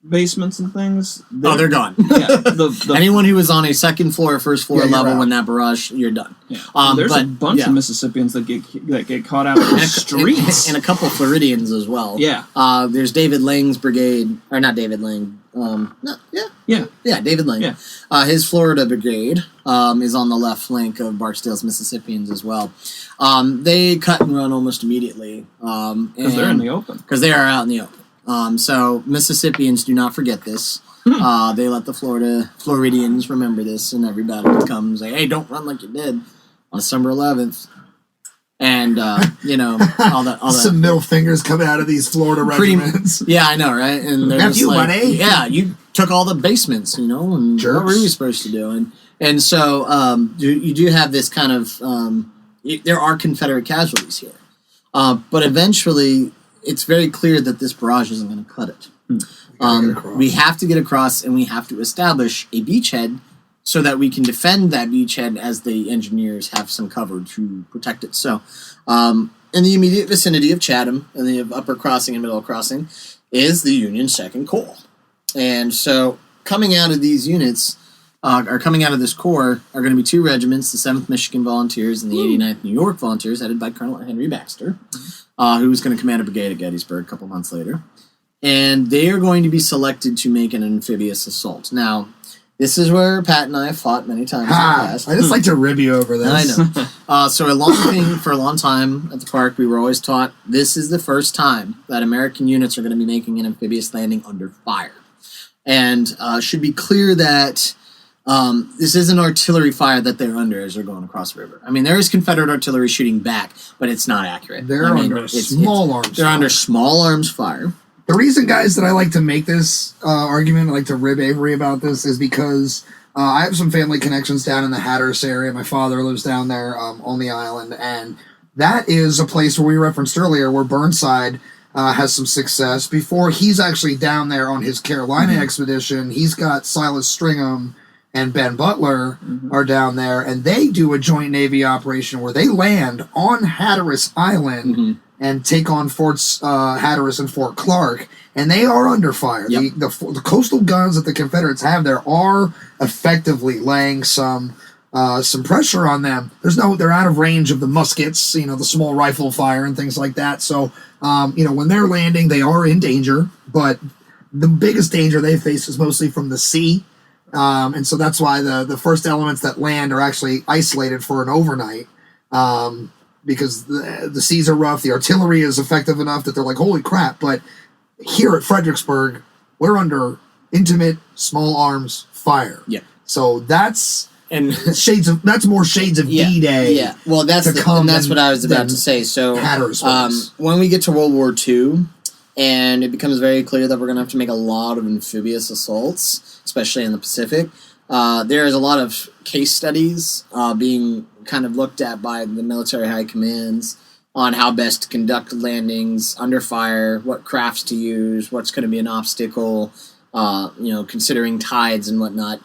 basements and things... they're gone. Yeah, anyone who was on a second floor or first floor level when that barrage, you're done. Yeah. There's a bunch of Mississippians that get caught out in the streets. And a couple Floridians as well. Yeah. There's David Lang's brigade, or not David Lang. David Lang. Yeah. His Florida brigade is on the left flank of Barksdale's Mississippians as well. They cut and run almost immediately. Because they're in the open. Because they are out in the open. So Mississippians do not forget this. They let the Floridians remember this in every battle that comes. Like, hey, don't run like you did on December 11th. And, all that. Some middle fingers coming out of these Florida regiments. Yeah, I know, right? And they're F you, buddy. Yeah, you took all the basements, and Jerks. what were you supposed to do? And so you do have this kind of, there are Confederate casualties here. But eventually, it's very clear that this barrage isn't going to cut it. We have to get across, and we have to establish a beachhead so that we can defend that beachhead as the engineers have some cover to protect it. So, in the immediate vicinity of Chatham, and the upper crossing and middle crossing, is the Union 2nd Corps. And so, coming out of these units, coming out of this corps, are going to be 2 regiments, the 7th Michigan Volunteers and the 89th New York Volunteers, headed by Colonel Henry Baxter, who was going to command a brigade at Gettysburg a couple months later. And they are going to be selected to make an amphibious assault. Now, this is where Pat and I have fought many times in the past. I just like to rib you over this. I know. So for a long time at the park, we were always taught this is the first time that American units are going to be making an amphibious landing under fire. And should be clear that this isn't artillery fire that they're under as they're going across the river. I mean, there is Confederate artillery shooting back, but it's not accurate. They're under small arms. They're under small arms fire. The reason, guys, that I like to make this argument, I like to rib Avery about this, is because I have some family connections down in the Hatteras area. My father lives down there on the island, and that is a place where we referenced earlier where Burnside has some success. Before he's actually down there on his Carolina expedition, he's got Silas Stringham and Ben Butler are down there, and they do a joint Navy operation where they land on Hatteras Island and take on Forts Hatteras and Fort Clark, and they are under fire. Yep. The coastal guns that the Confederates have there are effectively laying some pressure on them. They're out of range of the muskets, the small rifle fire and things like that. So, when they're landing, they are in danger, but the biggest danger they face is mostly from the sea. And so that's why the first elements that land are actually isolated for an overnight, because the seas are rough. The artillery is effective enough that they're like, holy crap. But here at Fredericksburg, we're under intimate small arms fire. Yeah. So that's more shades of D-Day. Yeah. Well, that's what I was about to say. So when we get to World War II, and it becomes very clear that we're going to have to make a lot of amphibious assaults, especially in the Pacific. There is a lot of case studies being kind of looked at by the military high commands on how best to conduct landings under fire, what crafts to use, what's going to be an obstacle, considering tides and whatnot.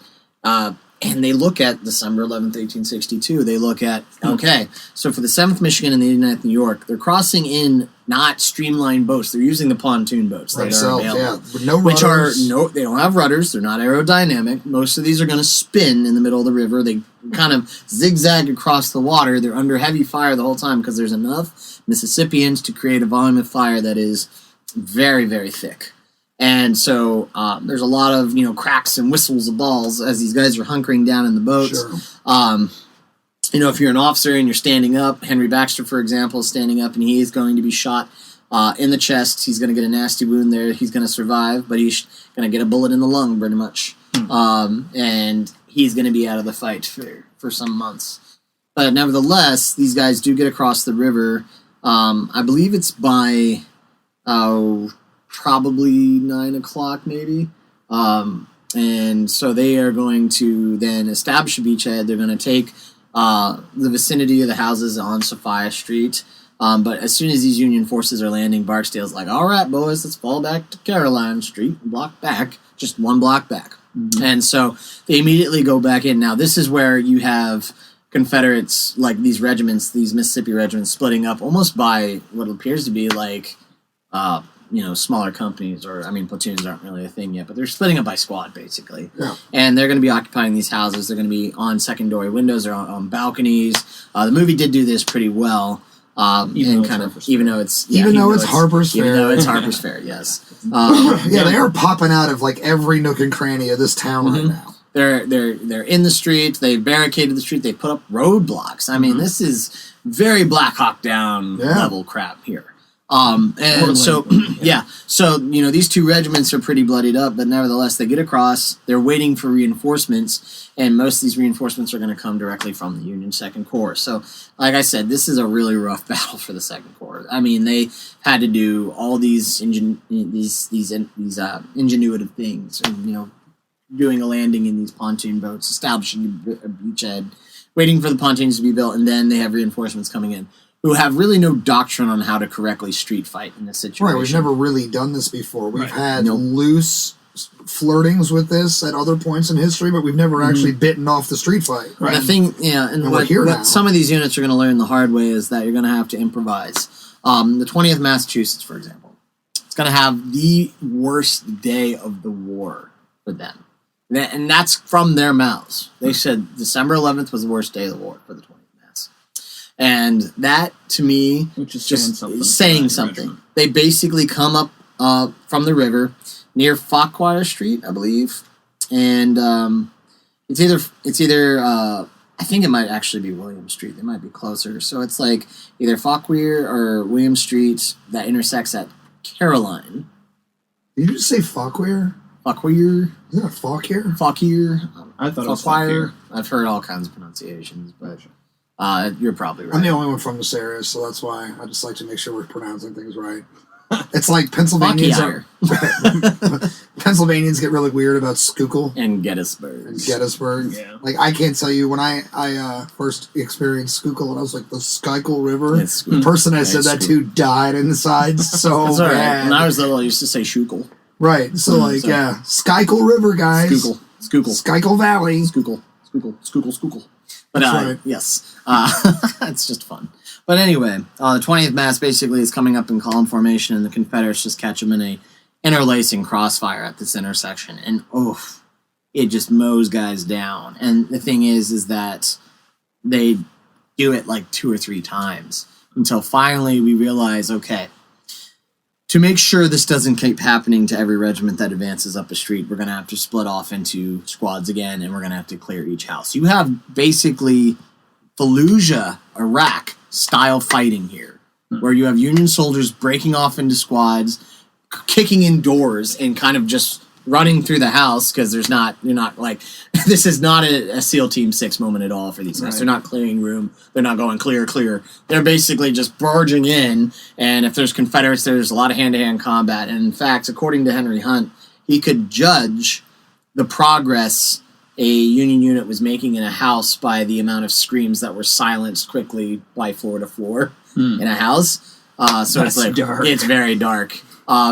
And they look at December 11th, 1862. They look at, okay, so for the 7th Michigan and the 89th New York, they're crossing in not streamlined boats. They're using the pontoon boats that are available. With no rudders. They don't have rudders. They're not aerodynamic. Most of these are going to spin in the middle of the river. They kind of zigzag across the water. They're under heavy fire the whole time because there's enough Mississippians to create a volume of fire that is very, very thick. And so there's a lot of cracks and whistles of balls as these guys are hunkering down in the boats. Sure. If you're an officer and you're standing up, Henry Baxter, for example, is standing up and he is going to be shot in the chest. He's going to get a nasty wound there. He's going to survive, but he's going to get a bullet in the lung pretty much. And he's going to be out of the fight for some months. But nevertheless, these guys do get across the river. I believe it's by... probably 9 o'clock maybe. And so they are going to then establish a beachhead. They're going to take the vicinity of the houses on Sophia Street. But as soon as these Union forces are landing, Barksdale's like, all right, boys, let's fall back to Caroline Street, block back, just one block back. And so they immediately go back in. Now, this is where you have Confederates, like these regiments, these Mississippi regiments, splitting up almost by what appears to be like... smaller companies, or platoons aren't really a thing yet, but they're splitting up by squad basically. Yeah. And they're going to be occupying these houses. They're going to be on secondary windows. They're on balconies. The movie did do this pretty well. Even though it's Harper's Ferry. Even though it's Harper's Ferry, yes. They are popping out of like every nook and cranny of this town right now. They're in the street. They barricaded the street. They put up roadblocks. This is very Black Hawk Down level crap here. And so, yeah. So, these two regiments are pretty bloodied up, but nevertheless, they get across. They're waiting for reinforcements, and most of these reinforcements are going to come directly from the Union Second Corps. So, like I said, this is a really rough battle for the Second Corps. I mean, they had to do all these ingenuitive things, and, doing a landing in these pontoon boats, establishing a beachhead, waiting for the pontoons to be built, and then they have reinforcements coming in, who have really no doctrine on how to correctly street fight in this situation. Right, we've never really done this before. We've had loose flirtings with this at other points in history, but we've never actually bitten off the street fight. Right. The thing, and what some of these units are going to learn the hard way is that you're going to have to improvise. The 20th Massachusetts, for example, it's going to have the worst day of the war for them. And that's from their mouths. They said December 11th was the worst day of the war for the 20th. And that, to me, which is just saying something. They basically come up from the river near Fauquier Street, I believe, and it's either I think it might actually be William Street. They might be closer. So it's like either Fauquier or William Street that intersects at Caroline. Did you just say Fauquier? Fauquier. Is that Fauquier? Fauquier. I thought it was Fauquier. I've heard all kinds of pronunciations, but. You're probably right. I'm the only one from this area, so that's why I just like to make sure we're pronouncing things right. It's like Pennsylvanians get really weird about Schuylkill and Gettysburg. Yeah. Like, I can't tell you when I first experienced Schuylkill, and I was like, the Schuylkill River. The person I said that to died inside so that's all right. bad. When I was little, I used to say Schuylkill. Right. So Schuylkill River, guys. Schuylkill Valley. Schuylkill. But right. Yes, it's just fun. But anyway, the 20th Mass basically is coming up in column formation, and the Confederates just catch them in a interlacing crossfire at this intersection, and it just mows guys down. And the thing is that they do it like 2 or 3 times until finally we realize, okay, to make sure this doesn't keep happening to every regiment that advances up a street, we're going to have to split off into squads again, and we're going to have to clear each house. You have basically Fallujah, Iraq style fighting here, where you have Union soldiers breaking off into squads, kicking in doors, and kind of just running through the house, because you're not like, this is not a SEAL Team 6 moment at all for these guys. Right. They're not clearing room. They're not going clear. They're basically just barging in, and if there's Confederates, there's a lot of hand-to-hand combat. And in fact, according to Henry Hunt, he could judge the progress a Union unit was making in a house by the amount of screams that were silenced quickly by floor to floor in a house. So it's like dark. It's very dark.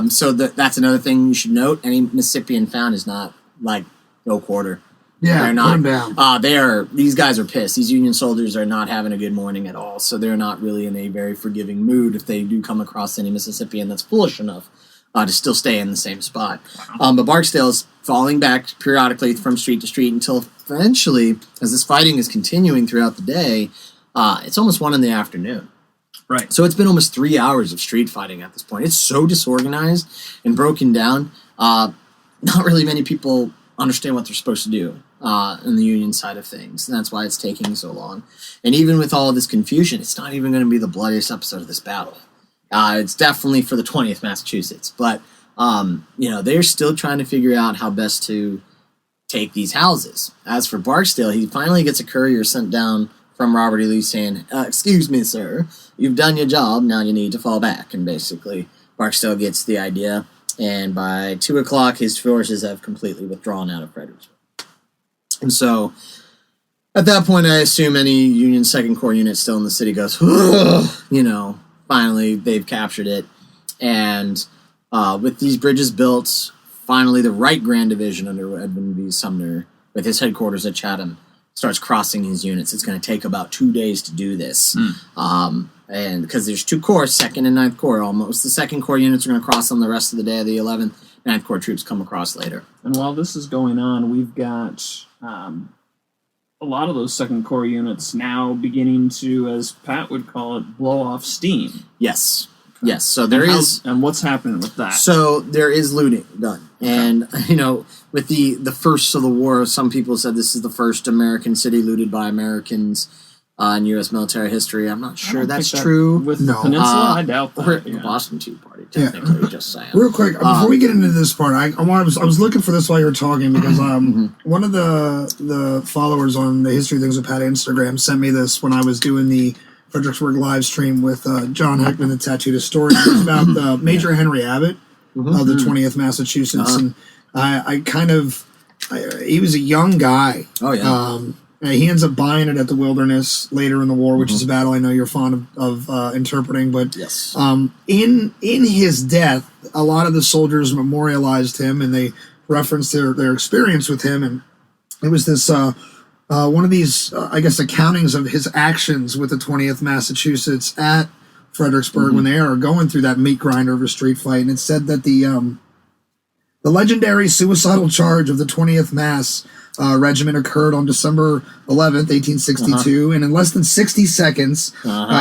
So that's another thing you should note. Any Mississippian found is not like no quarter. Yeah, they're not. Put them down. These guys are pissed. These Union soldiers are not having a good morning at all. So they're not really in a very forgiving mood if they do come across any Mississippian that's foolish enough to still stay in the same spot. Wow. But Barksdale is falling back periodically from street to street until eventually, as this fighting is continuing throughout the day, it's almost 1 p.m. Right. So it's been almost 3 hours of street fighting at this point. It's so disorganized and broken down. Not really many people understand what they're supposed to do in the Union side of things. And that's why it's taking so long. And even with all of this confusion, it's not even going to be the bloodiest episode of this battle. It's definitely for the 20th Massachusetts. But, they're still trying to figure out how best to take these houses. As for Barksdale, he finally gets a courier sent down from Robert E. Lee saying, excuse me, sir, you've done your job, now you need to fall back. And basically, Barksdale gets the idea, and by 2 o'clock, his forces have completely withdrawn out of Fredericksburg. And so, at that point, I assume any Union Second Corps unit still in the city goes, finally, they've captured it. And with these bridges built, finally, the Right Grand Division under Edmund V. Sumner, with his headquarters at Chatham, starts crossing these units. It's going to take about 2 days to do this. And because there's 2 corps, 2nd and 9th Corps, almost. The 2nd Corps units are going to cross them the rest of the day of the 11th. 9th Corps troops come across later. And while this is going on, we've got a lot of those 2nd Corps units now beginning to, as Pat would call it, blow off steam. Yes. Okay. Yes. So there is. And what's happening with that? So there is looting done. Okay. And, with the first of the war, some people said this is the first American city looted by Americans. in U.S. military history. I'm not sure that's think that true. With the Peninsula, I doubt that. Or the Boston Tea Party, technically, just saying. Real quick, before we get into this part, I was looking for this while you were talking because one of the followers on the History Things with Pat Instagram sent me this when I was doing the Fredericksburg live stream with John Heckman, the tattooed historian. It was about Major Henry Abbott of the 20th Massachusetts, and he was a young guy. Oh yeah. He ends up buying it at the Wilderness later in the war, which is a battle I know you're fond of interpreting. But yes. In his death, a lot of the soldiers memorialized him, and they referenced their experience with him. And it was this one of these, I guess, accountings of his actions with the 20th Massachusetts at Fredericksburg when they are going through that meat grinder of a street fight. And it said that the legendary suicidal charge of the 20th Mass regiment occurred on December 11th, 1862, and in less than 60 seconds,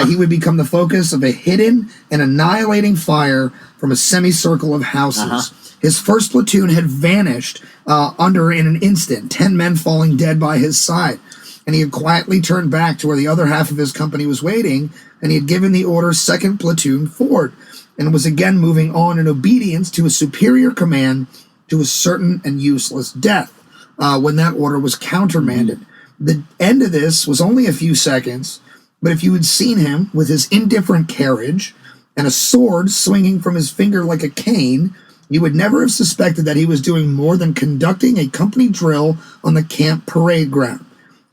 he would become the focus of a hidden and annihilating fire from a semicircle of houses. His first platoon had vanished under in an instant, 10 men falling dead by his side, and he had quietly turned back to where the other half of his company was waiting, and he had given the order second platoon forward, and was again moving on in obedience to a superior command to a certain and useless death. When that order was countermanded. The end of this was only a few seconds, but if you had seen him with his indifferent carriage and a sword swinging from his finger like a cane, you would never have suspected that he was doing more than conducting a company drill on the camp parade ground.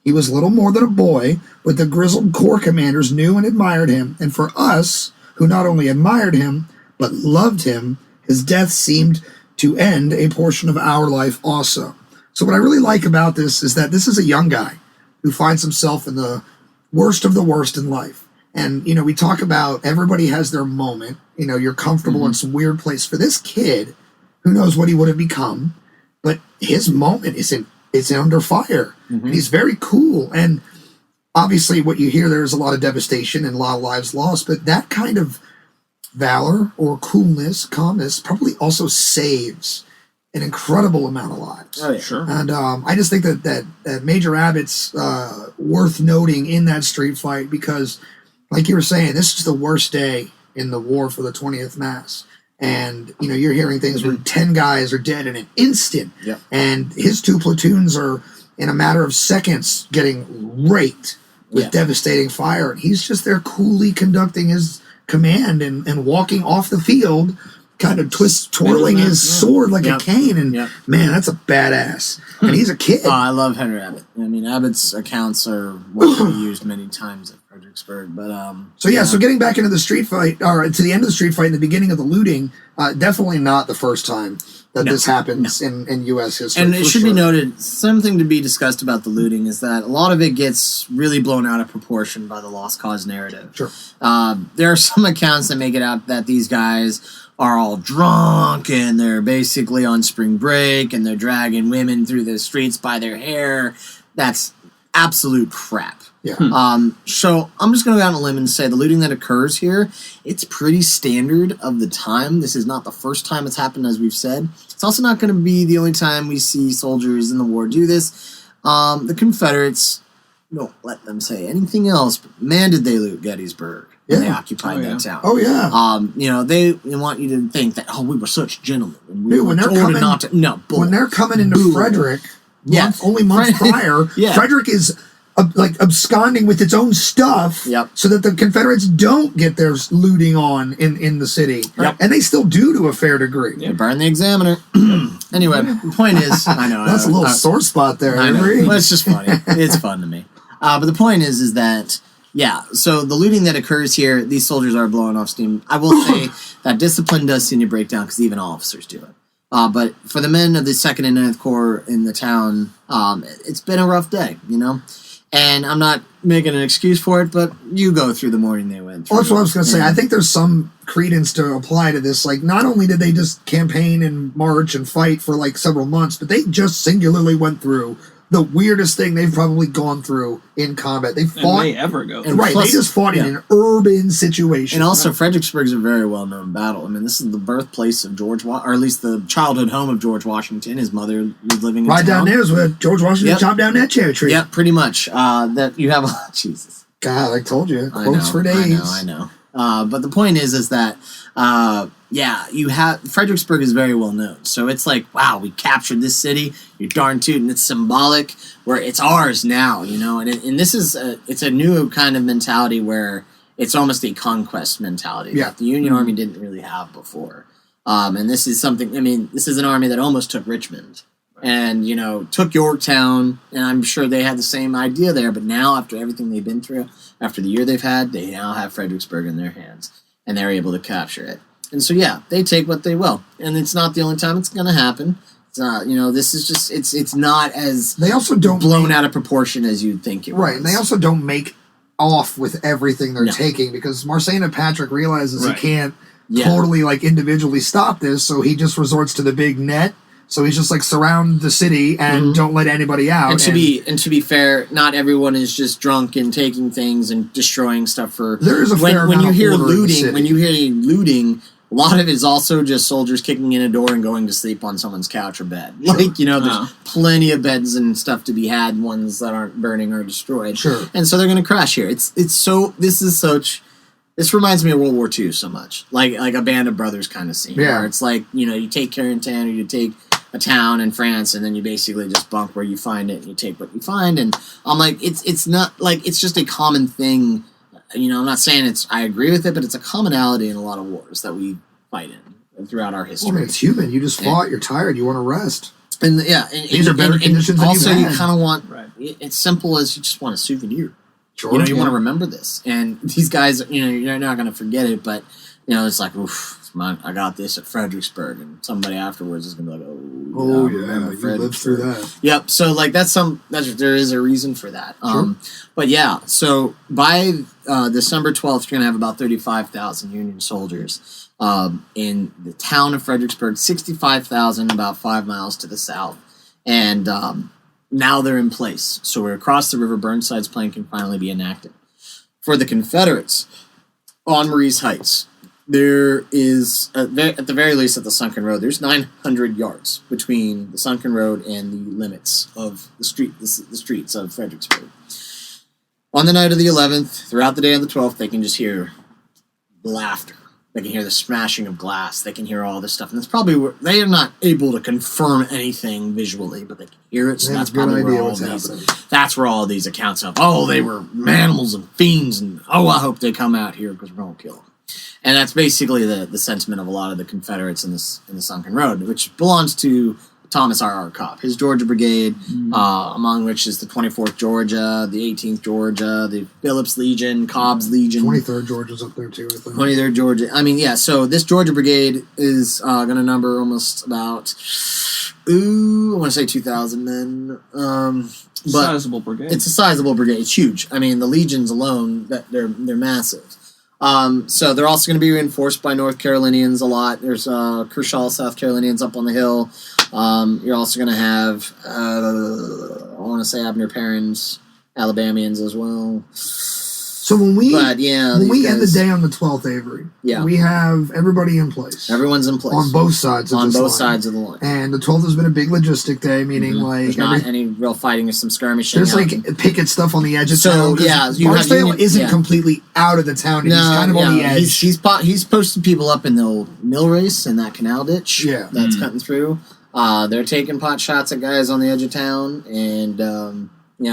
He was little more than a boy, but the grizzled corps commanders knew and admired him, and for us, who not only admired him, but loved him, his death seemed to end a portion of our life also. So what I really like about this is that this is a young guy who finds himself in the worst of the worst in life. And, we talk about everybody has their moment. You're comfortable in some weird place. For this kid, who knows what he would have become, but his moment is under fire. And he's very cool. And obviously what you hear, there's a lot of devastation and a lot of lives lost, but that kind of valor or coolness, calmness, probably also saves an incredible amount of lives. Oh, yeah. Sure. And I just think that Major Abbott's worth noting in that street fight because, like you were saying, this is the worst day in the war for the 20th Mass. And, you're hearing things where 10 guys are dead in an instant. Yep. And his two platoons are, in a matter of seconds, getting raked with devastating fire. And he's just there coolly conducting his command and walking off the field, kind of twirling his sword like a cane, and man, that's a badass. And he's a kid. I love Henry Abbott. I mean, Abbott's accounts are what we used many times at Fredericksburg. But so getting back into the street fight, or to the end of the street fight, and the beginning of the looting, definitely not the first time that this happens in U.S. history. And it should be noted, something to be discussed about the looting is that a lot of it gets really blown out of proportion by the lost cause narrative. Sure. There are some accounts that make it out that these guys are all drunk and they're basically on spring break and they're dragging women through the streets by their hair. That's absolute crap. Yeah. So I'm just going to go out on a limb and say the looting that occurs here, it's pretty standard of the time. This is not the first time it's happened, as we've said. It's also not going to be the only time we see soldiers in the war do this. The Confederates, don't let them say anything else, but man, did they loot Gettysburg. They occupied that town. Oh, yeah. They want you to think that, we were such gentlemen. And we Dude, when they're coming into Frederick, only months prior, Frederick is absconding with its own stuff so that the Confederates don't get their looting on in the city. And they still do to a fair degree. They burn the Examiner. Anyway, the point is, I know. That's a little sore spot there, Avery. Well, it's just funny. It's fun to me. But the point is that so the looting that occurs here, these soldiers are blowing off steam. I will say that discipline does seem to break down because even officers do it. But for the men of the 2nd and 9th Corps in the town, it's been a rough day, And I'm not making an excuse for it, but you go through the morning they went through. Well, that's what I was going to say. I think there's some credence to apply to this. Like, not only did they just campaign and march and fight for several months, but they just singularly went through the weirdest thing they've probably gone through in combat. They fought. And may ever go through. And right, they just fought in an urban situation. And also, Fredericksburg's a very well-known battle. I mean, this is the birthplace of George, or at least the childhood home of George Washington. His mother was living in town. Right down there is where George Washington chopped down that cherry tree. Yeah, pretty much. That you have, Jesus. God, I told you, quotes for days. I know. But the point is that, Fredericksburg is very well known. So it's like, wow, we captured this city. You're darn tootin'. It's symbolic. Where it's ours now, And this is it's a new kind of mentality where it's almost a conquest mentality that the Union Army didn't really have before. And this is something. I mean, this is an army that almost took Richmond. And, took Yorktown, and I'm sure they had the same idea there. But now, after everything they've been through, after the year they've had, they now have Fredericksburg in their hands, and they're able to capture it. And so, they take what they will. And it's not the only time it's going to happen. It's not, this is just, it's not as they also don't blown out of proportion as you'd think it was. Right, and they also don't make off with everything they're taking, because Marcena Patrick realizes he can't totally, individually stop this, so he just resorts to the big net. So he's just surround the city and don't let anybody out. And to be fair, not everyone is just drunk and taking things and destroying stuff for. There is a fair amount of order in the city. When you hear looting, a lot of it is also just soldiers kicking in a door and going to sleep on someone's couch or bed. Sure. There's plenty of beds and stuff to be had, ones that aren't burning or destroyed. Sure. And so they're going to crash here. This reminds me of World War II so much, like a Band of Brothers kind of scene. Yeah. Where it's you take Carentan, or you take a town in France, and then you basically just bunk where you find it, and you take what you find. And I'm it's not it's just a common thing. I'm not saying I agree with it, but it's a commonality in a lot of wars that we fight in throughout our history. Well, it's human. You just fought. You're tired. You want to rest. And these are better conditions than also you kind of want. It's simple as you just want a souvenir. Sure. You want to remember this, and these guys. You're not going to forget it, but it's like, oof. I got this at Fredericksburg, and somebody afterwards is gonna be like, "Oh yeah, you lived through that." Yep. So there is a reason for that. Sure. But so by December 12th, you're gonna have about 35,000 Union soldiers in the town of Fredericksburg, 65,000 about 5 miles to the south, and now they're in place. So we're across the river. Burnside's plan can finally be enacted. For the Confederates on Marye's Heights, there is, at the very least at the Sunken Road, there's 900 yards between the Sunken Road and the limits of the streets of Fredericksburg. On the night of the 11th, throughout the day of the 12th, they can just hear laughter. They can hear the smashing of glass. They can hear all this stuff. And that's probably where they are not able to confirm anything visually, but they can hear it. So that's probably where that's where all these accounts of, they were animals and fiends, and I hope they come out here because we're going to kill them. And that's basically the sentiment of a lot of the Confederates in the Sunken Road, which belongs to Thomas R. Cobb, his Georgia Brigade, among which is the 24th Georgia, the 18th Georgia, the Phillips Legion, Cobb's Legion. 23rd Georgia's up there too, I think. 23rd Georgia. So this Georgia Brigade is going to number almost about, I want to say 2,000 men. But sizable brigade. It's a sizable brigade. It's huge. I mean, the legions alone, they're massive. So they're also going to be reinforced by North Carolinians a lot. There's Kershaw, South Carolinians up on the hill. You're also going to have, I want to say Abner Perrin's Alabamians as well. So when we end the day on the 12th, Avery, we have everybody in place. Everyone's in place. On both sides of sides of the line. And the 12th has been a big logistic day, meaning there's not any real fighting or some skirmishing. There's picket stuff on the edge of town. Barksdale isn't completely out of the town. He's kind of on the edge. He's posted people up in the old mill race in that canal ditch that's cutting through. They're taking pot shots at guys on the edge of town, and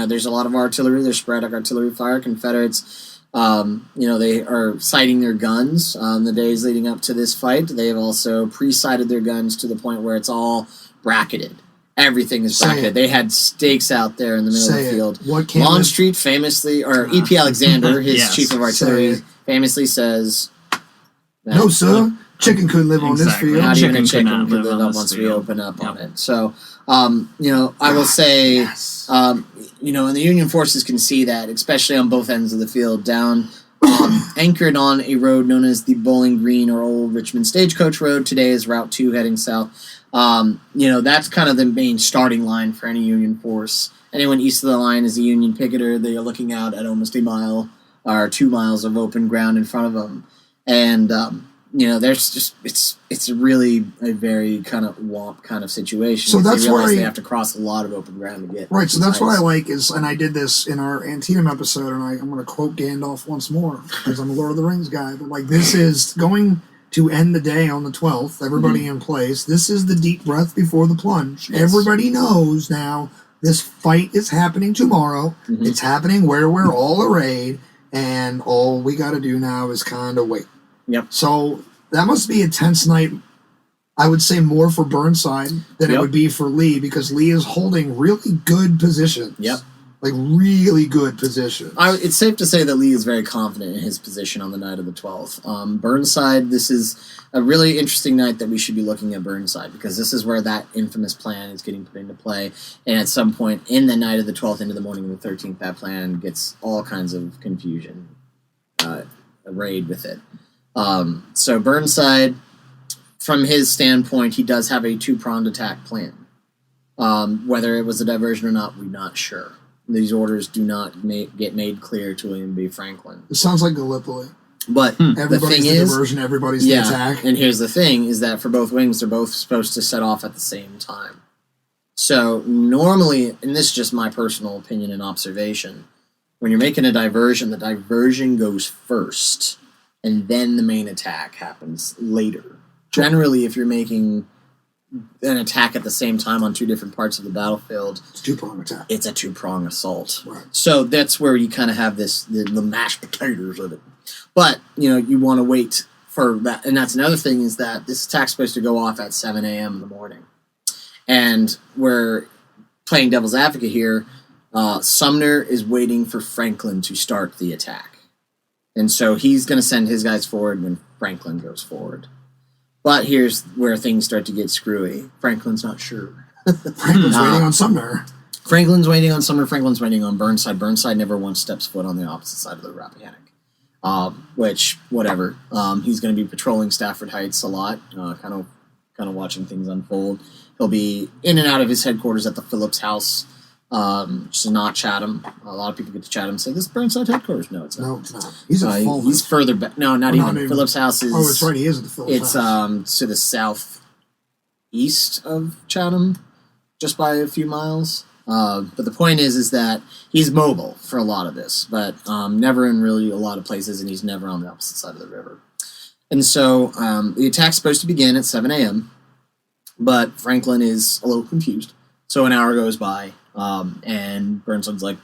there's a lot of artillery. There's sporadic artillery fire. Confederates, they are sighting their guns the days leading up to this fight. They have also pre-sighted their guns to the point where it's all bracketed. Everything is bracketed. They had stakes out there in the middle of the field. Longstreet famously, or E.P. Alexander, his chief of artillery, famously says, "No, sir. Chicken couldn't live on this field. Not even a chicken could live up once we open up on it." So, I will say, and the Union forces can see that, especially on both ends of the field, down anchored on a road known as the Bowling Green or Old Richmond Stagecoach Road. Today is Route 2 heading south. That's kind of the main starting line for any Union force. Anyone east of the line is a Union picketer. They are looking out at almost a mile or 2 miles of open ground in front of them. And there's just it's really a very kind of womp kind of situation. So that's why they have to cross a lot of open ground to get right. So that's what I like is, and I did this in our Antietam episode, and I'm going to quote Gandalf once more because I'm a Lord of the Rings guy. But like, this is going to end the day on the 12th. Everybody in place. This is the deep breath before the plunge. Yes. Everybody knows now this fight is happening tomorrow. It's happening where we're all arrayed, and all we got to do now is kind of wait. Yep. So that must be a tense night, I would say, more for Burnside than it would be for Lee, because Lee is holding really good positions. Yep. Like, really good positions. It's safe to say that Lee is very confident in his position on the night of the 12th. Burnside, this is a really interesting night that we should be looking at Burnside, because this is where that infamous plan is getting put into play. And at some point in the night of the 12th into the morning of the 13th, that plan gets all kinds of confusion arrayed with it. So Burnside, from his standpoint, he does have a two-pronged attack plan. Whether it was a diversion or not, we're not sure. These orders do not get made clear to William B. Franklin. It sounds like Gallipoli. But everybody's the diversion, everybody's the attack. And here's the thing, is that for both wings, they're both supposed to set off at the same time. So normally, and this is just my personal opinion and observation, when you're making a diversion, the diversion goes first, and then the main attack happens later. Generally, if you're making an attack at the same time on two different parts of the battlefield, it's a two-prong attack. It's a two-prong assault. Right. So that's where you kind of have the mashed potatoes of it. But, you want to wait for that. And that's another thing, is that this attack's supposed to go off at 7 a.m. in the morning. And we're playing devil's advocate here. Sumner is waiting for Franklin to start the attack. And so he's going to send his guys forward when Franklin goes forward. But here's where things start to get screwy. Franklin's not sure. Franklin's waiting on Sumner. Franklin's waiting on Sumner. Franklin's waiting on Burnside. Burnside never once steps foot on the opposite side of the Rappahannock. Which, whatever. He's going to be patrolling Stafford Heights a lot, kind of watching things unfold. He'll be in and out of his headquarters at the Phillips House, which is not Chatham. A lot of people get to Chatham and say, this is Burnside headquarters. No, it's not. No, it's not. He's at Fulton. He's further back. No, not even. Phillips House is... Oh, that's right. He is at the Phillips House. It's to the southeast of Chatham, just by a few miles. But the point is that he's mobile for a lot of this, but never in really a lot of places, and he's never on the opposite side of the river. And so the attack's supposed to begin at 7 a.m., but Franklin is a little confused. So an hour goes by, and Burnside's like,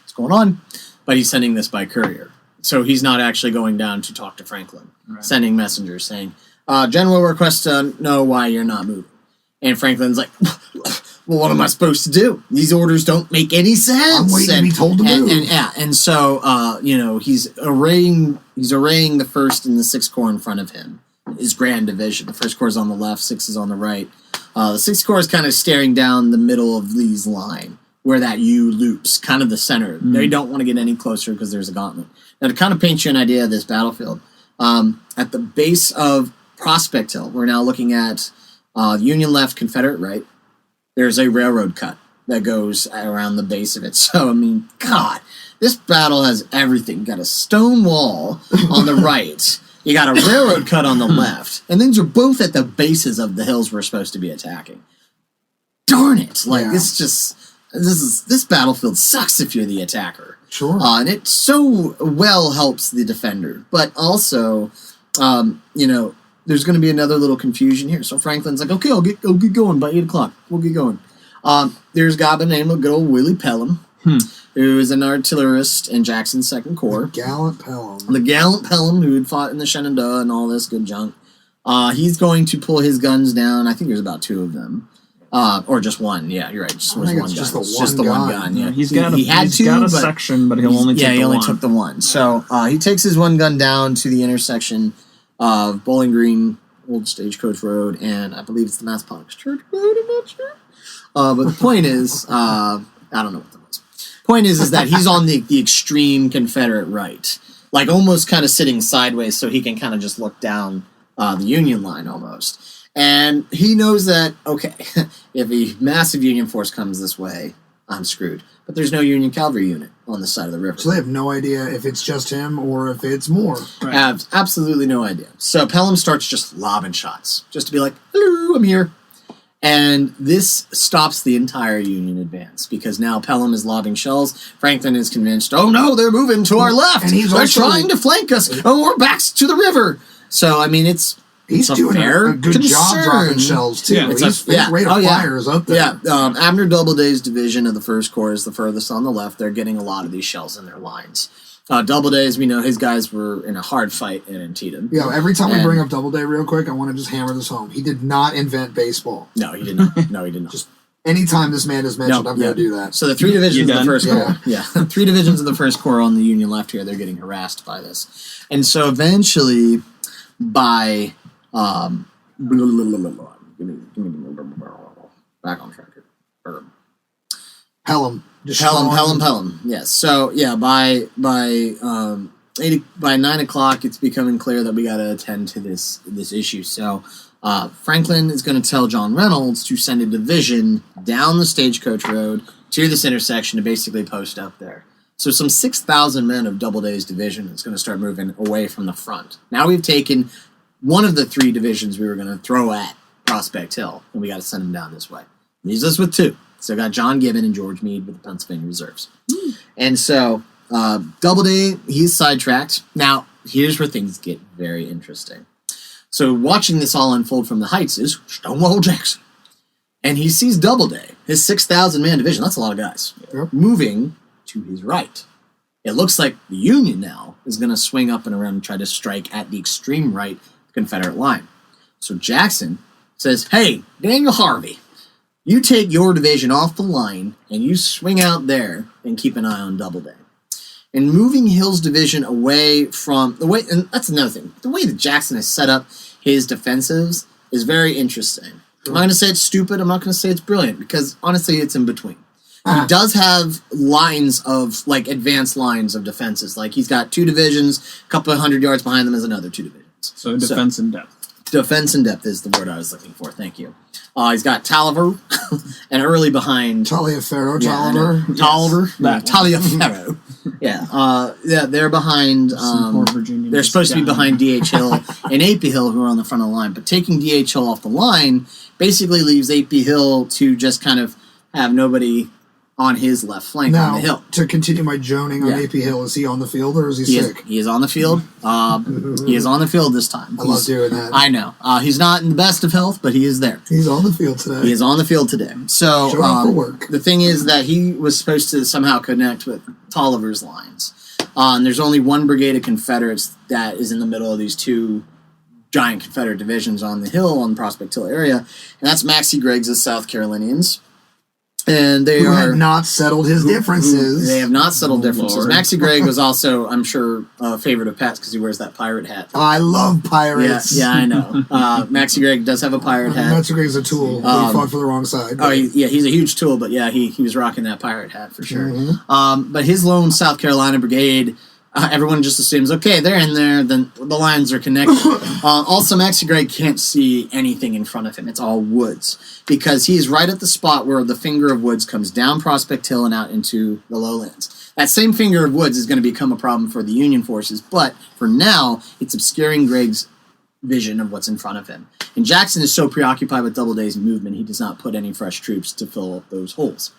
what's going on? But he's sending this by courier. So he's not actually going down to talk to Franklin, sending messengers saying, General requests to know why you're not moving. And Franklin's like, well, what am I supposed to do? These orders don't make any sense. I'm waiting to be told to move. And so, he's arraying the 1st and the 6th Corps in front of him. His grand division. The 1st Corps is on the left, 6th is on the right. The 6th Corps is kind of staring down the middle of Lee's line, where that U loops, kind of the center. They don't want to get any closer because there's a gauntlet. Now, to kind of paint you an idea of this battlefield, at the base of Prospect Hill, we're now looking at Union left, Confederate right. There's a railroad cut that goes around the base of it. So, God, this battle has everything. You got a stone wall on the right. You got a railroad cut on the left. And these are both at the bases of the hills we're supposed to be attacking. Darn it. This battlefield sucks if you're the attacker. Sure. And it so well helps the defender. But also, there's going to be another little confusion here. So Franklin's like, okay, I'll get going by 8 o'clock. We'll get going. There's a guy by the name of good old Willie Pelham, who is an artillerist in Jackson's 2nd Corps. The gallant Pelham. The gallant Pelham, who had fought in the Shenandoah and all this good junk. He's going to pull his guns down. I think there's about 2 of them. Or just one. Yeah, you're right. Just one gun. Just the one gun. Yeah, he's got a section, but he'll only take the one. Yeah, he only took the one. So he takes his one gun down to the intersection of Bowling Green, Old Stagecoach Road, and I believe it's the Massaponax Church Road. I'm not sure. But the point is, I don't know what that was. Point is that he's on the extreme Confederate right, like almost kind of sitting sideways, so he can kind of just look down the Union line almost. And he knows that, okay, if a massive Union force comes this way, I'm screwed. But there's no Union cavalry unit on the side of the river. So they have no idea if it's just him or if it's more. Right. Have absolutely no idea. So Pelham starts just lobbing shots, just to be like, hello, I'm here. And this stops the entire Union advance, because now Pelham is lobbing shells. Franklin is convinced, oh no, they're moving to our left. And they're trying to flank us. Oh, we're back to the river. So, I mean, He's doing a good job dropping shells, too. Yeah, His rate of fire is up there. Yeah, Abner Doubleday's division of the 1st Corps is the furthest on the left. They're getting a lot of these shells in their lines. Doubleday, as we know, his guys were in a hard fight in Antietam. Yeah, every time we bring up Doubleday real quick, I want to just hammer this home. He did not invent baseball. No, he did not. No, he did not. Just anytime this man is mentioned, I'm going to do that. So the 3 divisions of the 1st Corps. Yeah, 3 divisions of the 1st Corps on the Union left here, they're getting harassed by this. And so eventually, by... Give me back on track here. Pelham. Yes. So yeah, by 9 o'clock, it's becoming clear that we got to attend to this issue. So Franklin is going to tell John Reynolds to send a division down the Stagecoach Road to this intersection to basically post up there. So some 6,000 men of Doubleday's division is going to start moving away from the front. Now we've taken one of the 3 divisions we were going to throw at Prospect Hill, and we got to send them down this way. Leaves us with 2. So got John Gibbon and George Meade with the Pennsylvania Reserves. And so Doubleday, he's sidetracked. Now, here's where things get very interesting. So watching this all unfold from the heights is Stonewall Jackson. And he sees Doubleday, his 6,000-man division, that's a lot of guys, moving to his right. It looks like the Union now is going to swing up and around and try to strike at the extreme right Confederate line. So Jackson says, hey, Daniel Harvey, you take your division off the line and you swing out there and keep an eye on Doubleday. And moving Hill's division away from the way, and that's another thing, the way that Jackson has set up his defensives is very interesting. I'm not going to say it's stupid, I'm not going to say it's brilliant, because honestly it's in between. He does have lines of, like, advanced lines of defenses. Like, he's got 2 divisions, a couple of 100 yards behind them is another 2 divisions. So defense in depth. Defense in depth is the word I was looking for. Thank you. He's got Taliaferro and early behind... Taliaferro. Taliaferro. Yeah, they're behind... they're supposed to be behind D.H. Hill and A.P. Hill, who are on the front of the line. But taking D.H. Hill off the line basically leaves A.P. Hill to just kind of have nobody on his left flank on the hill. To continue my joning on A.P. Hill, is he on the field or is he sick? He is on the field. He is on the field this time. I love doing that. I know. He's not in the best of health, but he is there. He's on the field today. He is on the field today. So show up for work. The thing is that he was supposed to somehow connect with Tolliver's lines. And there's only 1 brigade of Confederates that is in the middle of these 2 giant Confederate divisions on the hill, on the Prospect Hill area. And that's Maxcy Greggs' South Carolinians. And they have not settled his differences. They have not settled differences. Maxcy Gregg was also, I'm sure, a favorite of Pat's because he wears that pirate hat. I love pirates. Yeah, I know. Maxcy Gregg does have a pirate hat. Maxcy Gregg's a tool. He fought for the wrong side. But. He's a huge tool, but yeah, he was rocking that pirate hat for sure. Mm-hmm. But his lone South Carolina brigade, everyone just assumes, okay, they're in there, then the lines are connected. Also, Maxcy Gregg can't see anything in front of him. It's all woods, because he's right at the spot where the finger of woods comes down Prospect Hill and out into the lowlands. That same finger of woods is going to become a problem for the Union forces, but for now, it's obscuring Gregg's vision of what's in front of him. And Jackson is so preoccupied with Doubleday's movement, he does not put any fresh troops to fill up those holes.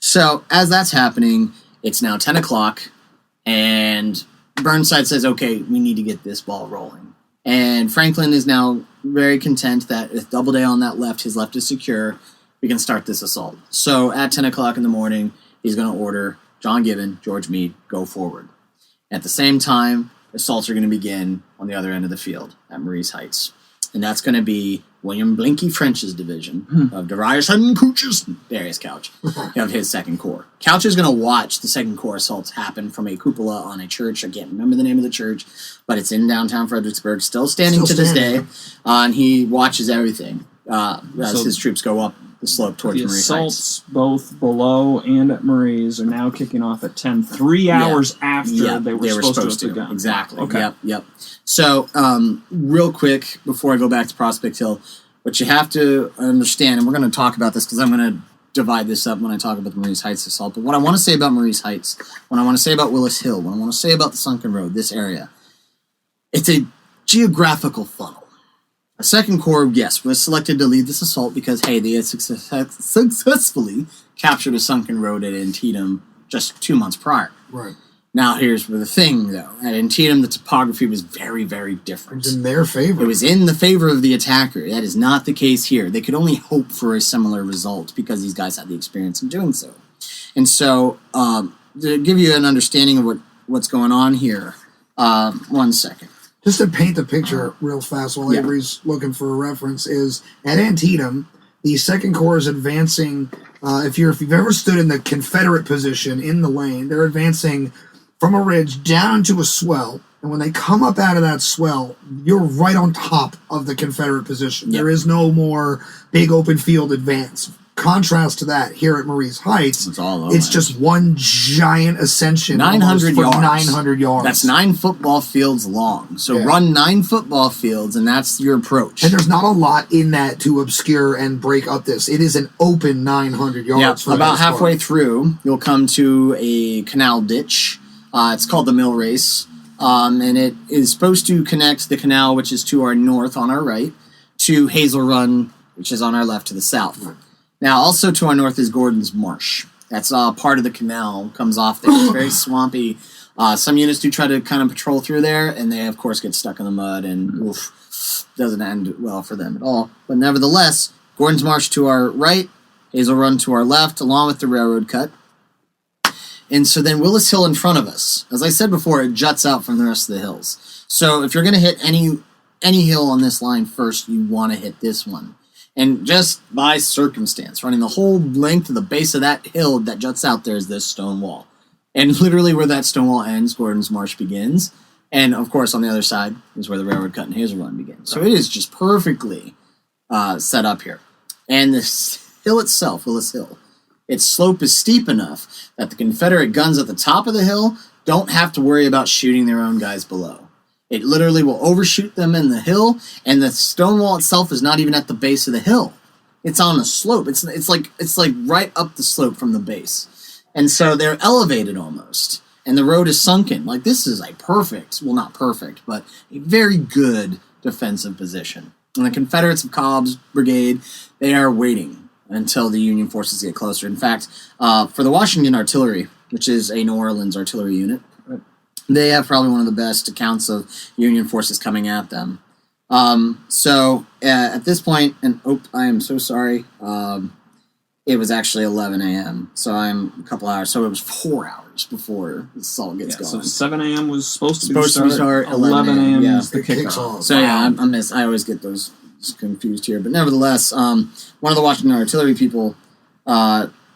So, as that's happening, it's now 10 o'clock, and Burnside says, okay, we need to get this ball rolling. And Franklin is now very content that with Doubleday on that left, his left is secure, we can start this assault. So at 10 o'clock in the morning, he's going to order John Gibbon, George Meade, go forward. At the same time, assaults are going to begin on the other end of the field at Marie's Heights. And that's going to be William Blinky French's division of Darius and Darius Couch of his 2nd Corps. Couch is going to watch the 2nd Corps assaults happen from a cupola on a church. I can't remember the name of the church, but it's in downtown Fredericksburg, still standing to this day. And he watches everything as his troops go up the slope towards Marie's Heights. The assaults both below and at Marie's are now kicking off at 10, 3 hours after they were supposed to have begun. Exactly. Okay. Yep. So, real quick, before I go back to Prospect Hill, what you have to understand, and we're going to talk about this because I'm going to divide this up when I talk about the Maurice Heights assault. But what I want to say about Maurice Heights, what I want to say about Willis Hill, what I want to say about the Sunken Road, this area, it's a geographical funnel. The Second Corps, yes, was selected to lead this assault because, hey, they had successfully captured a sunken road at Antietam just 2 months prior. Right. Now, here's the thing, though. At Antietam, the topography was very, very different. It was in their favor. It was in the favor of the attacker. That is not the case here. They could only hope for a similar result because these guys had the experience of doing so. And so, to give you an understanding of what's going on here, 1 second. Just to paint the picture real fast while Avery's looking for a reference, is at Antietam, the Second Corps is advancing. If you've ever stood in the Confederate position in the lane, they're advancing from a ridge down to a swell. And when they come up out of that swell, you're right on top of the Confederate position. Yep. There is no more big open field advance. Contrast to that, here at Maurice Heights, it's just one giant ascension. 900 yards. 900 yards. That's 9 football fields long. So run 9 football fields, and that's your approach. And there's not a lot in that to obscure and break up this. It is an open 900 yards. Yeah, about halfway through, you'll come to a canal ditch. It's called the Mill Race, and it is supposed to connect the canal, which is to our north on our right, to Hazel Run, which is on our left to the south. Now, also to our north is Gordon's Marsh. That's part of the canal, comes off there. It's very swampy. Some units do try to kind of patrol through there, and they, of course, get stuck in the mud, and doesn't end well for them at all. But nevertheless, Gordon's Marsh to our right, Hazel Run to our left, along with the railroad cut. And so then Willis Hill in front of us. As I said before, it juts out from the rest of the hills. So if you're going to hit any hill on this line first, you want to hit this one. And just by circumstance, running the whole length of the base of that hill that juts out there is this stone wall. And literally where that stone wall ends, Gordon's Marsh begins. And, of course, on the other side is where the railroad cut and Hazel Run begins. So it is just perfectly set up here. And this hill itself, Willis Hill, its slope is steep enough that the Confederate guns at the top of the hill don't have to worry about shooting their own guys below. It literally will overshoot them in the hill, and the stone wall itself is not even at the base of the hill. It's on a slope. It's like right up the slope from the base. And so they're elevated almost, and the road is sunken. Like, this is a perfect, well, not perfect, but a very good defensive position. And the Confederates of Cobb's brigade, they are waiting until the Union forces get closer. In fact, for the Washington Artillery, which is a New Orleans artillery unit, they have probably one of the best accounts of Union forces coming at them. So at this point, and I am so sorry, it was actually 11 a.m., so I'm a couple hours, so it was 4 hours before the assault gets going. So 7 a.m. was supposed to start 11 a.m. is the kickoff. kickoff. So yeah, I always get those confused here, but nevertheless, one of the Washington Artillery people,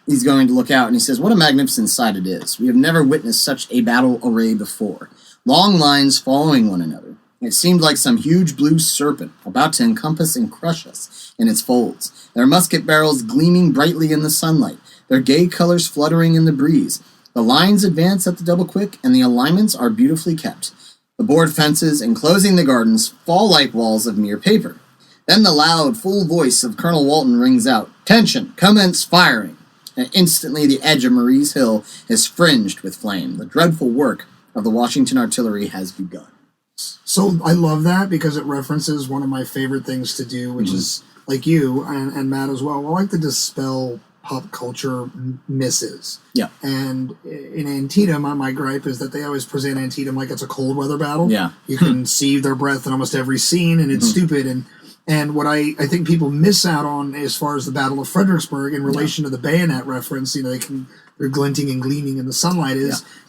he's going to look out, and he says, "What a magnificent sight it is. We have never witnessed such a battle array before. Long lines following one another. It seemed like some huge blue serpent about to encompass and crush us in its folds. Their musket barrels gleaming brightly in the sunlight, their gay colors fluttering in the breeze. The lines advance at the double quick, and the alignments are beautifully kept. The board fences enclosing the gardens fall like walls of mere paper. Then the loud, full voice of Colonel Walton rings out, 'Tention, commence firing!' And instantly the edge of Maurice Hill is fringed with flame. The dreadful work of the Washington Artillery has begun." So I love that because it references one of my favorite things to do, which is, like you and Matt as well, I like to dispel pop culture misses. Yeah. And in Antietam, my gripe is that they always present Antietam like it's a cold weather battle. Yeah. You can see their breath in almost every scene, and it's stupid. And what I think people miss out on as far as the Battle of Fredericksburg in relation to the bayonet reference, they're glinting and gleaming in the sunlight,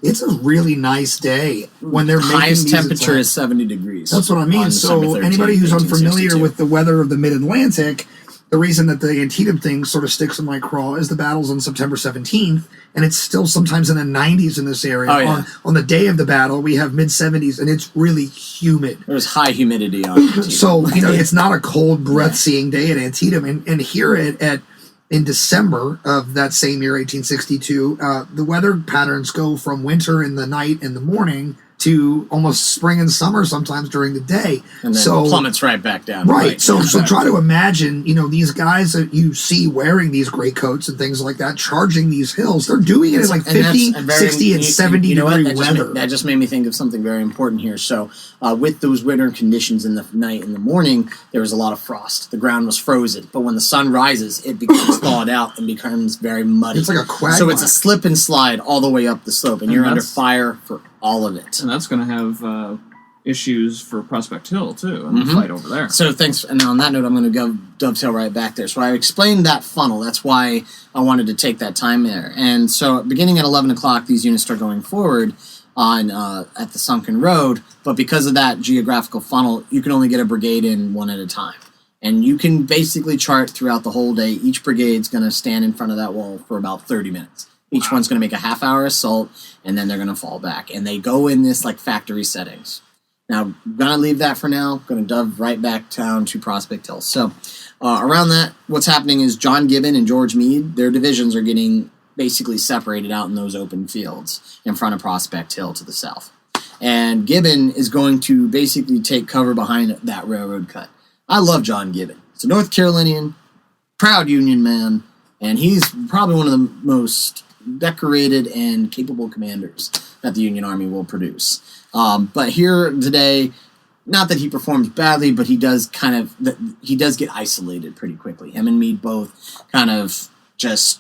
it's a really nice day when they're making highest these temperature is 70 degrees. That's what I mean. So anybody who's unfamiliar with the weather of the Mid-Atlantic, the reason that the Antietam thing sort of sticks in my craw is the battle's on September 17th, and it's still sometimes in the 90s in this area. Oh, yeah. On the day of the battle, we have mid-70s, and it's really humid. There's high humidity on Antietam. So, it's not a cold, breath-seeing day at Antietam. And here in December of that same year, 1862, the weather patterns go from winter in the night and the morning to almost spring and summer sometimes during the day. And then plummets right back down. Right. So try to imagine, these guys that you see wearing these gray coats and things like that, charging these hills. They're doing it in like 50, 60, and 70 degree weather. That just made me think of something very important here. So with those winter conditions in the night and the morning, there was a lot of frost. The ground was frozen. But when the sun rises, it becomes thawed out and becomes very muddy. It's like a quagmire. So it's a slip and slide all the way up the slope, and you're under fire for all of it. And that's going to have issues for Prospect Hill, too, and the fight over there. So thanks. And on that note, I'm going to go dovetail right back there. So I explained that funnel. That's why I wanted to take that time there. And so beginning at 11 o'clock, these units start going forward on at the sunken road. But because of that geographical funnel, you can only get a brigade in one at a time. And you can basically chart throughout the whole day. Each brigade's going to stand in front of that wall for about 30 minutes. Each one's going to make a half-hour assault, and then they're going to fall back. And they go in this like factory settings. Now, I'm going to leave that for now. Going to dove right back down to Prospect Hill. So around that, what's happening is John Gibbon and George Meade, their divisions are getting basically separated out in those open fields in front of Prospect Hill to the south. And Gibbon is going to basically take cover behind that railroad cut. I love John Gibbon. He's a North Carolinian, proud Union man, and he's probably one of the most decorated and capable commanders that the Union Army will produce. But here today, not that he performs badly, but he does get isolated pretty quickly. Him and Meade both kind of just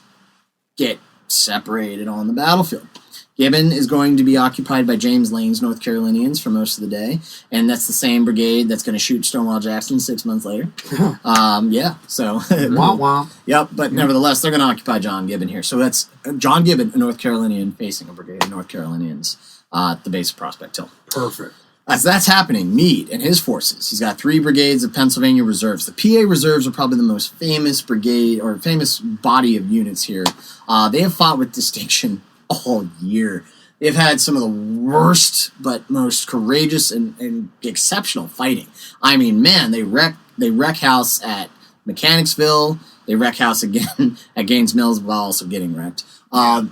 get separated on the battlefield. Gibbon is going to be occupied by James Lane's North Carolinians for most of the day, and that's the same brigade that's going to shoot Stonewall Jackson 6 months later. So wah wah. Yep, but nevertheless, they're going to occupy John Gibbon here. So that's John Gibbon, a North Carolinian, facing a brigade of North Carolinians at the base of Prospect Hill. Perfect. As that's happening, Meade and his forces, he's got 3 brigades of Pennsylvania Reserves. The PA Reserves are probably the most famous brigade or famous body of units here. They have fought with distinction all year. They've had some of the worst but most courageous and exceptional fighting. I mean, man, they wreck house at Mechanicsville. They wreck house again at Gaines Mills while also getting wrecked.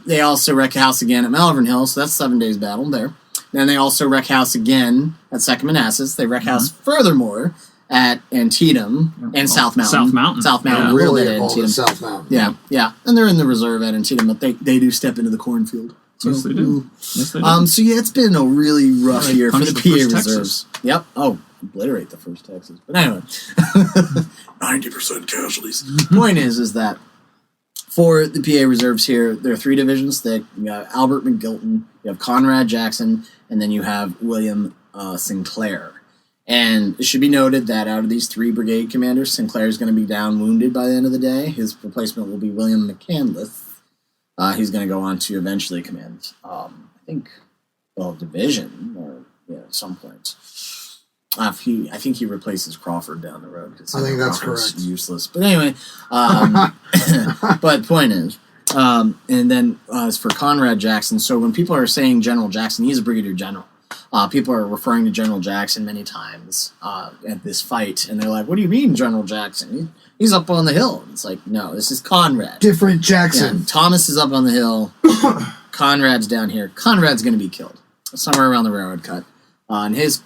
They also wreck house again at Malvern Hill, so that's 7 days battle there. Then they also wreck house again at Second Manassas. They wreck house furthermore at Antietam and South Mountain. South Mountain. Really involved in South Mountain. Yeah. And they're in the reserve at Antietam, but they do step into the cornfield. So, yes, they do. So yeah, it's been a really rough year for the PA Reserves. Yep. Oh, obliterate the first Texas. But anyway, 90% casualties. Point is that for the PA Reserves here, there are 3 divisions thick. You got Albert McGilton, you have Conrad Jackson, and then you have William Sinclair. And it should be noted that out of these 3 brigade commanders, Sinclair is going to be down wounded by the end of the day. His replacement will be William McCandless. He's going to go on to eventually command, division or at some point. I think he replaces Crawford down the road. I think that's Crawford's correct. Useless, but anyway. But point is, and then as for Conrad Jackson, so when people are saying General Jackson, he's a brigadier general. People are referring to General Jackson many times at this fight, and they're like, "What do you mean, General Jackson? He's up on the hill." It's like, no, this is Conrad. Different Jackson. Yeah, Thomas is up on the hill. Conrad's down here. Conrad's going to be killed somewhere around the railroad cut. And his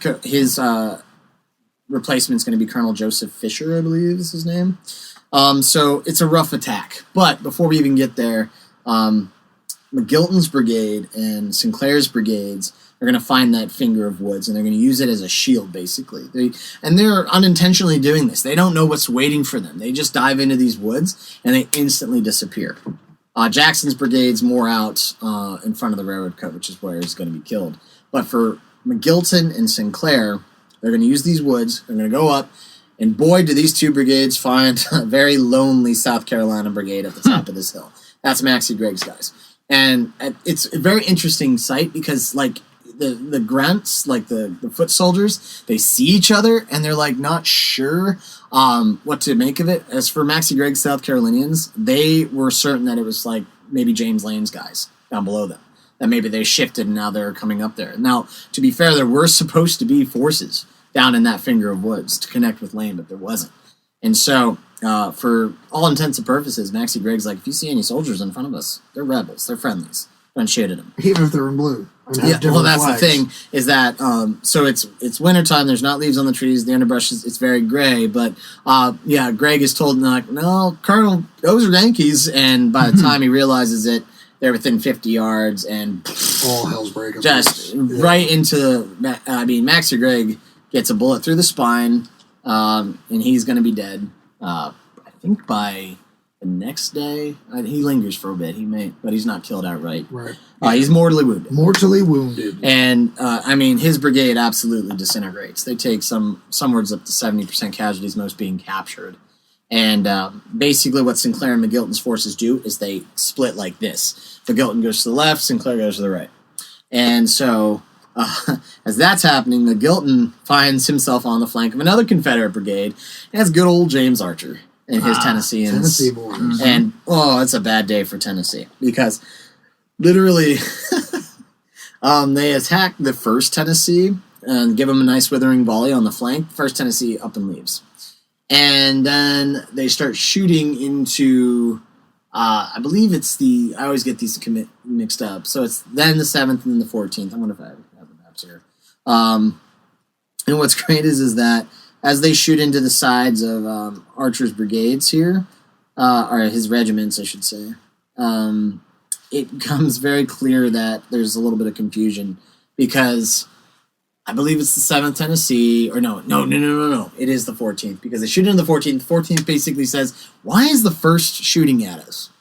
replacement's going to be Colonel Joseph Fisher, I believe is his name. So it's a rough attack. But before we even get there, McGilton's brigade and Sinclair's brigades are going to find that finger of woods, and they're going to use it as a shield, basically. They're unintentionally doing this. They don't know what's waiting for them. They just dive into these woods, and they instantly disappear. Jackson's brigade's more out in front of the railroad cut, which is where he's going to be killed. But for McGilton and Sinclair, they're going to use these woods. They're going to go up, and boy, do these 2 brigades find a very lonely South Carolina brigade at the top of this hill. That's Maxcy Gregg's guys. And it's a very interesting sight because, like, the grunts, like the foot soldiers, they see each other and they're like not sure what to make of it. As for Maxcy Gregg's South Carolinians, they were certain that it was like maybe James Lane's guys down below them, that maybe they shifted and now they're coming up there. Now, to be fair, there were supposed to be forces down in that finger of woods to connect with Lane, but there wasn't. And so for all intents and purposes, Maxcy Gregg's like, if you see any soldiers in front of us, they're rebels, they're friendlies. Don't shoot at them. Even if they're in blue. and have different well, that's flags. the thing is that so it's wintertime. There's not leaves on the trees. The underbrush it's very gray. But Greg is told like, no, Colonel, those are Yankees. And by the time he realizes it, they're within 50 yards, and all hell's breaking just loose. right into. Maxie Gregg gets a bullet through the spine, and he's going to be dead. I think by the next day, he lingers for a bit. He may, but he's not killed outright. Right. He's mortally wounded. Mortally wounded. And, his brigade absolutely disintegrates. They take somewhere up to 70% casualties, most being captured. And basically what Sinclair and McGilton's forces do is they split like this. McGilton goes to the left, Sinclair goes to the right. And so as that's happening, McGilton finds himself on the flank of another Confederate brigade. And that's good old James Archer and his Tennesseans. Tennessee boys. And, it's a bad day for Tennessee. Because literally, they attack the 1st Tennessee and give them a nice withering volley on the flank. 1st Tennessee up and leaves. And then they start shooting into, I believe it's I always get these mixed up. So it's then the 7th and then the 14th. I wonder if I have the maps here. And what's great is that as they shoot into the sides of Archer's brigades here, or his regiments, I should say, it becomes very clear that there's a little bit of confusion because I believe it's the 7th Tennessee, or no. It is the 14th because they shoot into the 14th. The 14th basically says, why is the 1st shooting at us?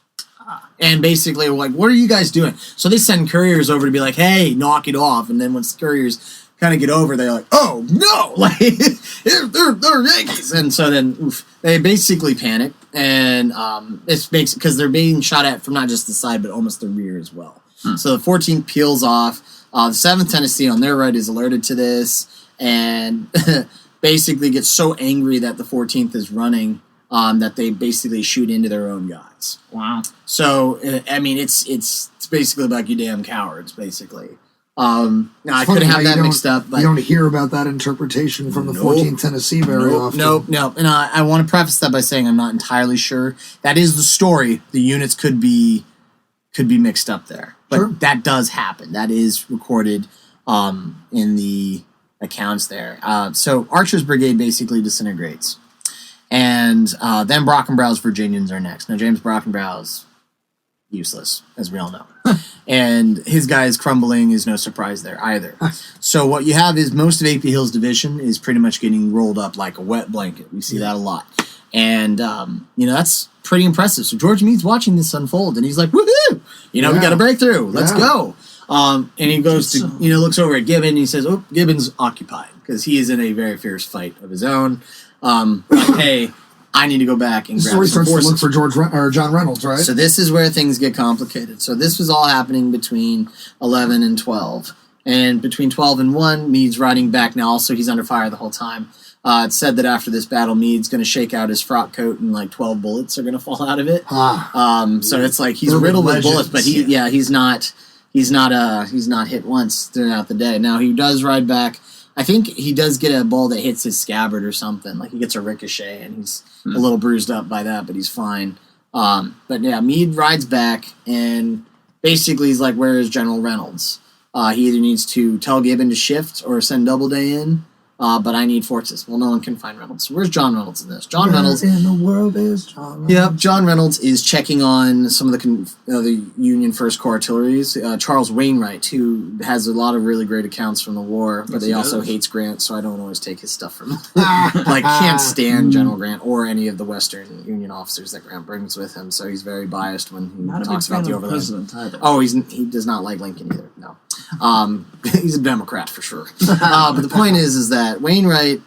And basically, we're like, what are you guys doing? So they send couriers over to be like, hey, knock it off. And then once the couriers kind of get over, they're like, oh, no, like, they're Yankees. And so then they basically panic. And it's because they're being shot at from not just the side, but almost the rear as well. So the 14th peels off. The 7th Tennessee on their right is alerted to this and basically gets so angry that the 14th is running that they basically shoot into their own guys. Wow. So, it's basically like you damn cowards, basically. Now, I could have that mixed up. But you don't hear about that interpretation from the 14th Tennessee very often. Nope. And I want to preface that by saying I'm not entirely sure. That is the story. The units could be mixed up there. But that does happen. That is recorded in the accounts there. So Archer's brigade basically disintegrates. And then Brockenbrow's Virginians are next. Now, James Brockenbrow's useless, as we all know. And his guys crumbling is no surprise there either. So what you have is most of A.P. Hill's division is pretty much getting rolled up like a wet blanket. We see that a lot. And, that's pretty impressive. So George Meade's watching this unfold, and he's like, woohoo! We got a breakthrough. Let's go. And he goes to, looks over at Gibbon, and he says, oh, Gibbon's occupied, because he is in a very fierce fight of his own. Hey, I need to go back and grab some starts forces. to look for John Reynolds, right? So this is where things get complicated. So this was all happening between 11 and 12. And between 12 and 1, Meade's riding back now. Also, he's under fire the whole time. It's said that after this battle, Meade's going to shake out his frock coat and like 12 bullets are going to fall out of it. So it's like he's riddled with bullets, but he's not hit once throughout the day. Now he does ride back. I think he does get a ball that hits his scabbard or something. Like he gets a ricochet and he's a little bruised up by that, but he's fine. But yeah, Meade rides back and basically he's like, where is General Reynolds? He either needs to tell Gibbon to shift or send Doubleday in. But I need forces. Well, no one can find Reynolds. So where's John Reynolds in this? Reynolds in the world is John Reynolds? Yep, John Reynolds is checking on some of the Union First Corps artilleries. Charles Wainwright, who has a lot of really great accounts from the war, but he also hates Grant, so I don't always take his stuff from him. Can't stand General Grant or any of the Western Union officers that Grant brings with him, so he's very biased when he talks about the overlord. Oh, he does not like Lincoln either, no. He's a Democrat for sure. But the point is that Wainwright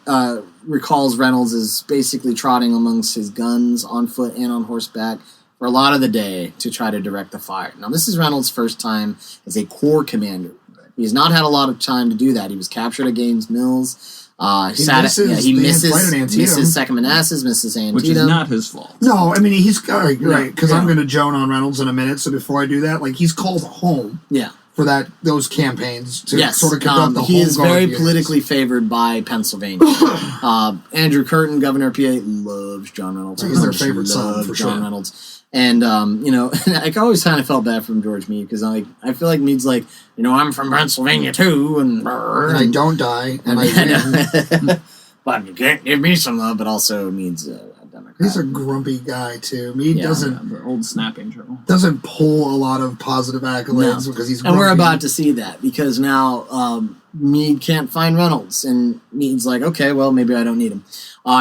recalls Reynolds as basically trotting amongst his guns on foot and on horseback for a lot of the day to try to direct the fire. Now, this is Reynolds' first time as a corps commander. He has not had a lot of time to do that. He was captured at Gaines Mills. He misses Second Manassas, misses Antietam. Which is not his fault. No, I mean, he's right, because I'm going to Joan on Reynolds in a minute, so before I do that, he's called home. Yeah. For those campaigns to sort of conduct the whole he is very politically favored by Pennsylvania. Andrew Curtin, governor of PA, loves John Reynolds. He's their favorite son, for John sure. Reynolds. And, I always kind of felt bad from George Meade because I feel like Meade's like, I'm from Pennsylvania too. And I don't die. And I win. But you can't give me some love. But also Meade's a Democrat. He's a grumpy guy too. Meade the old snapping turtle. Doesn't pull a lot of positive accolades because he's grumpy. And we're about to see that because now Meade can't find Reynolds. And Meade's like, okay, well, maybe I don't need him.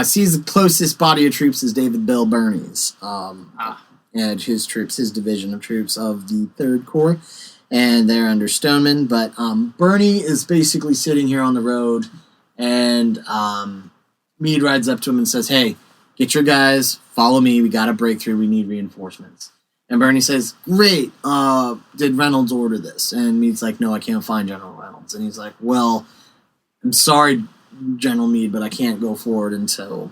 Sees the closest body of troops is David Bill Birney's. And his division of troops of the 3rd Corps, and they're under Stoneman. But Birney is basically sitting here on the road, and Meade rides up to him and says, hey, get your guys, follow me, we got a breakthrough, we need reinforcements. And Birney says, great, did Reynolds order this? And Meade's like, no, I can't find General Reynolds. And he's like, well, I'm sorry, General Meade, but I can't go forward until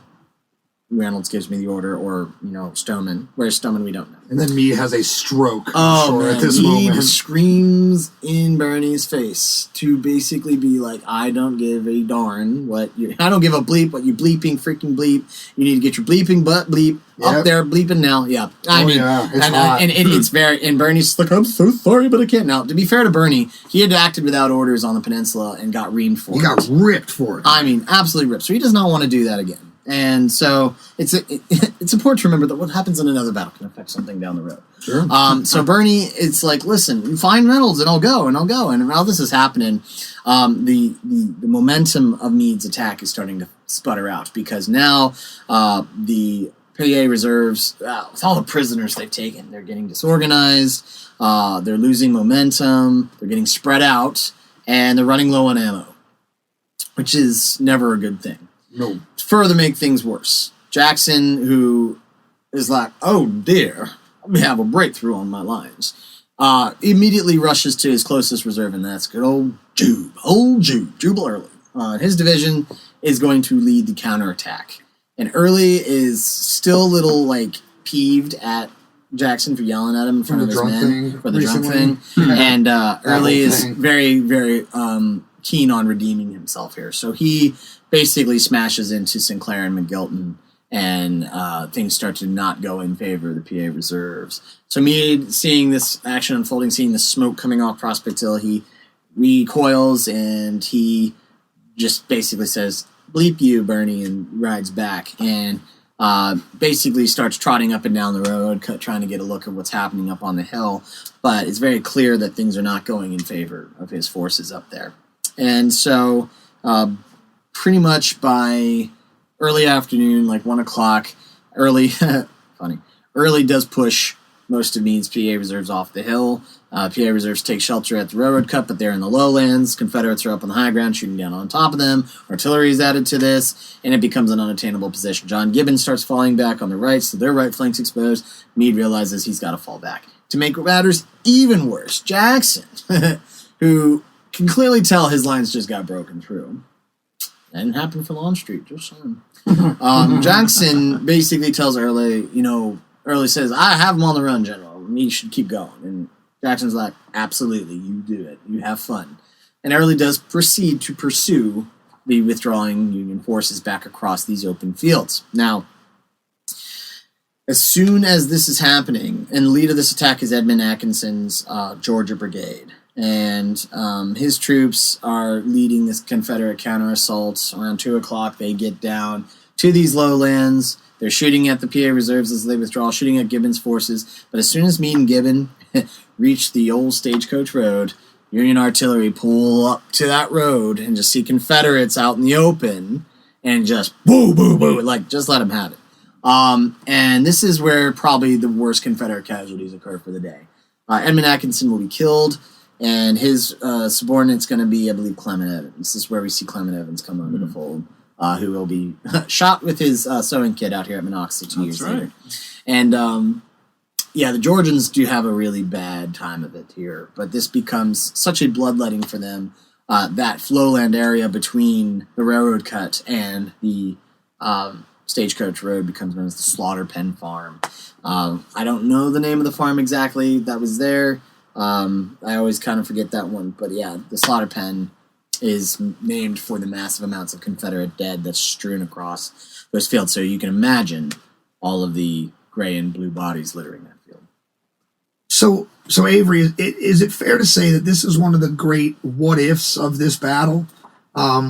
Reynolds gives me the order, or Stoneman. Where's Stoneman? We don't know. And then Meade has a stroke. At this moment, Meade screams in Birney's face to basically be like, "I don't give a darn I don't give a bleep what you bleeping freaking bleep. You need to get your bleeping butt bleep up there bleeping now." Yeah, it's very. And Birney's like, "I'm so sorry, but I can't." Now, to be fair to Birney, he had acted without orders on the peninsula and got reamed for it. He got ripped for it. Absolutely ripped. So he does not want to do that again. And so it's important to remember that what happens in another battle can affect something down the road. Sure. So Birney, it's like, listen, find Reynolds and I'll go. And while this is happening, the momentum of Meade's attack is starting to sputter out because now the PA reserves, with all the prisoners they've taken, they're getting disorganized. They're losing momentum. They're getting spread out, and they're running low on ammo, which is never a good thing. No. Further make things worse, Jackson, who is like, oh dear, we have a breakthrough on my lines, immediately rushes to his closest reserve, and that's good old Jubal Early. His division is going to lead the counterattack. And Early is still a little peeved at Jackson for yelling at him in front of his men for the drunk thing. And Early is very, very keen on redeeming himself here. So he basically smashes into Sinclair and McGilton, and things start to not go in favor of the PA reserves. So Meade, seeing this action unfolding, seeing the smoke coming off Prospect Hill, he recoils and he just basically says, bleep you, Birney, and rides back and basically starts trotting up and down the road, trying to get a look at what's happening up on the hill. But it's very clear that things are not going in favor of his forces up there. And so pretty much by early afternoon, 1 o'clock, Early does push most of Meade's PA reserves off the hill. PA reserves take shelter at the railroad cut, but they're in the lowlands. Confederates are up on the high ground, shooting down on top of them. Artillery is added to this, and it becomes an unattainable position. John Gibbon starts falling back on the right, so their right flank's exposed. Meade realizes he's got to fall back. To make matters even worse, Jackson, who can clearly tell his lines just got broken through. That didn't happen for Lawn Street, just saying. Jackson basically tells Early, Early says, I have him on the run, General. Meade should keep going. And Jackson's like, absolutely, you do it. You have fun. And Early does proceed to pursue the withdrawing Union forces back across these open fields. Now, as soon as this is happening, and the lead of this attack is Edmund Atkinson's Georgia Brigade. And his troops are leading this Confederate counter-assault. Around 2 o'clock, they get down to these lowlands. They're shooting at the PA reserves as they withdraw, shooting at Gibbon's forces. But as soon as Meade and Gibbon reach the old Stagecoach Road, Union artillery pull up to that road and just see Confederates out in the open and just boo, boo, boo, just let them have it. And this is where probably the worst Confederate casualties occur for the day. Edmund Atkinson will be killed, and his subordinate's going to be, I believe, Clement Evans. This is where we see Clement Evans come under the fold, who will be shot with his sewing kit out here at Monocacy 2 years later. And, the Georgians do have a really bad time of it here, but this becomes such a bloodletting for them. That flowland area between the railroad cut and the Stagecoach Road becomes known as the Slaughter Pen Farm. I don't know the name of the farm exactly that was there. I always kind of forget that one, but yeah, the Slaughter Pen is named for the massive amounts of Confederate dead that's strewn across those fields. So you can imagine all of the gray and blue bodies littering that field. So Avery, is it fair to say that this is one of the great what-ifs of this battle?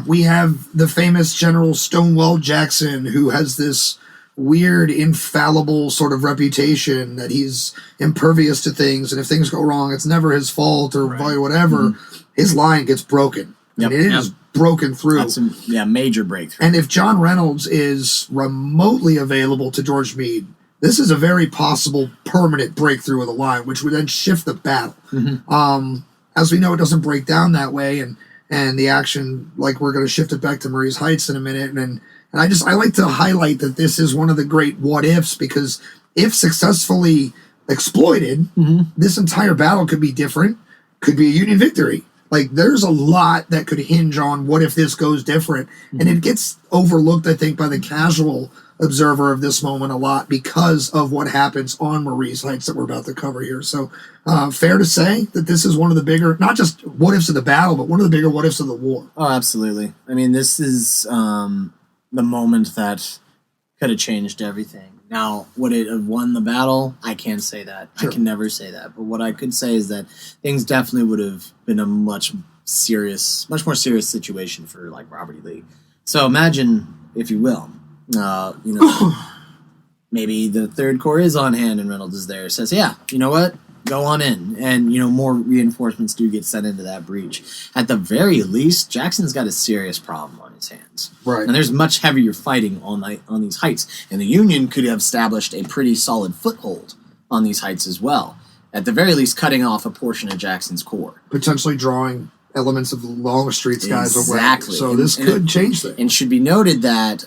We have the famous General Stonewall Jackson, who has this weird, infallible sort of reputation that he's impervious to things, and if things go wrong, it's never his fault or whatever. His line gets broken. Yep. And it is broken through. That's a major breakthrough. And if John Reynolds is remotely available to George Meade, this is a very possible permanent breakthrough of the line, which would then shift the battle. As we know, it doesn't break down that way, and the action, like, we're going to shift it back to Marie's Heights in a minute, and I like to highlight that this is one of the great what-ifs, because if successfully exploited, this entire battle could be different, could be a Union victory. Like, there's a lot that could hinge on what if this goes different, and it gets overlooked, I think, by the casual observer of this moment a lot because of what happens on Marie's Heights that we're about to cover here. So, fair to say that this is one of the bigger, not just what-ifs of the battle, but one of the bigger what-ifs of the war. Oh, absolutely. I mean, this is the moment that could have changed everything. Now, would it have won the battle? I can't say that. Sure. I can never say that. But what I could say is that things definitely would have been a much more serious situation for, like, Robert E. Lee. So imagine, if you will, maybe the Third Corps is on hand and Reynolds is there. Says, yeah, you know what? Go on in. And, more reinforcements do get sent into that breach. At the very least, Jackson's got a serious problem on his hands. Right. And there's much heavier fighting on these heights. And the Union could have established a pretty solid foothold on these heights as well. At the very least, cutting off a portion of Jackson's corps. Potentially drawing elements of the Longstreet's guys away. Exactly. So this could change things. And should be noted that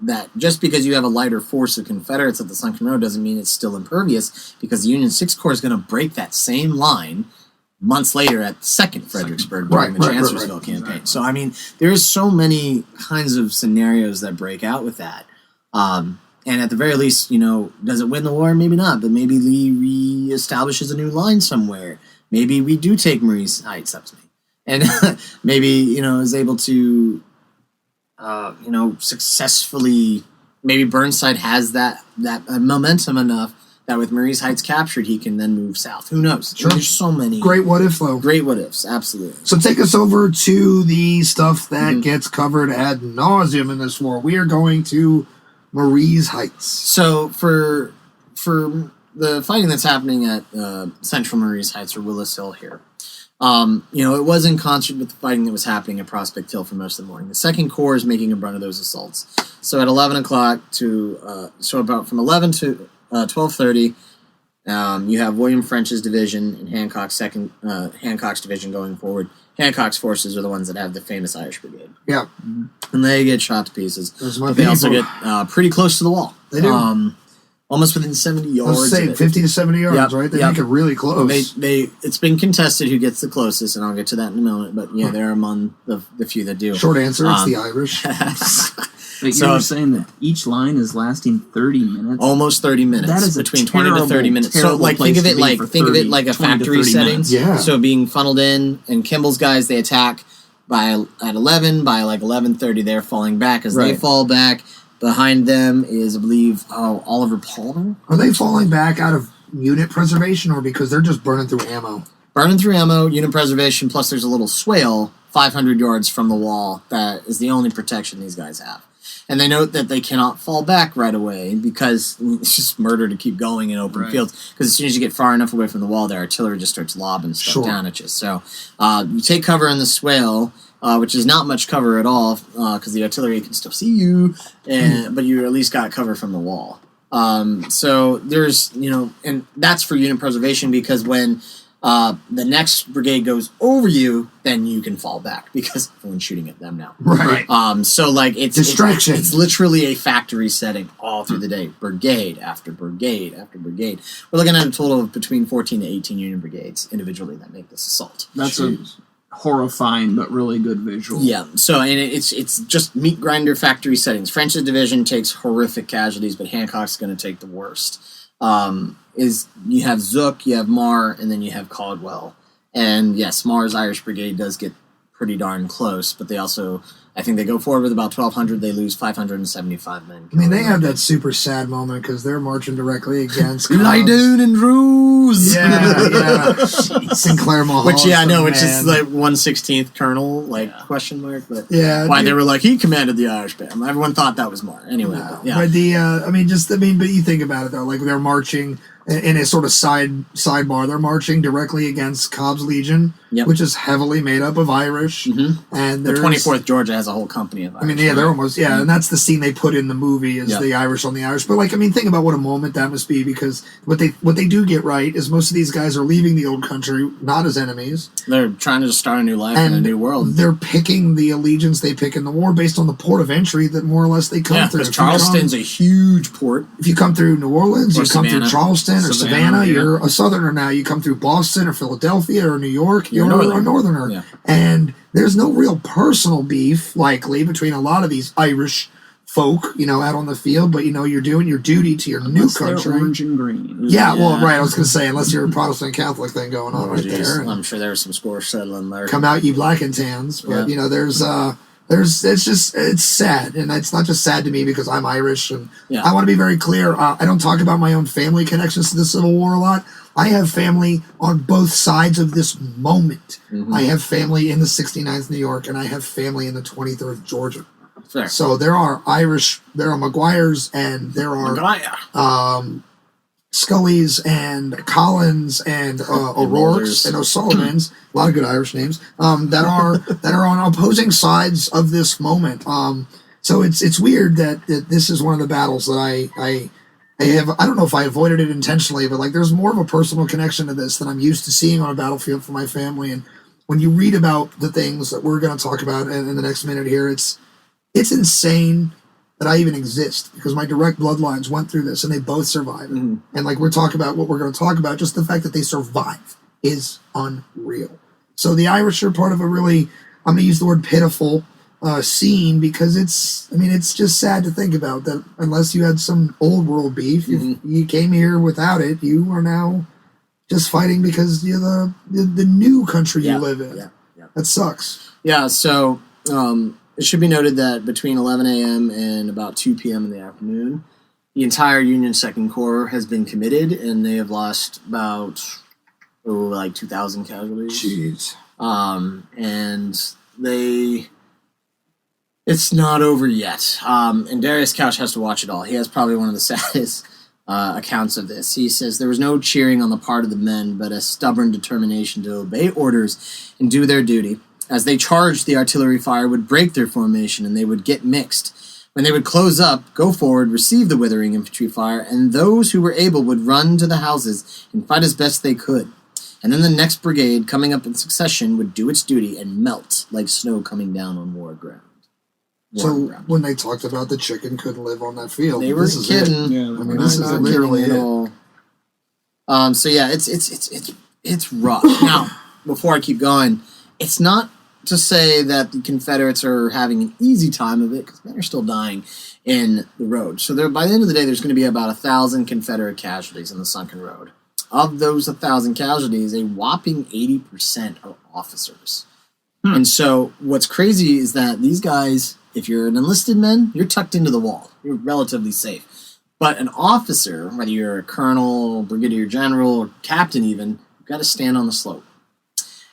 that just because you have a lighter force of Confederates at the Sunken Road doesn't mean it's still impervious, because the Union Sixth Corps is going to break that same line months later at the Second Fredericksburg during the Chancellorsville campaign. So, I mean, there's so many kinds of scenarios that break out with that. And at the very least, does it win the war? Maybe not, but maybe Lee reestablishes a new line somewhere. Maybe we do take Marie's Heights up to me. And maybe, is able to, successfully, maybe Burnside has that momentum enough that with Marie's Heights captured, he can then move south. Who knows? Sure. There's so many. Great what if, though. Great what ifs, absolutely. So take us over to the stuff that gets covered ad nauseum in this war. We are going to Marie's Heights. So for the fighting that's happening at Central Marie's Heights, or Willis Hill here, it was in concert with the fighting that was happening at Prospect Hill for most of the morning. The Second Corps is making a run of those assaults. So at 11 o'clock about from 11 to 12:30, you have William French's division and Hancock's division going forward. Hancock's forces are the ones that have the famous Irish Brigade. Yeah. And they get shot to pieces. But they also get pretty close to the wall. They do. Almost within 70 yards. I was saying 50 to 70 yards, right? They make it really close. It's been contested who gets the closest, and I'll get to that in a moment. But yeah, they're among the few that do. Short answer: it's the Irish. But you were saying that each line is lasting 30 minutes. Almost 30 minutes. That is between 20 to 30 minutes. So think of it like a factory setting. Yeah. So being funneled in, and Kimball's guys, they attack at 11. By like 11:30, they're falling back. As they fall back, behind them is, I believe, Oliver Palmer. Are they falling back out of unit preservation, or because they're just burning through ammo? Burning through ammo, unit preservation, plus there's a little swale 500 yards from the wall that is the only protection these guys have. And they note that they cannot fall back right away because it's just murder to keep going in open fields. Because as soon as you get far enough away from the wall, their artillery just starts lobbing stuff down at you. So you take cover in the swale, which is not much cover at all because the artillery can still see you, but you at least got cover from the wall. So there's, and that's for unit preservation, because when the next brigade goes over you, then you can fall back because everyone's shooting at them now. Right. So like it's distraction. It's literally a factory setting all through the day, brigade after brigade after brigade. We're looking at a total of between 14 to 18 Union brigades individually that make this assault. That's a horrifying but really good visual. Yeah. So and it's just meat grinder factory settings. French's division takes horrific casualties, but Hancock's going to take the worst. You have Zook, you have Marr, and then you have Caldwell. And yes, Marr's Irish Brigade does get pretty darn close, but they also, I think they go forward with about 1,200. They lose 575 men. I mean, they have that super sad moment because they're marching directly against Lie down and ruse. Yeah. Sinclair Mahal. Which, I know, which is like 1/16th Colonel, question mark. But why they were like, he commanded the Irish Band. Everyone thought that was more. Anyway, but but you think about it though, like they're marching in a sort of sidebar. They're marching directly against Cobb's Legion, which is heavily made up of Irish. Mm-hmm. And the 24th Georgia has a whole company of Irish. They're almost, and that's the scene they put in the movie is the Irish on the Irish. But think about what a moment that must be, because what they do get right is most of these guys are leaving the old country not as enemies. They're trying to just start a new life in a new world. They're picking the allegiance they pick in the war based on the port of entry that more or less they come through. Because Charleston's a huge port. If you come through New Orleans, you come through Charleston or Savannah, you're a Southerner now. You come through Boston or Philadelphia or New York, you're a Northerner. Yeah. And there's no real personal beef, likely, between a lot of these Irish folk, out on the field, but you're doing your duty to your new country. Orange and green. Yeah, well, right. I was going to say, unless you're a Protestant Catholic thing going on there. I'm sure there's some scores settling there. Come out, ye black and tans. But it's sad, and it's not just sad to me because I'm Irish, and I want to be very clear. I don't talk about my own family connections to the Civil War a lot. I have family on both sides of this moment. Mm-hmm. I have family in the 69th New York, and I have family in the 23rd Georgia. Fair. So there are Irish, there are Maguires, and there are Scullys and Collins and O'Rourke's and O'Sullivans, a lot of good Irish names, that are on opposing sides of this moment. So it's weird that this is one of the battles that I have. I don't know if I avoided it intentionally, but there's more of a personal connection to this than I'm used to seeing on a battlefield for my family. And when you read about the things that we're going to talk about in the next minute here, it's insane that I even exist, because my direct bloodlines went through this and they both survived. Mm-hmm. And we're talking about what we're going to talk about, just the fact that they survive is unreal. So the Irish are part of a really, I'm going to use the word pitiful scene, because it's just sad to think about that unless you had some old world beef, you came here without it, you are now just fighting because you're the new country you live in. Yeah. That sucks. Yeah, so it should be noted that between 11 a.m. and about 2 p.m. in the afternoon, the entire Union Second Corps has been committed, and they have lost about 2,000 casualties. Jeez. And it's not over yet. And Darius Couch has to watch it all. He has probably one of the saddest accounts of this. He says, there was no cheering on the part of the men, but a stubborn determination to obey orders and do their duty. As they charged, the artillery fire would break their formation, and they would get mixed. When they would close up, go forward, receive the withering infantry fire, and those who were able would run to the houses and fight as best they could. And then the next brigade, coming up in succession, would do its duty and melt like snow coming down on war ground. When they talked about the chicken couldn't live on that field, they were kidding. Yeah, this is literally it. So yeah, it's rough. Now, before I keep going, it's not to say that the Confederates are having an easy time of it, because men are still dying in the road. So by the end of the day, there's going to be about 1,000 Confederate casualties in the sunken road. Of those 1,000 casualties, a whopping 80% are officers. And so what's crazy is that these guys, if you're an enlisted man, you're tucked into the wall. You're relatively safe. But an officer, whether you're a colonel, brigadier general, or captain even, you've got to stand on the slope.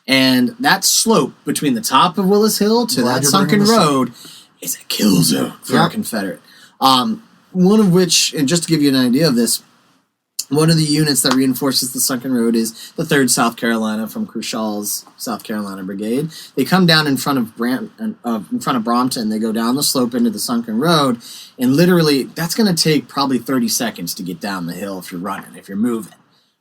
And that slope between the top of Willis Hill to that sunken road is a kill zone for a Confederate. One of which, and just to give you an idea of this, one of the units that reinforces the sunken road is the 3rd South Carolina from Crushall's South Carolina Brigade. They come down in front of Brompton. They go down the slope into the sunken road, and literally that's going to take probably 30 seconds to get down the hill if you're running, if you're moving.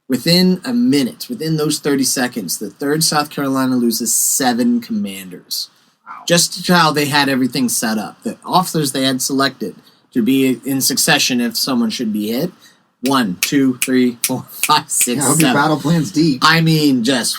Within a minute, within those 30 seconds, the 3rd South Carolina loses 7 commanders. Wow. Just how they had everything set up. The officers they had selected to be in succession if someone should be hit, 1, 2, 3, 4, 5, 6, Yeah, I hope 7. your battle plan's deep. I mean, just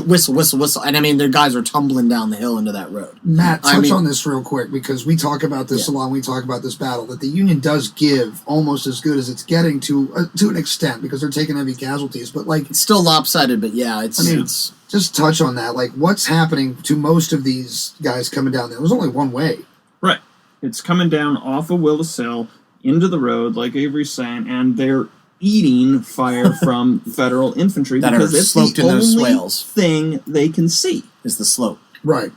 whistle, whistle, whistle. And I mean, their guys are tumbling down the hill into that road. Matt, touch on this real quick, because we talk about this a lot when we talk about this battle, that the Union does give almost as good as it's getting to an extent, because they're taking heavy casualties. But, like... It's still lopsided, but yeah, it's... just touch on that. Like, what's happening to most of these guys coming down there? There's only one way. Right. It's coming down off of Willis Hill into the road, like Avery's saying, and they're eating fire from federal infantry that because it's sloped the in those only swales. thing they can see. Is the slope. Right.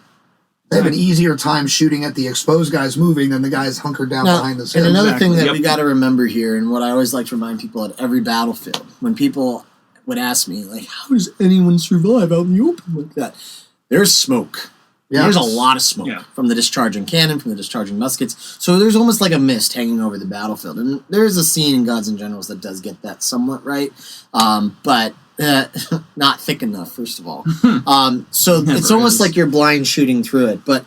They have an easier time shooting at the exposed guys moving than the guys hunkered down behind the hill. And another thing that we got to remember here, and what I always like to remind people at every battlefield, when people would ask me, like, how does anyone survive out in the open like that? There's smoke. Yeah. There's a lot of smoke from the discharging cannon, from the discharging muskets. So there's almost like a mist hanging over the battlefield. And there's a scene in Gods and Generals that does get that somewhat right, but not thick enough, first of all. So it's almost like you're blind shooting through it. But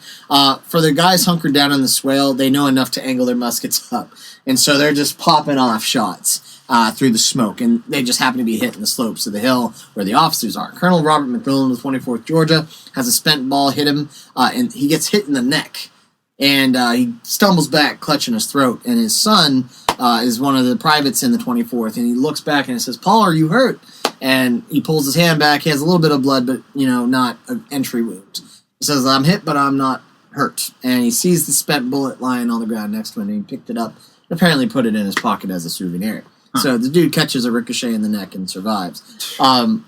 for the guys hunkered down on the swale, they know enough to angle their muskets up. And so they're just popping off shots through the smoke, and they just happen to be hitting the slopes of the hill where the officers are. Colonel Robert McMillan of 24th Georgia has a spent ball hit him, and he gets hit in the neck, and he stumbles back, clutching his throat, and his son is one of the privates in the 24th, and he looks back and he says, "Paul, are you hurt?" And he pulls his hand back. He has a little bit of blood, but, not an entry wound. He says, "I'm hit, but I'm not hurt." And he sees the spent bullet lying on the ground next to him, and he picked it up and apparently put it in his pocket as a souvenir. So the dude catches a ricochet in the neck and survives.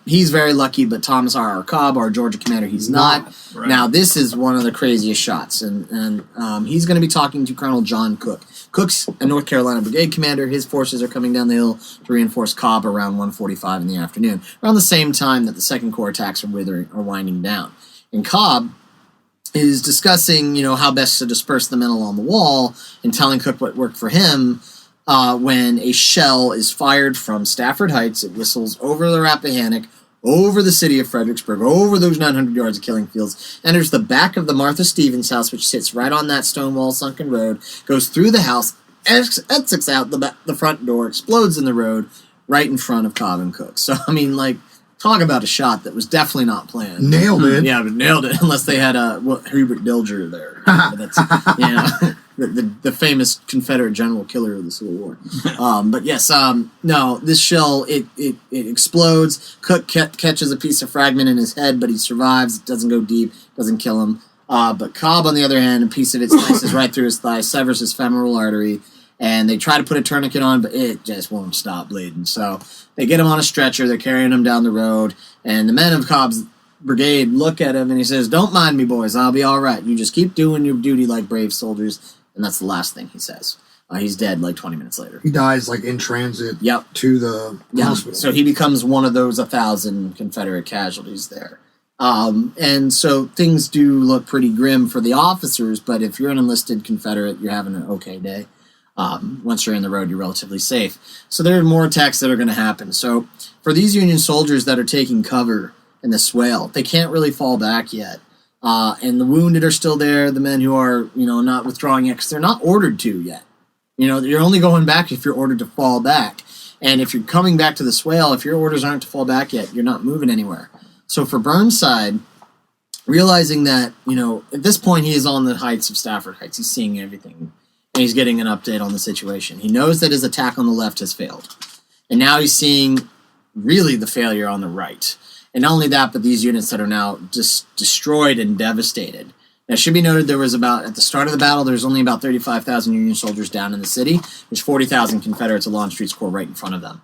He's very lucky, but Thomas R. Cobb, our Georgia commander, he's not. Right. Now, this is one of the craziest shots, and he's going to be talking to Colonel John Cook. Cook's a North Carolina brigade commander. His forces are coming down the hill to reinforce Cobb around 1:45 in the afternoon, around the same time that the Second Corps attacks are winding down. And Cobb is discussing, how best to disperse the men along the wall and telling Cook what worked for him. When a shell is fired from Stafford Heights, it whistles over the Rappahannock, over the city of Fredericksburg, over those 900 yards of killing fields, enters the back of the Martha Stevens house, which sits right on that stone wall sunken road, goes through the house, exits out the front door, explodes in the road, right in front of Cobb and Cook. So, talk about a shot that was definitely not planned. Nailed it. Yeah, but nailed it, unless they had Hubert Dilger there. That's, the famous Confederate general killer of the Civil War. But yes, no, this shell, it explodes. Cook catches a piece of fragment in his head, but he survives. It doesn't go deep, doesn't kill him. But Cobb, on the other hand, a piece of it slices right through his thigh, severs his femoral artery, and they try to put a tourniquet on, but it just won't stop bleeding. So they get him on a stretcher, they're carrying him down the road, and the men of Cobb's brigade look at him, and he says, "Don't mind me, boys, I'll be all right. You just keep doing your duty like brave soldiers." And that's the last thing he says. He's dead like 20 minutes later. He dies like in transit to the hospital. So he becomes one of those 1,000 Confederate casualties there. And so things do look pretty grim for the officers, but if you're an enlisted Confederate, you're having an okay day. Once you're in the road, you're relatively safe. So there are more attacks that are going to happen. So for these Union soldiers that are taking cover in the swale, they can't really fall back yet. And the wounded are still there, the men who are, not withdrawing yet, because they're not ordered to yet. You're only going back if you're ordered to fall back. And if you're coming back to the swale, if your orders aren't to fall back yet, you're not moving anywhere. So for Burnside, realizing that, at this point he is on the heights of Stafford Heights, he's seeing everything, and he's getting an update on the situation. He knows that his attack on the left has failed. And now he's seeing really the failure on the right. And not only that, but these units that are now just destroyed and devastated. Now, it should be noted there was at the start of the battle, there was only about 35,000 Union soldiers down in the city. There's 40,000 Confederates of Longstreet's Corps right in front of them.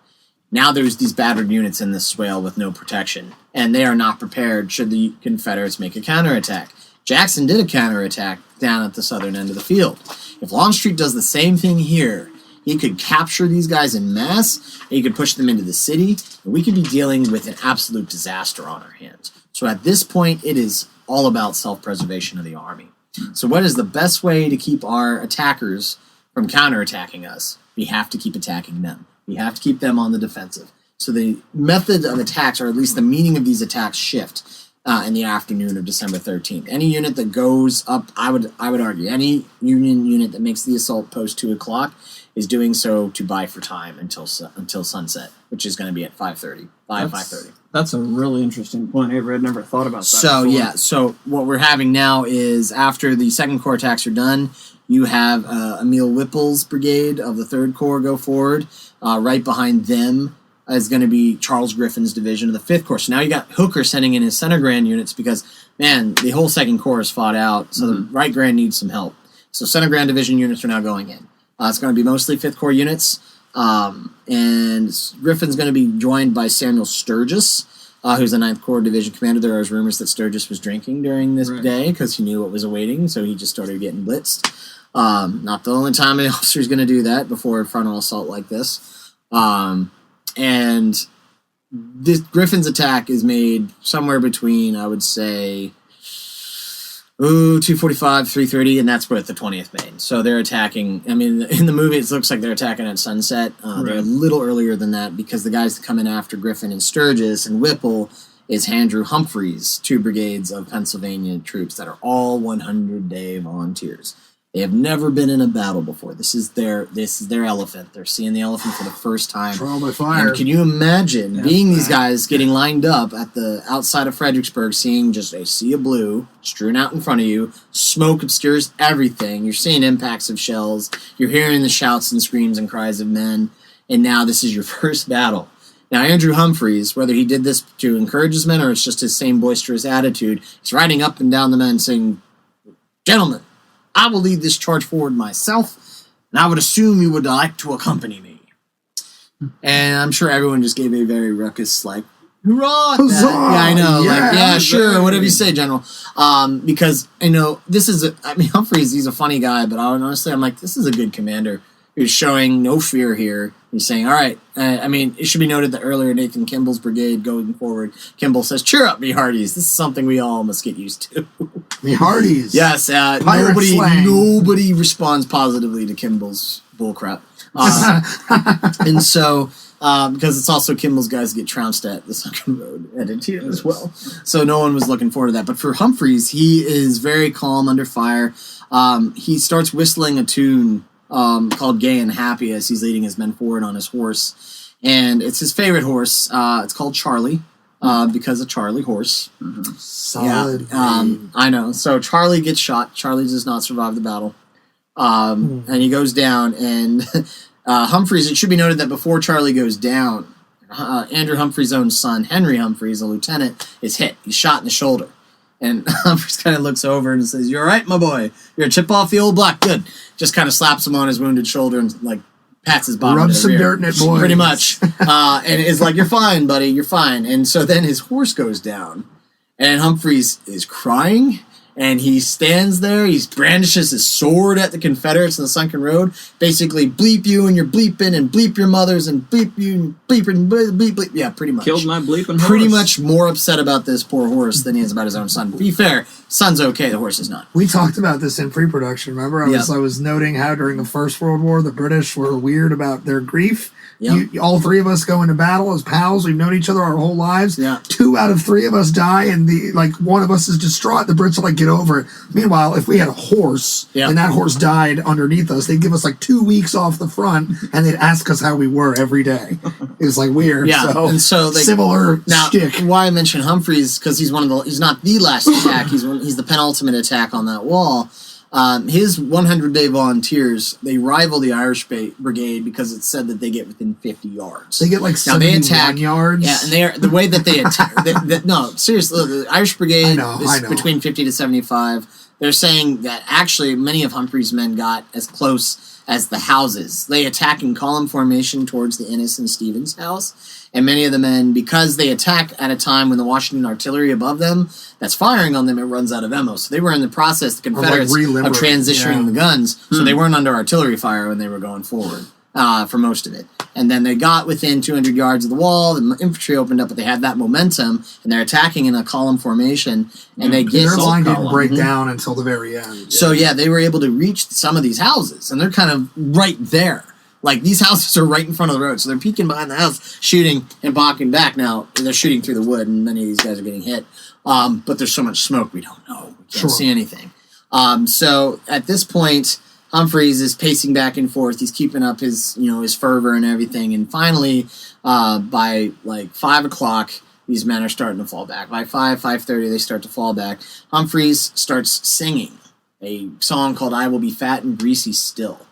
Now there's these battered units in this swale with no protection, and they are not prepared should the Confederates make a counterattack. Jackson did a counterattack down at the southern end of the field. If Longstreet does the same thing here, he could capture these guys en masse, and he could push them into the city, and we could be dealing with an absolute disaster on our hands. So at this point, it is all about self-preservation of the army. So what is the best way to keep our attackers from counterattacking us? We have to keep attacking them. We have to keep them on the defensive. So the method of attacks, or at least the meaning of these attacks, shift in the afternoon of December 13th. Any unit that goes up, I would argue, any Union unit that makes the assault post 2 o'clock is doing so to buy for time until sunset, which is going to be at 5:30. 5:30. That's a really interesting point, Avery. I'd never thought about that. So, before. yeah. So, what we're having now is after the 2nd Corps attacks are done, you have Emil Whipple's brigade of the 3rd Corps go forward. Right behind them is going to be Charles Griffin's division of the 5th Corps. So now you got Hooker sending in his Center Grand units because, man, the whole 2nd Corps is fought out. So the Right Grand needs some help. So Center Grand division units are now going in. It's going to be mostly 5th Corps units. And Griffin's going to be joined by Samuel Sturgis, who's the 9th Corps Division commander. There was rumors that Sturgis was drinking during this day because he knew what was awaiting, so he just started getting blitzed. Not the only time an officer is going to do that before a frontal assault like this. And this Griffin's attack is made somewhere between, I would say, 2:45, 3:30, and that's with the 20th Maine. So they're attacking. I mean, in the movie, it looks like they're attacking at sunset. They're a little earlier than that because the guys that come in after Griffin and Sturgis and Whipple is Andrew Humphreys, 2 brigades of Pennsylvania troops that are all 100-day volunteers. They have never been in a battle before. This is their elephant. They're seeing the elephant for the first time. Trial by fire. And can you imagine being these guys getting lined up at the outside of Fredericksburg, seeing just a sea of blue strewn out in front of you, smoke obscures everything. You're seeing impacts of shells. You're hearing the shouts and screams and cries of men. And now this is your first battle. Now, Andrew Humphreys, whether he did this to encourage his men or it's just his same boisterous attitude, he's riding up and down the men saying, "Gentlemen, I will lead this charge forward myself, and I would assume you would like to accompany me." And I'm sure everyone just gave a very ruckus, like, "Hurrah!" Huzzah! Yeah, I know. Yeah, Sure, whatever you say, General. Because, this is, Humphreys, he's a funny guy, but honestly, I'm like, this is a good commander who's showing no fear here. He's saying, all right, it should be noted that earlier Nathan Kimball's brigade going forward, Kimball says, "Cheer up, me hearties. This is something we all must get used to." Me hearties. Yes, nobody responds positively to Kimball's bullcrap. And so, because it's also Kimball's guys get trounced at the Sunken Road at Antietam as well. So no one was looking forward to that. But for Humphreys, he is very calm under fire. He starts whistling a tune called Gay and Happy as he's leading his men forward on his horse. And it's his favorite horse. It's called Charlie. Because of Charlie horse. Solid. I know. So Charlie gets shot. Charlie does not survive the battle. And he goes down. And Humphreys, it should be noted that before Charlie goes down, Andrew Humphreys' own son, Henry Humphreys, a lieutenant, is hit. He's shot in the shoulder. And Humphreys kind of looks over and says, "You all right, my boy? You're a chip off the old block. Good." Just kind of slaps him on his wounded shoulder and pats his bottom. Rub of the some rear. dirt in it, boys. Pretty much. And is like, "You're fine, buddy. You're fine." And so then his horse goes down. And Humphreys is crying. And he stands there. He brandishes his sword at the Confederates in the Sunken Road. Basically, bleep you and you're bleeping and bleep your mothers and bleep you and bleep and bleep, bleep, bleep. Yeah, pretty much. Killed my bleeping horse. Pretty much more upset about this poor horse than he is about his own son. To be fair, son's okay. The horse is not. We talked about this in pre-production, remember? I was noting how during the First World War, the British were weird about their grief. Yep. All 3 of us go into battle as pals. We've known each other our whole lives. Yeah. 2 out of 3 of us die, and one of us is distraught. The Brits are like, "Get over it." Meanwhile, if we had a horse and that horse died underneath us, they'd give us 2 weeks off the front, and they'd ask us how we were every day. It was weird. Yeah, and so similar shtick. Why I mention Humphreys, because he's he's not the last attack. He's the penultimate attack on that wall. His 100-day volunteers, they rival the Irish brigade because it's said that they get within 50 yards. They get 71 yards. Yeah, and they're the way that they attack. No, seriously, the Irish brigade is between 50 to 75. They're saying that actually many of Humphreys' men got as close as the houses. They attack in column formation towards the Ennis and Stevens house. And many of the men, because they attack at a time when the Washington artillery above them that's firing on them, it runs out of ammo. So they were in the process, the Confederates, of transitioning the guns. So they weren't under artillery fire when they were going forward for most of it. And then they got within 200 yards of the wall. The infantry opened up, but they had that momentum, and they're attacking in a column formation. And they get their line didn't break down until the very end. So they were able to reach some of these houses, and they're kind of right there. These houses are right in front of the road, so they're peeking behind the house, shooting and blocking back. Now, they're shooting through the wood, and many of these guys are getting hit. But there's so much smoke, we don't know. We can't see anything. So at this point, Humphreys is pacing back and forth. He's keeping up his fervor and everything. And finally, by like 5 o'clock, these men are starting to fall back. By 5:30, they start to fall back. Humphreys starts singing a song called "I Will Be Fat and Greasy Still."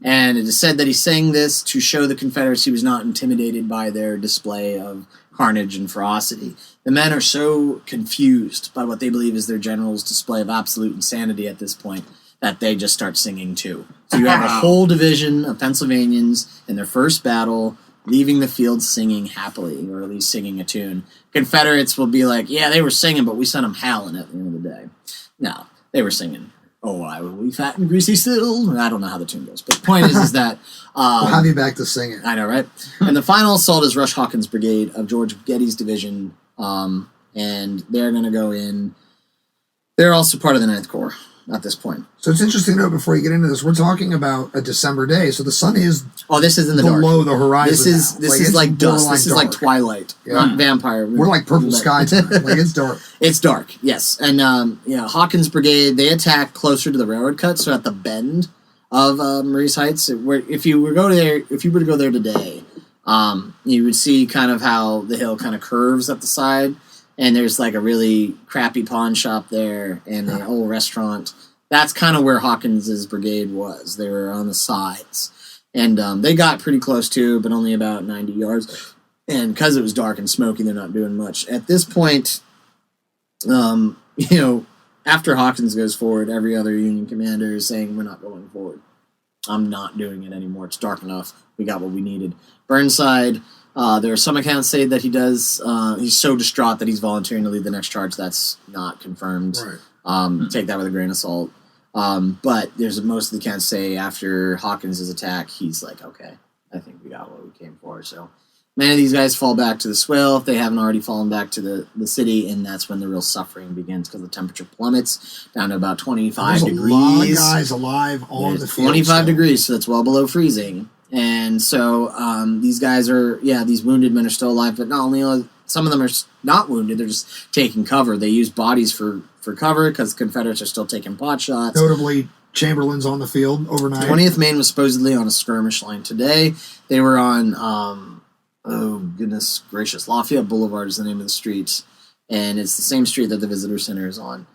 And it is said that he sang this to show the Confederates he was not intimidated by their display of carnage and ferocity. The men are so confused by what they believe is their general's display of absolute insanity at this point that they just start singing too. So you have a whole division of Pennsylvanians in their first battle leaving the field singing happily, or at least singing a tune. Confederates will be like, yeah, they were singing, but we sent them howling at the end of the day. No, they were singing, "Oh, I will be fat and greasy still." I don't know how the tune goes, but the point is that... we'll have you back to sing it. I know, right? And the final assault is Rush Hawkins' brigade of George Getty's division, and they're going to go in. They're also part of the 9th Corps at this point. So it's interesting to note, before you get into this, we're talking about a December day, so the sun is this is in the dark. Below the horizon. This is like dusk. This is like twilight, not vampire. We're like purple sky time. Like, it's dark. It's dark, yes. And Hawkins' brigade, they attack closer to the railroad cut, so at the bend of Maurice Heights. If you were to go there today, you would see kind of how the hill kind of curves up the side, and there's like a really crappy pawn shop there and an old restaurant. That's kind of where Hawkins' brigade was. They were on the sides, and they got pretty close too, but only about 90 yards. And because it was dark and smoky, they're not doing much at this point. After Hawkins goes forward, every other Union commander is saying, "We're not going forward. I'm not doing it anymore. It's dark enough. We got what we needed." Burnside, there are some accounts say that he does. He's so distraught that he's volunteering to lead the next charge. That's not confirmed. Right. Take that with a grain of salt. But there's most of the accounts say after Hawkins' attack, he's like, "Okay, I think we got what we came for." So many of these guys fall back to the swale if they haven't already fallen back to the city, and that's when the real suffering begins because the temperature plummets down to about 25 degrees. There's a lot of guys alive on the field. 25 degrees, so that's well below freezing. And so these guys are, these wounded men are still alive, but not only are some of them are not wounded, they're just taking cover. They use bodies for cover because Confederates are still taking pot shots. Notably, Chamberlain's on the field overnight. 20th Maine was supposedly on a skirmish line today. They were on... oh, goodness gracious. Lafayette Boulevard is the name of the street, and it's the same street that the Visitor Center is on.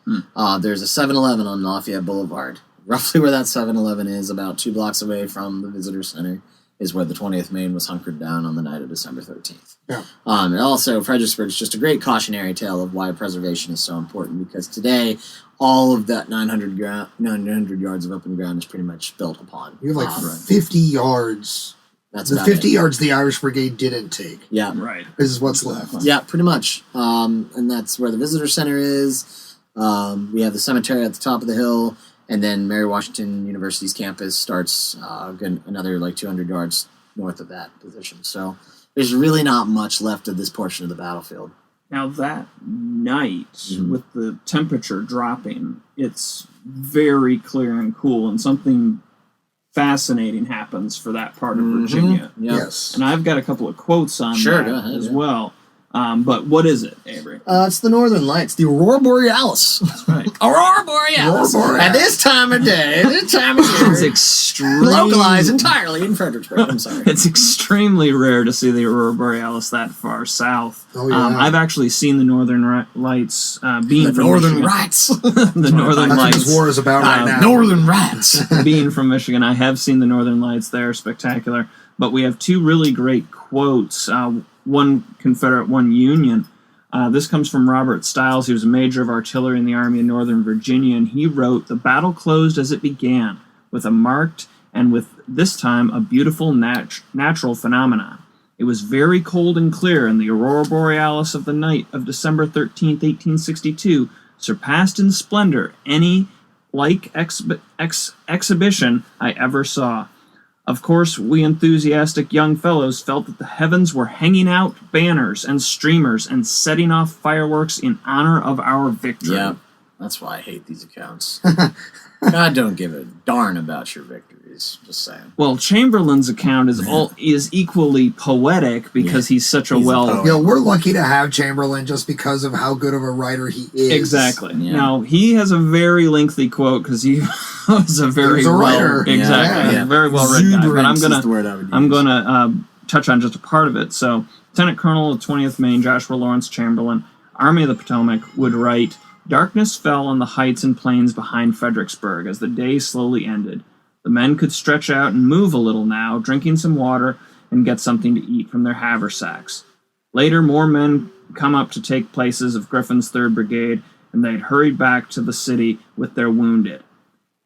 There's a 7-Eleven on Lafayette Boulevard. Roughly where that 7-Eleven is, about 2 blocks away from the Visitor Center, is where the 20th Maine was hunkered down on the night of December 13th. Yeah. And also, Fredericksburg is just a great cautionary tale of why preservation is so important, because today, all of that 900 yards of open ground is pretty much built upon. You have like 50 yards... That's the 50 yards the Irish Brigade didn't take. Yeah. Right. This is what's left. Yeah, pretty much. And that's where the Visitor Center is. We have the cemetery at the top of the hill, and then Mary Washington University's campus starts another like 200 yards north of that position. So there's really not much left of this portion of the battlefield. Now that night, with the temperature dropping, it's very clear and cool, and something fascinating happens for that part of Virginia. Yep. Yes. And I've got a couple of quotes on that as well. But what is it, Avery? It's the Northern Lights, the Aurora Borealis. That's right. Aurora Borealis. At this time of day, this time of year. It's extremely... localized entirely in Fredericksburg. I'm sorry. It's extremely rare to see the Aurora Borealis that far south. Oh, yeah. I've actually seen the Northern Lights being from Northern Michigan. Lights. The Northern That's Lights. what this war is about right now. Northern Lights. Being from Michigan, I have seen the Northern Lights. They're spectacular. But we have two really great quotes. One Confederate, one Union. This comes from Robert Stiles. He was a major of artillery in the Army of Northern Virginia, and he wrote, "The battle closed as it began, with a marked and with this time a beautiful natural phenomenon. It was very cold and clear, and the Aurora Borealis of the night of December 13th, 1862, surpassed in splendor any like exhibition I ever saw. Of course, we enthusiastic young fellows felt that the heavens were hanging out banners and streamers and setting off fireworks in honor of our victory." Yeah, that's why I hate these accounts. God don't give a darn about your victories. stories. Just saying. Well, Chamberlain's account is equally poetic because he's such a we're lucky to have Chamberlain just because of how good of a writer he is. Exactly. Yeah. Now, he has a very lengthy quote because he was a very writer. Exactly. Yeah. Very well read guy. But I'm gonna touch on just a part of it. So, Lieutenant Colonel of 20th Maine Joshua Lawrence Chamberlain, Army of the Potomac, would write, "Darkness fell on the heights and plains behind Fredericksburg as the day slowly ended. The men could stretch out and move a little now, drinking some water and get something to eat from their haversacks. Later, more men come up to take places of Griffin's 3rd Brigade, and they'd hurried back to the city with their wounded."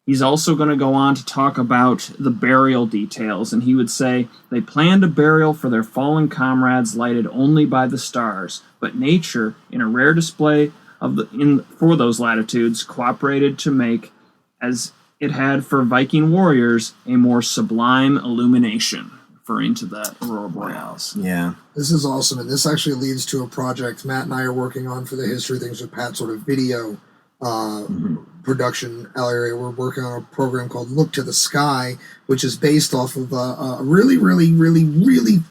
He's also going to go on to talk about the burial details, and he would say, "They planned a burial for their fallen comrades lighted only by the stars, but nature, in a rare display for those latitudes, cooperated to make, as it had for Viking warriors, a more sublime illumination," referring to the Aurora Borealis. Yeah. This is awesome, and this actually leads to a project Matt and I are working on for the History Things with Pat sort of video production area. We're working on a program called Look to the Sky, which is based off of a really, really, really, really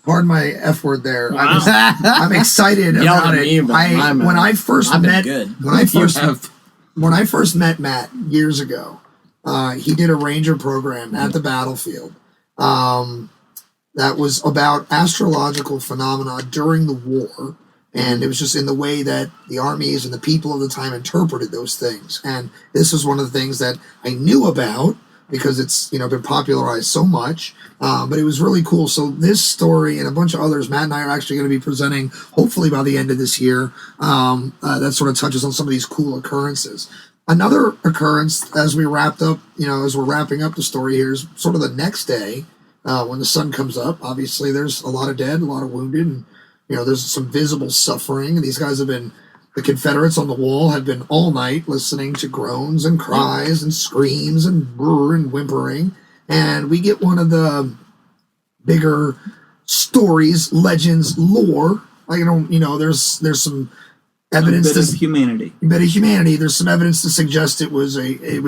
pardon my F word there. Wow. I'm excited about it. When I first met Matt years ago, he did a Ranger program at the battlefield that was about astrological phenomena during the war. And it was just in the way that the armies and the people of the time interpreted those things. And this was one of the things that I knew about because it's been popularized so much. But it was really cool. So this story and a bunch of others, Matt and I are actually going to be presenting, hopefully by the end of this year, that sort of touches on some of these cool occurrences. Another occurrence as we wrapped up, as we're wrapping up the story here is sort of the next day when the sun comes up. Obviously, there's a lot of dead, a lot of wounded, and there's some visible suffering, and these guys the Confederates on the wall have been all night listening to groans and cries and screams and brr and whimpering, and we get one of the bigger stories, legends, lore. There's some evidence. A bit of humanity. There's some evidence to suggest it was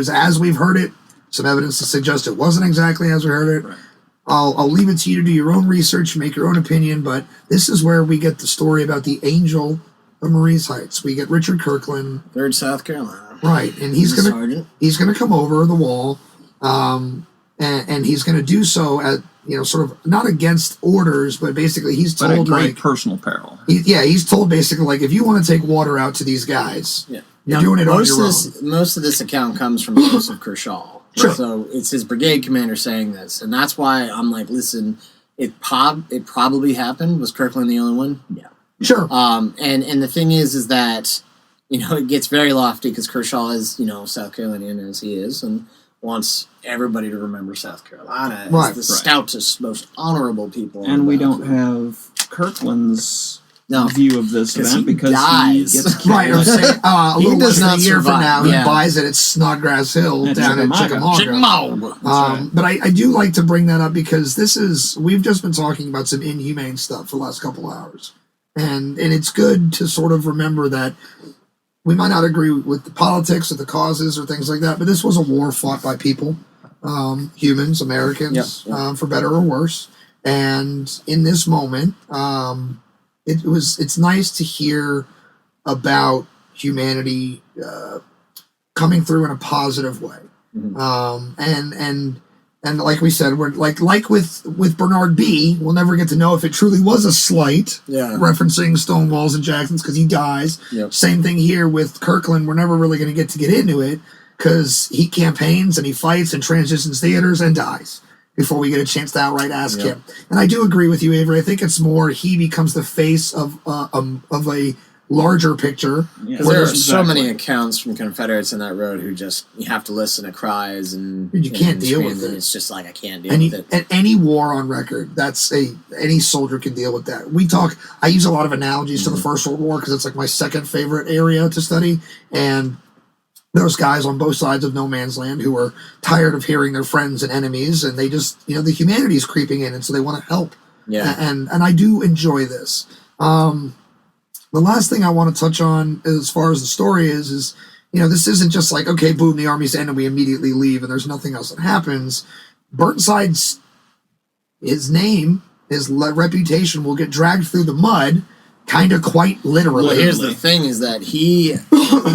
as we've heard it. Some evidence to suggest it wasn't exactly as we heard it. Right. I'll leave it to you to do your own research, make your own opinion, but this is where we get the story about the Angel of Marie's Heights. We get Richard Kirkland, 3rd South Carolina, right, and he's gonna come over the wall, and he's gonna do so at sort of not against orders, but basically he's told personal peril. He's told basically if you want to take water out to these guys, you're doing it on your own. Most of this account comes from Joseph Kershaw. Sure. So it's his brigade commander saying this, and that's why I'm like, listen, it probably happened. Was Kirkland the only one? Yeah. Sure. And the thing is that it gets very lofty because Kershaw is South Carolinian as he is and wants everybody to remember South Carolina as the stoutest, most honorable people. And we don't have Kirkland's view of this event because he gets killed. Right, or say a little less than a year from now, he buys it at Snodgrass Hill down in Chickamauga. But I do like to bring that up because we've just been talking about some inhumane stuff for the last couple hours. And it's good to sort of remember that we might not agree with the politics or the causes or things like that, but this was a war fought by people, humans, Americans, for better or worse. And in this moment, it's nice to hear about humanity coming through in a positive way. And like we said, we're like with Bernard B, we'll never get to know if it truly was a slight, referencing Stonewalls and Jackson's because he dies. Same thing here with Kirkland. We're never really going to get into it because he campaigns and he fights and transitions theaters and dies before we get a chance to outright ask him. And I do agree with you, Avery. I think it's more he becomes the face of a larger picture. There are so many accounts from Confederates in that road who you have to listen to cries and you can't deal with it. It's just like I can't deal with it. And any war on record, any soldier can deal with that. I use a lot of analogies to the First World War because it's like my second favorite area to study, and those guys on both sides of no man's land who are tired of hearing their friends and enemies, and they just, the humanity is creeping in, and so they want to help. And I do enjoy this. The last thing I want to touch on as far as the story is this isn't just like, okay, boom, the army's in and we immediately leave and there's nothing else that happens. Burnside's, his name, his reputation will get dragged through the mud, kind of quite literally. Well, here's the thing is that he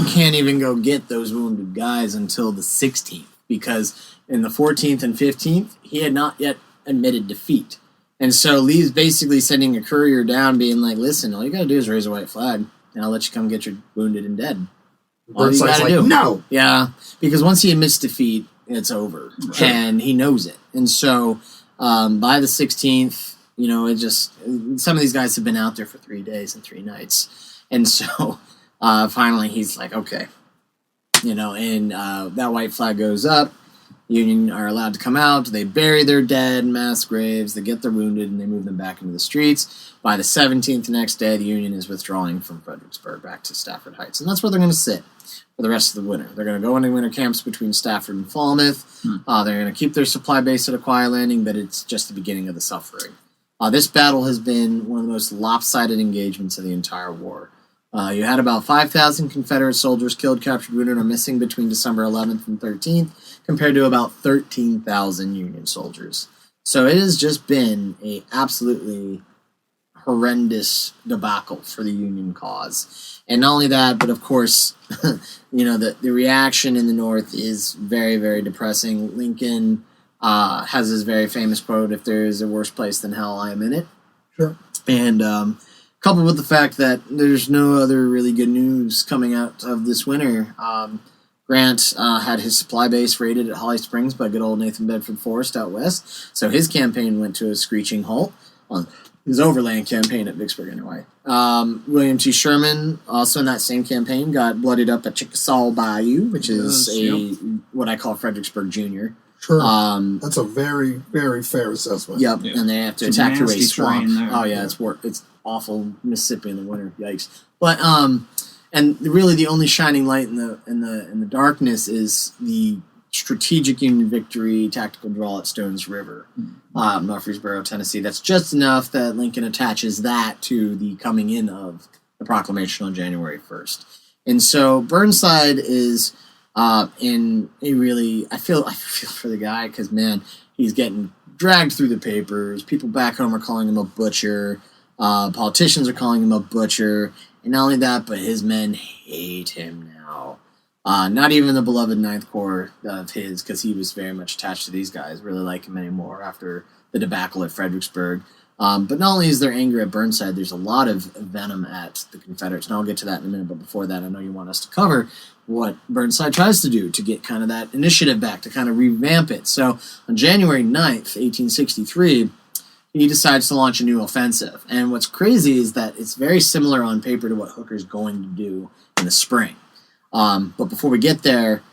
can't even go get those wounded guys until the 16th, because in the 14th and 15th, he had not yet admitted defeat. And so Lee's basically sending a courier down being like, listen, all you got to do is raise a white flag, and I'll let you come get your wounded and dead. Burnside's like, no! Yeah, because once he admits defeat, it's over. Right. And he knows it. And so by the 16th, it just, some of these guys have been out there for 3 days and 3 nights. And so finally he's like, okay. And that white flag goes up. Union are allowed to come out. They bury their dead in mass graves. They get their wounded, and they move them back into the streets. By the 17th, the next day, the Union is withdrawing from Fredericksburg back to Stafford Heights. And that's where they're going to sit for the rest of the winter. They're going to go into winter camps between Stafford and Falmouth. They're going to keep their supply base at Aquia Landing, but it's just the beginning of the suffering. This battle has been one of the most lopsided engagements of the entire war. You had about 5,000 Confederate soldiers killed, captured, wounded, or missing between December 11th and 13th, compared to about 13,000 Union soldiers. So it has just been a absolutely horrendous debacle for the Union cause. And not only that, but of course, the reaction in the North is very, very depressing. Lincoln has this very famous quote, "If there is a worse place than hell, I am in it." Sure. And coupled with the fact that there's no other really good news coming out of this winter, Grant had his supply base raided at Holly Springs by good old Nathan Bedford Forrest out west, so his campaign went to a screeching halt. His overland campaign at Vicksburg, anyway. William T. Sherman, also in that same campaign, got bloodied up at Chickasaw Bayou, which is what I call Fredericksburg Jr. Sure. That's a very, very fair assessment. Yep, yeah. And they have to attack through a swamp. There. Oh yeah, it's awful Mississippi in the winter. Yikes! But and really the only shining light in the darkness is the strategic Union victory tactical draw at Stones River, Murfreesboro, Tennessee. That's just enough that Lincoln attaches that to the coming in of the proclamation on January 1st. And so Burnside is in a really, I feel for the guy, because man, he's getting dragged through the papers. People back home are calling him a butcher. Politicians are calling him a butcher. And not only that, but his men hate him now. Not even the beloved Ninth Corps of his, because he was very much attached to these guys, really like him anymore after the debacle at Fredericksburg. But not only is there anger at Burnside, there's a lot of venom at the Confederates. And I'll get to that in a minute, but before that, I know you want us to cover what Burnside tries to do to get kind of that initiative back, to kind of revamp it. So on January 9th, 1863, he decides to launch a new offensive. And what's crazy is that it's very similar on paper to what Hooker's going to do in the spring. But before we get there,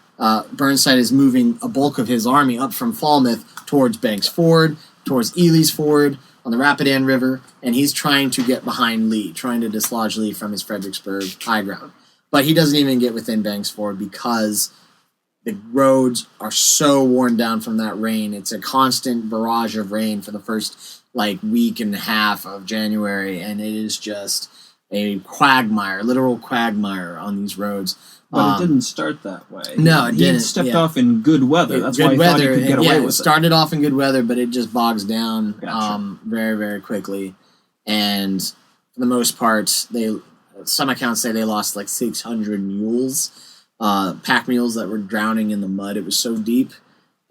Burnside is moving a bulk of his army up from Falmouth towards Banks Ford, towards Ely's Ford, on the Rapidan River, and he's trying to get behind Lee, trying to dislodge Lee from his Fredericksburg high ground. But he doesn't even get within Banks Ford because the roads are so worn down from that rain. It's a constant barrage of rain for the first week and a half of January, and it is just a quagmire, literal quagmire on these roads. But it didn't start that way. No, it didn't. He stepped off in good weather. That's why he thought he could get away with it. It started off in good weather, but it just bogs down Gotcha. very, very quickly. And for the most part, some accounts say they lost 600 mules, pack mules that were drowning in the mud. It was so deep.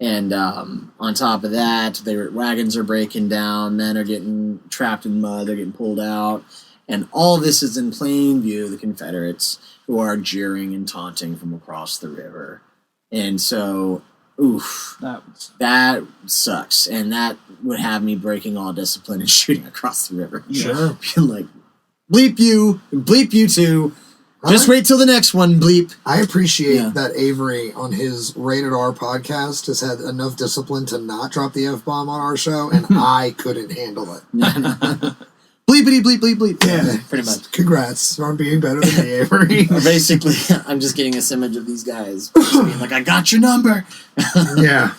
And on top of that, wagons are breaking down. Men are getting trapped in mud. They're getting pulled out. And all this is in plain view of the Confederates, who are jeering and taunting from across the river. And so, that sucks. And that would have me breaking all discipline and shooting across the river. Sure. Being like, bleep you, and bleep you too. Just wait till the next one, bleep. I appreciate that Avery, on his Rated R podcast, has had enough discipline to not drop the F-bomb on our show, and I couldn't handle it. Bleepity bleep bleep bleep. Yeah, pretty much. Congrats on being better than me, Avery. Basically, I'm just getting this image of these guys being like, I got your number. Yeah.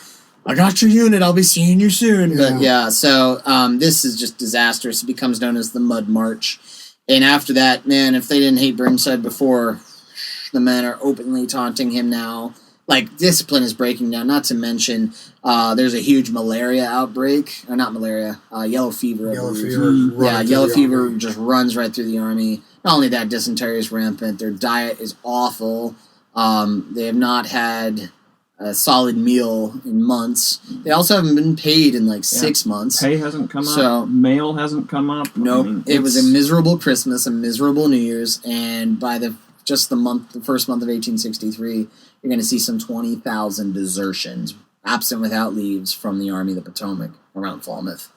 I got your unit. I'll be seeing you soon. Yeah. But so this is just disastrous. It becomes known as the Mud March. And after that, man, if they didn't hate Burnside before, The men are openly taunting him now. Like, discipline is breaking down. Not to mention, there's a huge malaria outbreak. Or not malaria, yellow fever. Yellow fever just runs right through the army. Not only that, dysentery is rampant. Their diet is awful. They have not had a solid meal in months. They also haven't been paid in like 6 months. Pay hasn't come up. Mail hasn't come up. Nope. It was a miserable Christmas, a miserable New Year's, and by the first month of 1863, you're going to see some 20,000 desertions, absent without leaves, from the Army of the Potomac around Falmouth.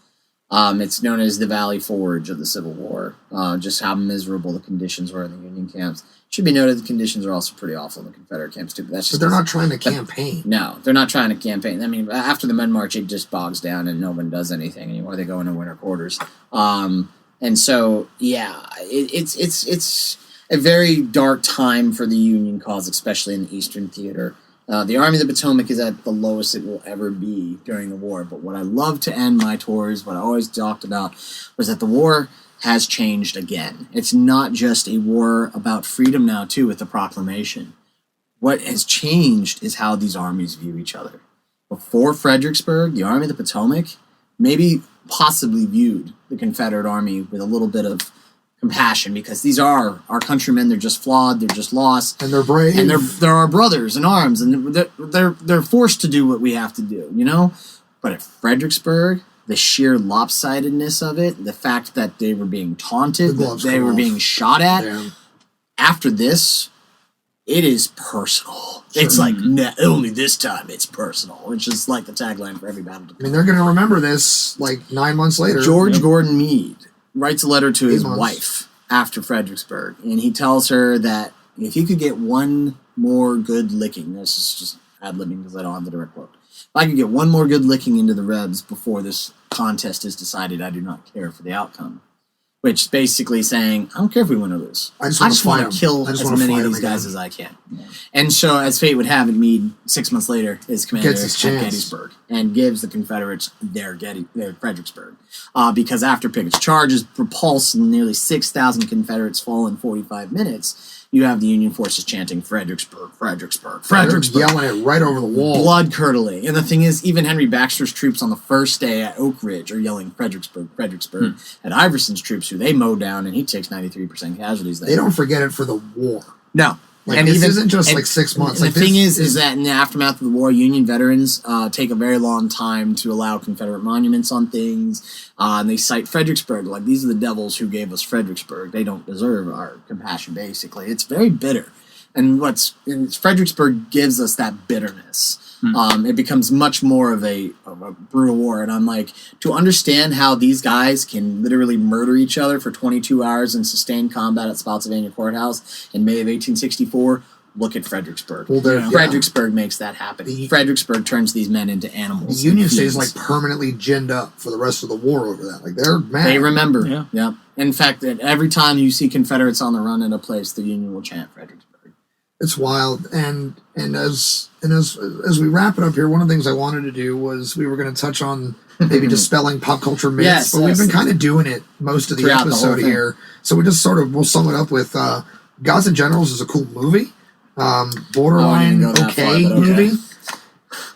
It's known as the Valley Forge of the Civil War, just how miserable the conditions were in the Union camps. Should be noted the conditions are also pretty awful in the Confederate camps, too. But they're not trying to campaign. No, they're not trying to campaign. I mean, after the Men March, it just bogs down and no one does anything anymore. They go into winter quarters. And so, yeah, it's a very dark time for the Union cause, especially in the Eastern Theater. The Army of the Potomac is at the lowest it will ever be during the war. But what I love to end my tours, what I always talked about, was that the war has changed again. It's not just a war about freedom now, too, with the proclamation. What has changed is how these armies view each other. Before Fredericksburg, the Army of the Potomac maybe possibly viewed the Confederate Army with a little bit of compassion, because these are our countrymen. They're just flawed. They're just lost, and they're brave, and they're our brothers in arms, and they're forced to do what we have to do, you know. But at Fredericksburg, the sheer lopsidedness of it, the fact that they were being taunted, that they were being shot at. Damn. After this, it is personal. Sure. It's like, only this time it's personal, which is like the tagline for every battle. I mean, they're going to remember this like 9 months later. George Gordon Meade writes a letter to his wife after Fredericksburg, and he tells her that if he could get one more good licking, this is just ad-libbing because I don't have the direct quote, if I could get one more good licking into the Rebs before this contest is decided, I do not care for the outcome. Which is basically saying, I don't care if we win or lose. I just want to kill as many of these guys as I can. Yeah. And so, as fate would have it, Meade, 6 months later, is commander at Gettysburg and gives the Confederates their Fredericksburg. Because after Pickett's charges repulsed nearly 6,000 Confederates fall in 45 minutes, you have the Union forces chanting Fredericksburg, Fredericksburg, Fredericksburg. Yelling it right over the wall. Blood curdling. And the thing is, even Henry Baxter's troops on the first day at Oak Ridge are yelling Fredericksburg, Fredericksburg. At Iverson's troops, who they mow down, and he takes 93% casualties there. They don't forget it for the war. No. Like, and this isn't just like 6 months. Like, the thing is that in the aftermath of the war, Union veterans take a very long time to allow Confederate monuments on things. And they cite Fredericksburg. Like, these are the devils who gave us Fredericksburg. They don't deserve our compassion, basically. It's very bitter. And Fredericksburg gives us that bitterness. It becomes much more of a brutal war. And I'm like, to understand how these guys can literally murder each other for 22 hours in sustained combat at Spotsylvania Courthouse in May of 1864, look at Fredericksburg. Well, Fredericksburg makes that happen. Fredericksburg turns these men into animals. The Union stays like permanently ginned up for the rest of the war over that. Like, they're mad. They remember. Yeah. In fact, every time you see Confederates on the run in a place, the Union will chant Fredericksburg. It's wild, and as we wrap it up here, one of the things I wanted to do was we were going to touch on maybe dispelling pop culture myths, but we've been kind of doing it most of the episode here. So we just we'll sum it up with Gods and Generals is a cool movie, borderline movie.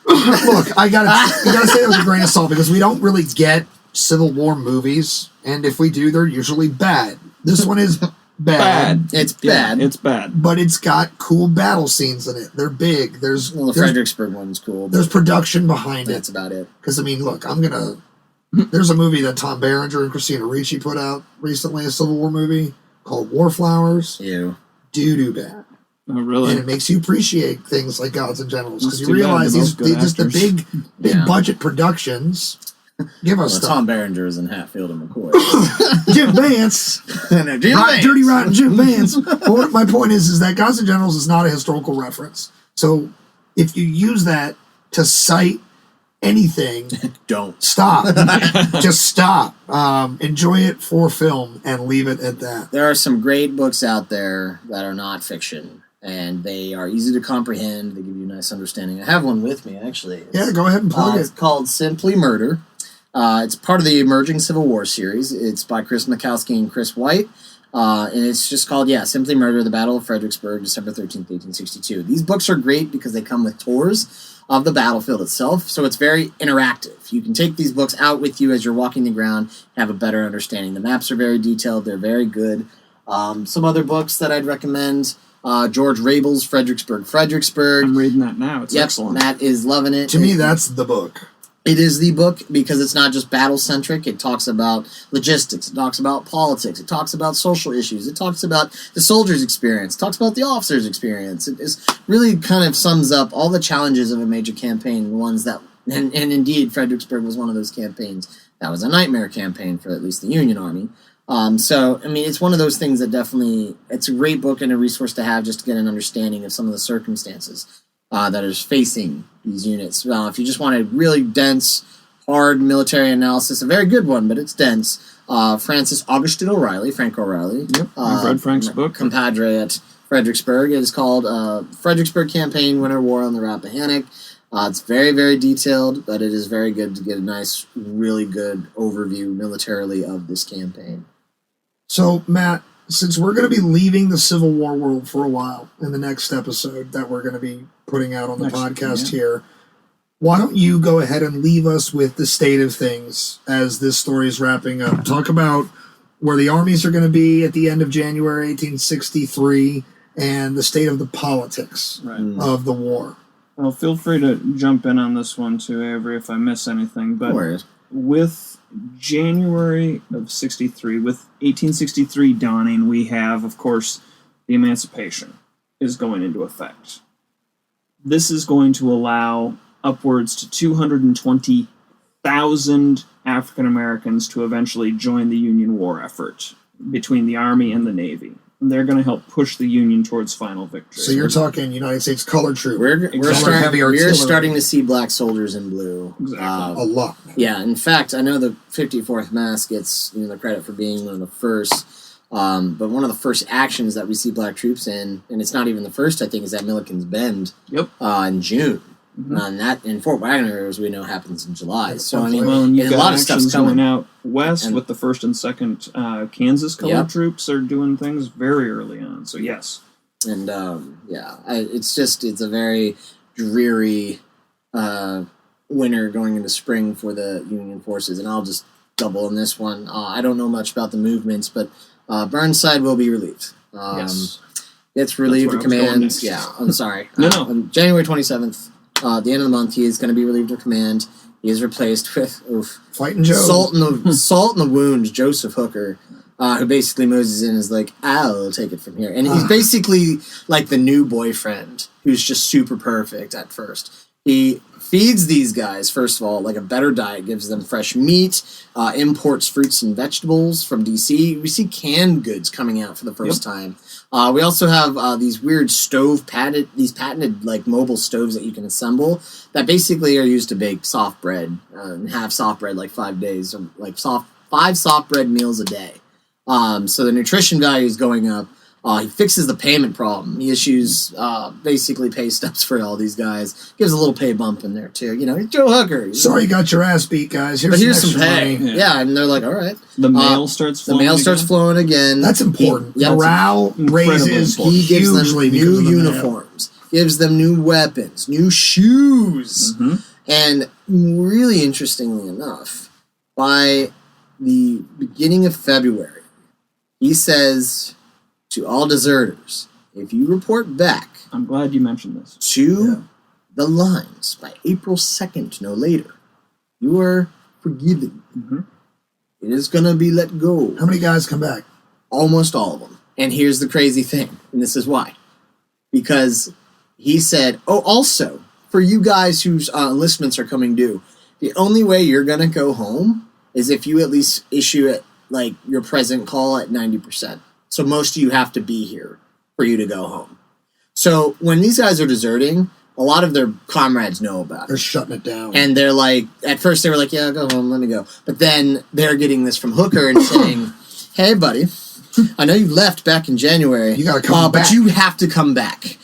Look, you gotta say it with a grain of salt, because we don't really get Civil War movies, and if we do, they're usually bad. This one is bad. It's bad. It's bad. But it's got cool battle scenes in it. They're big. The Fredericksburg one's cool. There's production behind That's about it. Because, I mean, look, there's a movie that Tom Berenger and Christina Ricci put out recently, a Civil War movie called War Flowers. Ew. Doo-doo bad. Oh, really? And it makes you appreciate things like Gods and Generals, because you realize these just the big budget productions give us stuff. Tom Berenger is in Hatfield and McCoy. Jim Vance. Dirty Rotten Jim Vance. But my point is that Gods and Generals is not a historical reference. So if you use that to cite anything, don't. Stop. Just stop. Enjoy it for film and leave it at that. There are some great books out there that are not fiction, and they are easy to comprehend. They give you a nice understanding. I have one with me, actually. Go ahead and plug it. It's called Simply Murder. It's part of the Emerging Civil War series. It's by Chris Mikowski and Chris White. And it's just called, Simply Murder, The Battle of Fredericksburg, December 13th, 1862. These books are great because they come with tours of the battlefield itself, so it's very interactive. You can take these books out with you as you're walking the ground, have a better understanding. The maps are very detailed. They're very good. Some other books that I'd recommend, George Rabel's Fredericksburg. I'm reading that now. It's excellent. Matt is loving it. To me, that's the book. It is the book because it's not just battle-centric. It talks about logistics. It talks about politics. It talks about social issues. It talks about the soldier's experience. It talks about the officer's experience. It is really kind of sums up all the challenges of a major campaign, the ones that, and indeed, Fredericksburg was one of those campaigns. That was a nightmare campaign for at least the Union Army. So, I mean, it's one of those things that definitely, it's a great book and a resource to have just to get an understanding of some of the circumstances that is facing these units. If you just want a really dense, hard military analysis, a very good one, but it's dense. Frank O'Reilly. Yep, I've read Frank's book. Compadre at Fredericksburg. It is called Fredericksburg Campaign, Winter War on the Rappahannock. It's very, very detailed, but it is very good to get a nice, really good overview militarily of this campaign. So, Matt, since we're going to be leaving the Civil War world for a while in the next episode that we're going to be putting out on the podcast here, why don't you go ahead and leave us with the state of things as this story is wrapping up? Talk about where the armies are going to be at the end of January 1863 and the state of the politics of the war. Well, feel free to jump in on this one too, Avery, if I miss anything. But with January of 63, with 1863 dawning, we have, of course, the Emancipation is going into effect. This is going to allow upwards to 220,000 African Americans to eventually join the Union war effort between the Army and the Navy. And they're going to help push the Union towards final victory. So you're talking United States colored troops. We're starting to see black soldiers in blue. Exactly. A lot. Yeah, in fact, I know the 54th Mass gets the credit for being one of the first, but one of the first actions that we see black troops in, and it's not even the first, I think, is at Milliken's Bend in June. Mm-hmm. And that in Fort Wagner, as we know, happens in July. So I mean, you've a got lot of stuff's coming out west with the 1st and 2nd Kansas colored troops are doing things very early on. So yes, and it's a very dreary winter going into spring for the Union forces. And I'll just double in this one. I don't know much about the movements, but Burnside will be relieved. Yes, gets relieved of command. Yeah, I'm sorry. On January 27th. The end of the month, he is going to be relieved of command. He is replaced with Fighting Joe. Salt in the wound, Joseph Hooker, who basically moses in and is like, I'll take it from here. And he's basically like the new boyfriend who's just super perfect at first. He feeds these guys, first of all, like a better diet, gives them fresh meat, imports fruits and vegetables from D.C. We see canned goods coming out for the first time. We also have these weird patented like mobile stoves that you can assemble that basically are used to bake soft bread and have soft bread like 5 days, or like 5 soft bread meals a day. So the nutrition value is going up. He fixes the payment problem. He issues basically pay stubs for all these guys. Gives a little pay bump in there too. He's Joe Hooker. Sorry you got your ass beat, guys. Here's some pay. money. Yeah, and they're like, all right. The mail starts flowing again. That's important. Morale raises He gives them hugely new uniforms, gives them new weapons, new shoes. Mm-hmm. And really interestingly enough, by the beginning of February, he says to all deserters, if you report back, I'm glad you mentioned this, to the lines by April 2nd, no later, you are forgiven. Mm-hmm. It is going to be let go. How many guys come back? Almost all of them. And here's the crazy thing, and this is why. Because he said, also, for you guys whose enlistments are coming due, the only way you're going to go home is if you at least issue it, like, your present call at 90%. So most of you have to be here for you to go home. So when these guys are deserting, a lot of their comrades know about it. They're shutting it down. And they're like, at first they were like, yeah, go home, let me go. But then they're getting this from Hooker and saying, hey, buddy, I know you left back in January. You got to come back. But you have to come back.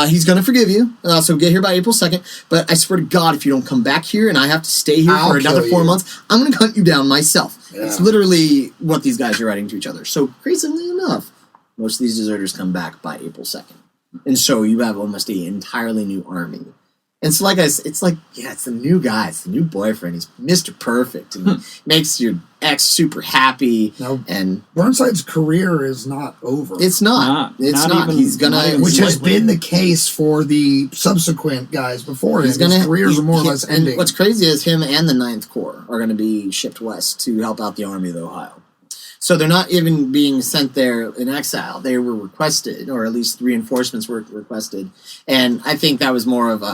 He's going to forgive you. So get here by April 2nd. But I swear to God, if you don't come back here and I have to stay here for another 4 months, I'm going to hunt you down myself. Yeah. It's literally what these guys are writing to each other. So crazily enough, most of these deserters come back by April 2nd. And so you have almost an entirely new army. And so, like I said, it's the new guy, it's the new boyfriend. He's Mr. Perfect and makes your ex super happy. Now, and Burnside's career is not over. It's not. It's not. He's gonna, which has been the case for the subsequent guys before him. His careers are more or less ending. What's crazy is him and the 9th Corps are going to be shipped west to help out the Army of the Ohio. So they're not even being sent there in exile. They were requested, or at least reinforcements were requested. And I think that was more of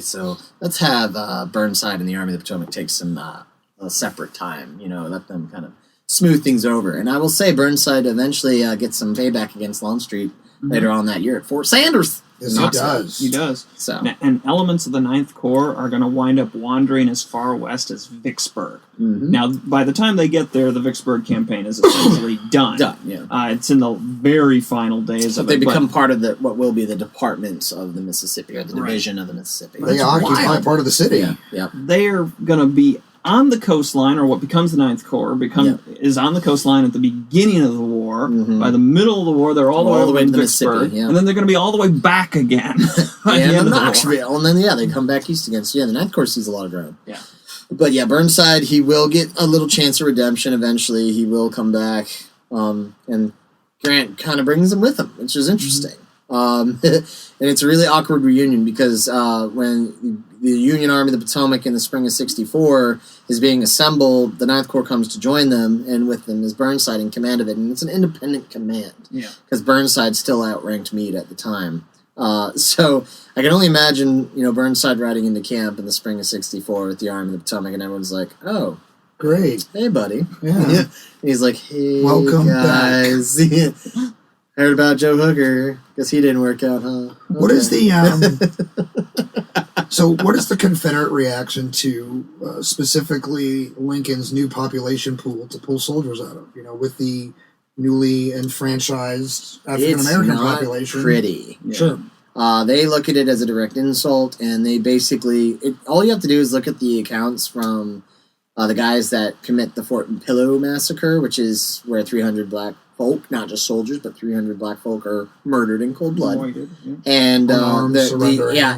so let's have Burnside and the Army of the Potomac take some a separate time, let them kind of smooth things over. And I will say Burnside eventually gets some payback against Longstreet later on that year at Fort Sanders. Yes, he does. So. And elements of the 9th Corps are going to wind up wandering as far west as Vicksburg. Mm-hmm. Now, by the time they get there, the Vicksburg campaign is essentially done. It's in the very final days of it. They become part of what will be the Department of the Mississippi, or the Division of the Mississippi. They occupy part of the city. Yeah. They are going to be on the coastline, or what becomes the 9th Corps, is on the coastline at the beginning of the war. Mm-hmm. By the middle of the war, they're all the way to Vicksburg, and then they're going to be all the way back again by the end of Knoxville, and then they come back east again. So the 9th Corps sees a lot of ground. Yeah, but Burnside, he will get a little chance of redemption eventually. He will come back, and Grant kind of brings him with him, which is interesting. Mm-hmm. And it's a really awkward reunion because when the Union Army of the Potomac in the spring of '64 is being assembled, the 9th Corps comes to join them, and with them is Burnside in command of it, and it's an independent command. Yeah, because Burnside still outranked Meade at the time. So I can only imagine, Burnside riding into camp in the spring of '64 with the Army of the Potomac, and everyone's like, "Oh, great, hey, buddy." Yeah. And he's like, "Hey, welcome guys." back. Heard about Joe Hooker. Guess he didn't work out, huh? Okay. What is the so? What is the Confederate reaction to specifically Lincoln's new population pool to pull soldiers out of? With the newly enfranchised African American population. Pretty. Yeah. Sure. They look at it as a direct insult, and they basically all you have to do is look at the accounts from the guys that commit the Fort Pillow massacre, which is where 300 black folk, not just soldiers, but 300 black folk are murdered in cold blood. And the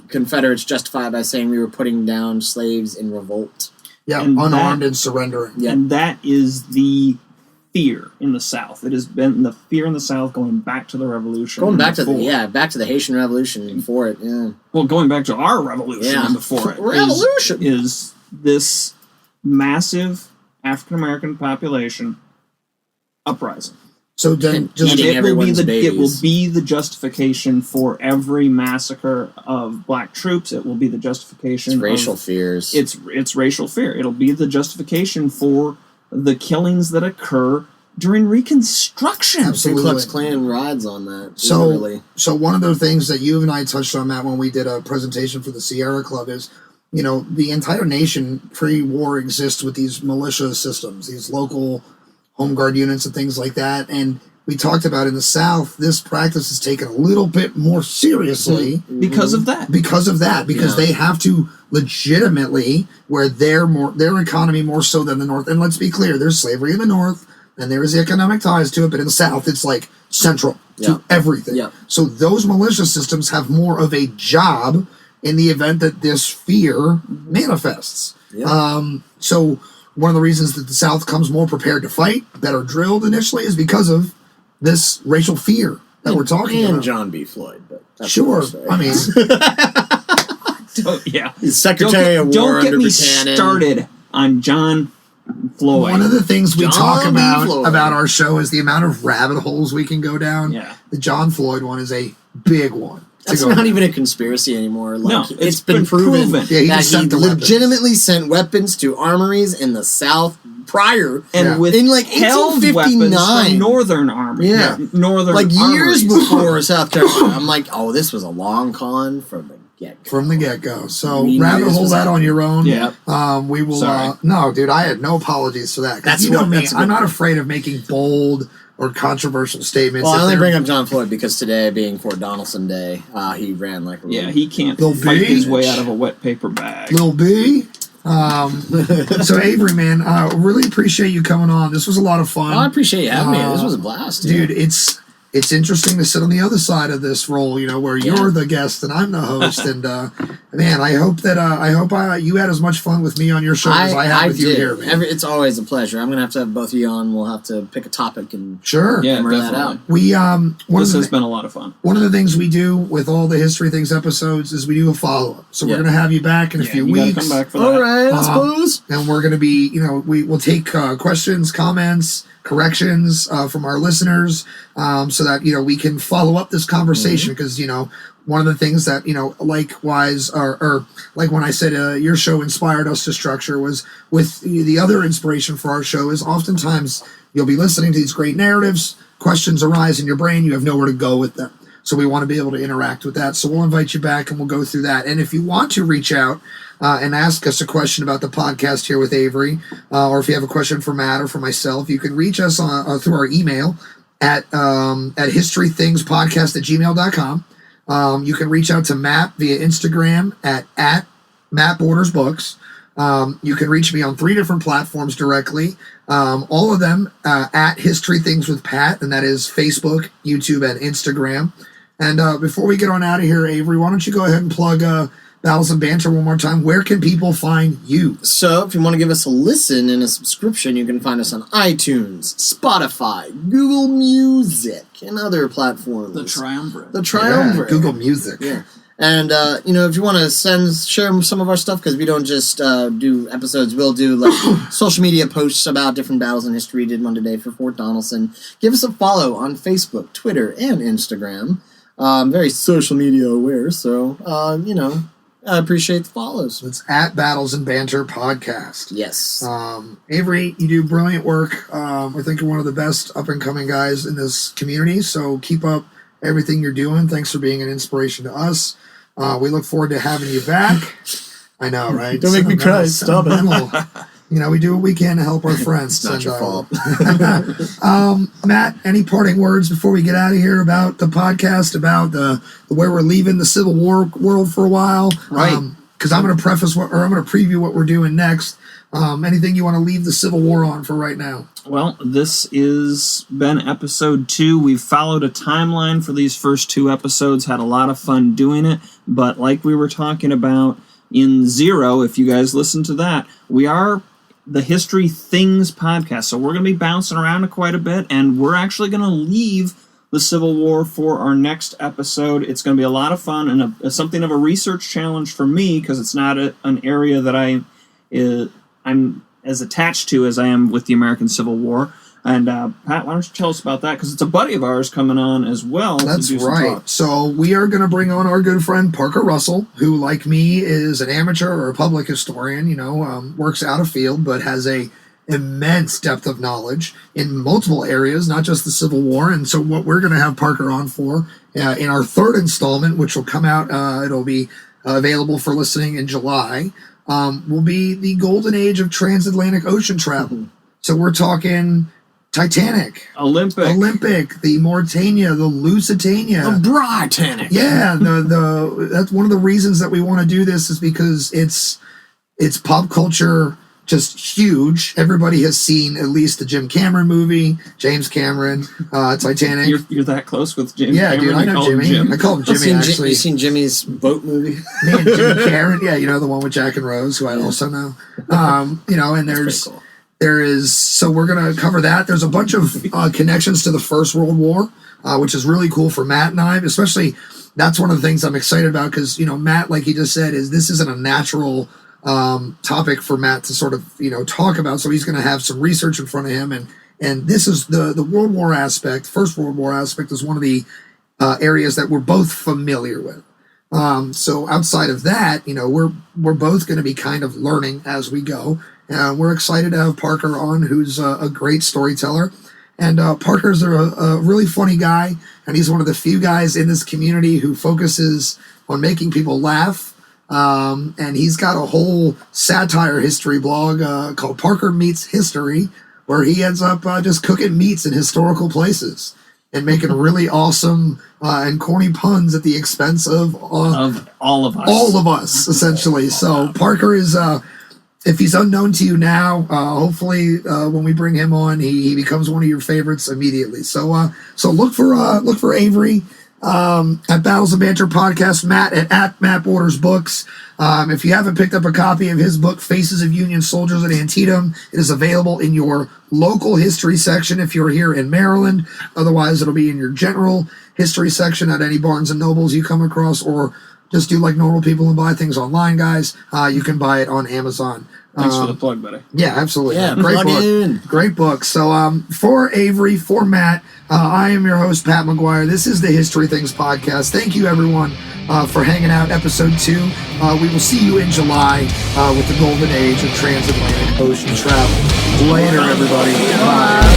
Confederates justify by saying we were putting down slaves in revolt. Yeah, and unarmed and surrendering. Yeah. And that is the fear in the South. It has been the fear in the South going back to the Revolution. Going back to the Haitian Revolution before it. Yeah. Well, going back to our Revolution before it. Revolution is this massive African American population uprising. So then, it will be the justification for every massacre of black troops. It will be the justification. It's racial fears. It's racial fear. It'll be the justification for the killings that occur during Reconstruction. Absolutely. Ku Klux Klan rides on that. So one of the things that you and I touched on, Matt, when we did a presentation for the Sierra Club is, the entire nation pre-war exists with these militia systems, these local home guard units and things like that. And we talked about in the South, this practice is taken a little bit more seriously. Because of that. Because they have to legitimately, where their economy more so than the North. And let's be clear, there's slavery in the North, and there is the economic ties to it, but in the South, it's like central to everything. Yeah. So those militia systems have more of a job in the event that this fear manifests. Yeah. So one of the reasons that the South comes more prepared to fight, better drilled initially, is because of this racial fear that we're talking about. And John B. Floyd. But sure. I mean... He's Secretary of War. Don't get under me Buchanan. Started on John Floyd. One of the things we talk about our show is the amount of rabbit holes we can go down. Yeah. The John Floyd one is a big one. That's not even a conspiracy anymore. No, it's been proven that he legitimately sent weapons to armories in the South prior, and with in like 1859, from Northern Army, Northern years before South Carolina. I'm like, this was a long con from the get-go. From the get-go. So rabbit hole that on your own. Yeah. We will. No, dude, I had no apologies for that. That's me. I'm not afraid of making bold, or controversial statements. Well, I only bring up John Floyd because today, being Fort Donelson Day, he ran like a little... Yeah, he can't Lil fight B? his way out of a wet paper bag. Lil B. So Avery, man, really appreciate you coming on. This was a lot of fun. I appreciate you having me. This was a blast, dude. It's interesting to sit on the other side of this role, where you're the guest and I'm the host. And man, I hope you had as much fun with me on your show as I had with you here, man. It's always a pleasure. I'm gonna have to have both of you on. We'll have to pick a topic and hammer that out. This has been a lot of fun. One of the things we do with all the History Things episodes is we do a follow-up. So we're gonna have you back in a few weeks. Come back for that. All right, I suppose. And we're gonna be, we'll take questions, comments, corrections from our listeners, so that we can follow up this conversation, because one of the things that likewise, or like when I said your show inspired us to structure, was with the other inspiration for our show is oftentimes you'll be listening to these great narratives, questions arise in your brain, you have nowhere to go with them. So we want to be able to interact with that. So we'll invite you back and we'll go through that. And if you want to reach out and ask us a question about the podcast here with Avery, or if you have a question for Matt or for myself, you can reach us through our email at historythingspodcast@gmail.com. You can reach out to Matt via Instagram at MattBordersBooks. You can reach me on 3 different platforms directly. All of them at History Things with Pat, and that is Facebook, YouTube, and Instagram. And before we get on out of here, Avery, why don't you go ahead and plug Battles and Banter one more time. Where can people find you? So, if you want to give us a listen and a subscription, you can find us on iTunes, Spotify, Google Music, and other platforms. The Triumvirate. Yeah, Google Music. Yeah. And, if you want to share some of our stuff, because we don't just do episodes, we'll do social media posts about different battles in history. We did one today for Fort Donelson. Give us a follow on Facebook, Twitter, and Instagram. I'm very social media aware, so, I appreciate the follows. It's at Battles and Banter Podcast. Yes. Avery, you do brilliant work. I think you're one of the best up-and-coming guys in this community, so keep up everything you're doing. Thanks for being an inspiration to us. We look forward to having you back. I know, right? Don't make me cry. Stop it. We do what we can to help our friends. It's not your fault. Matt, any parting words before we get out of here about the podcast, about the where we're leaving the Civil War world for a while? Right. Because I'm going to I'm going to preview what we're doing next. Anything you want to leave the Civil War on for right now? Well, this has been episode 2. We've followed a timeline for these first 2 episodes, had a lot of fun doing it, but like we were talking about in 0, if you guys listen to that, we are the History Things podcast, so we're going to be bouncing around quite a bit, and we're actually going to leave the Civil War for our next episode. It's going to be a lot of fun and something of a research challenge for me, because it's not an area that I'm as attached to as I am with the American Civil War. And Pat, why don't you tell us about that? Because it's a buddy of ours coming on as well. That's right. So we are going to bring on our good friend Parker Russell, who, like me, is an amateur or a public historian. Works out of field, but has a immense depth of knowledge in multiple areas, not just the Civil War. And so what we're going to have Parker on for in our 3rd installment, which will come out, it'll be available for listening in July, will be the golden age of transatlantic ocean travel. So we're talking Titanic, Olympic, the Mauretania, the Lusitania, the Britannic. Yeah, that's one of the reasons that we want to do this, is because it's pop culture just huge. Everybody has seen at least the Jim Cameron movie, James Cameron, Titanic. You're that close with James Cameron? Yeah, dude, I know Jimmy. I call him Jimmy, actually. You seen Jimmy's boat movie? Man, Jimmy Cameron, the one with Jack and Rose, who I also know. And there's... Cool. So we're going to cover that. There's a bunch of connections to the First World War, which is really cool for Matt and I, especially. That's one of the things I'm excited about, because, Matt, like he just said, this isn't a natural topic for Matt to sort of, talk about. So he's going to have some research in front of him. And this is the World War aspect. First World War aspect is one of the areas that we're both familiar with. So outside of that, we're both going to be kind of learning as we go. We're excited to have Parker on, who's a great storyteller. And Parker's a really funny guy, and he's one of the few guys in this community who focuses on making people laugh. And he's got a whole satire history blog called Parker Meets History, where he ends up just cooking meats in historical places and making really awesome and corny puns at the expense of all of us. All of us, essentially. So Parker is, if he's unknown to you now, hopefully when we bring him on, he becomes one of your favorites immediately. So look for Avery at Battles of Banter Podcast, Matt at Matt Borders Books. If you haven't picked up a copy of his book, Faces of Union Soldiers at Antietam, it is available in your local history section if you're here in Maryland. Otherwise, it'll be in your general history section at any Barnes & Nobles you come across, or just do like normal people and buy things online, guys. You can buy it on Amazon. Thanks for the plug, buddy. Yeah, absolutely. Yeah, Great plug book. in. Great book. So for Avery, for Matt, I am your host, Pat McGuire. This is the History Things Podcast. Thank you, everyone, for hanging out. Episode 2. We will see you in July with the golden age of transatlantic ocean travel. Later, everybody. Bye.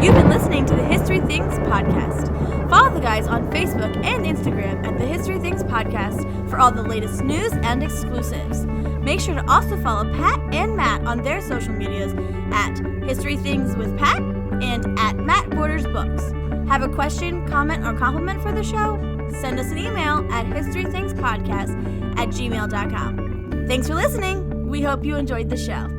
You've been listening to the History Things Podcast. Follow the guys on Facebook and Instagram at the History Things Podcast for all the latest news and exclusives. Make sure to also follow Pat and Matt on their social medias at History Things with Pat and at Matt Borders Books. Have a question, comment, or compliment for the show? Send us an email at historythingspodcast@gmail.com. Thanks for listening. We hope you enjoyed the show.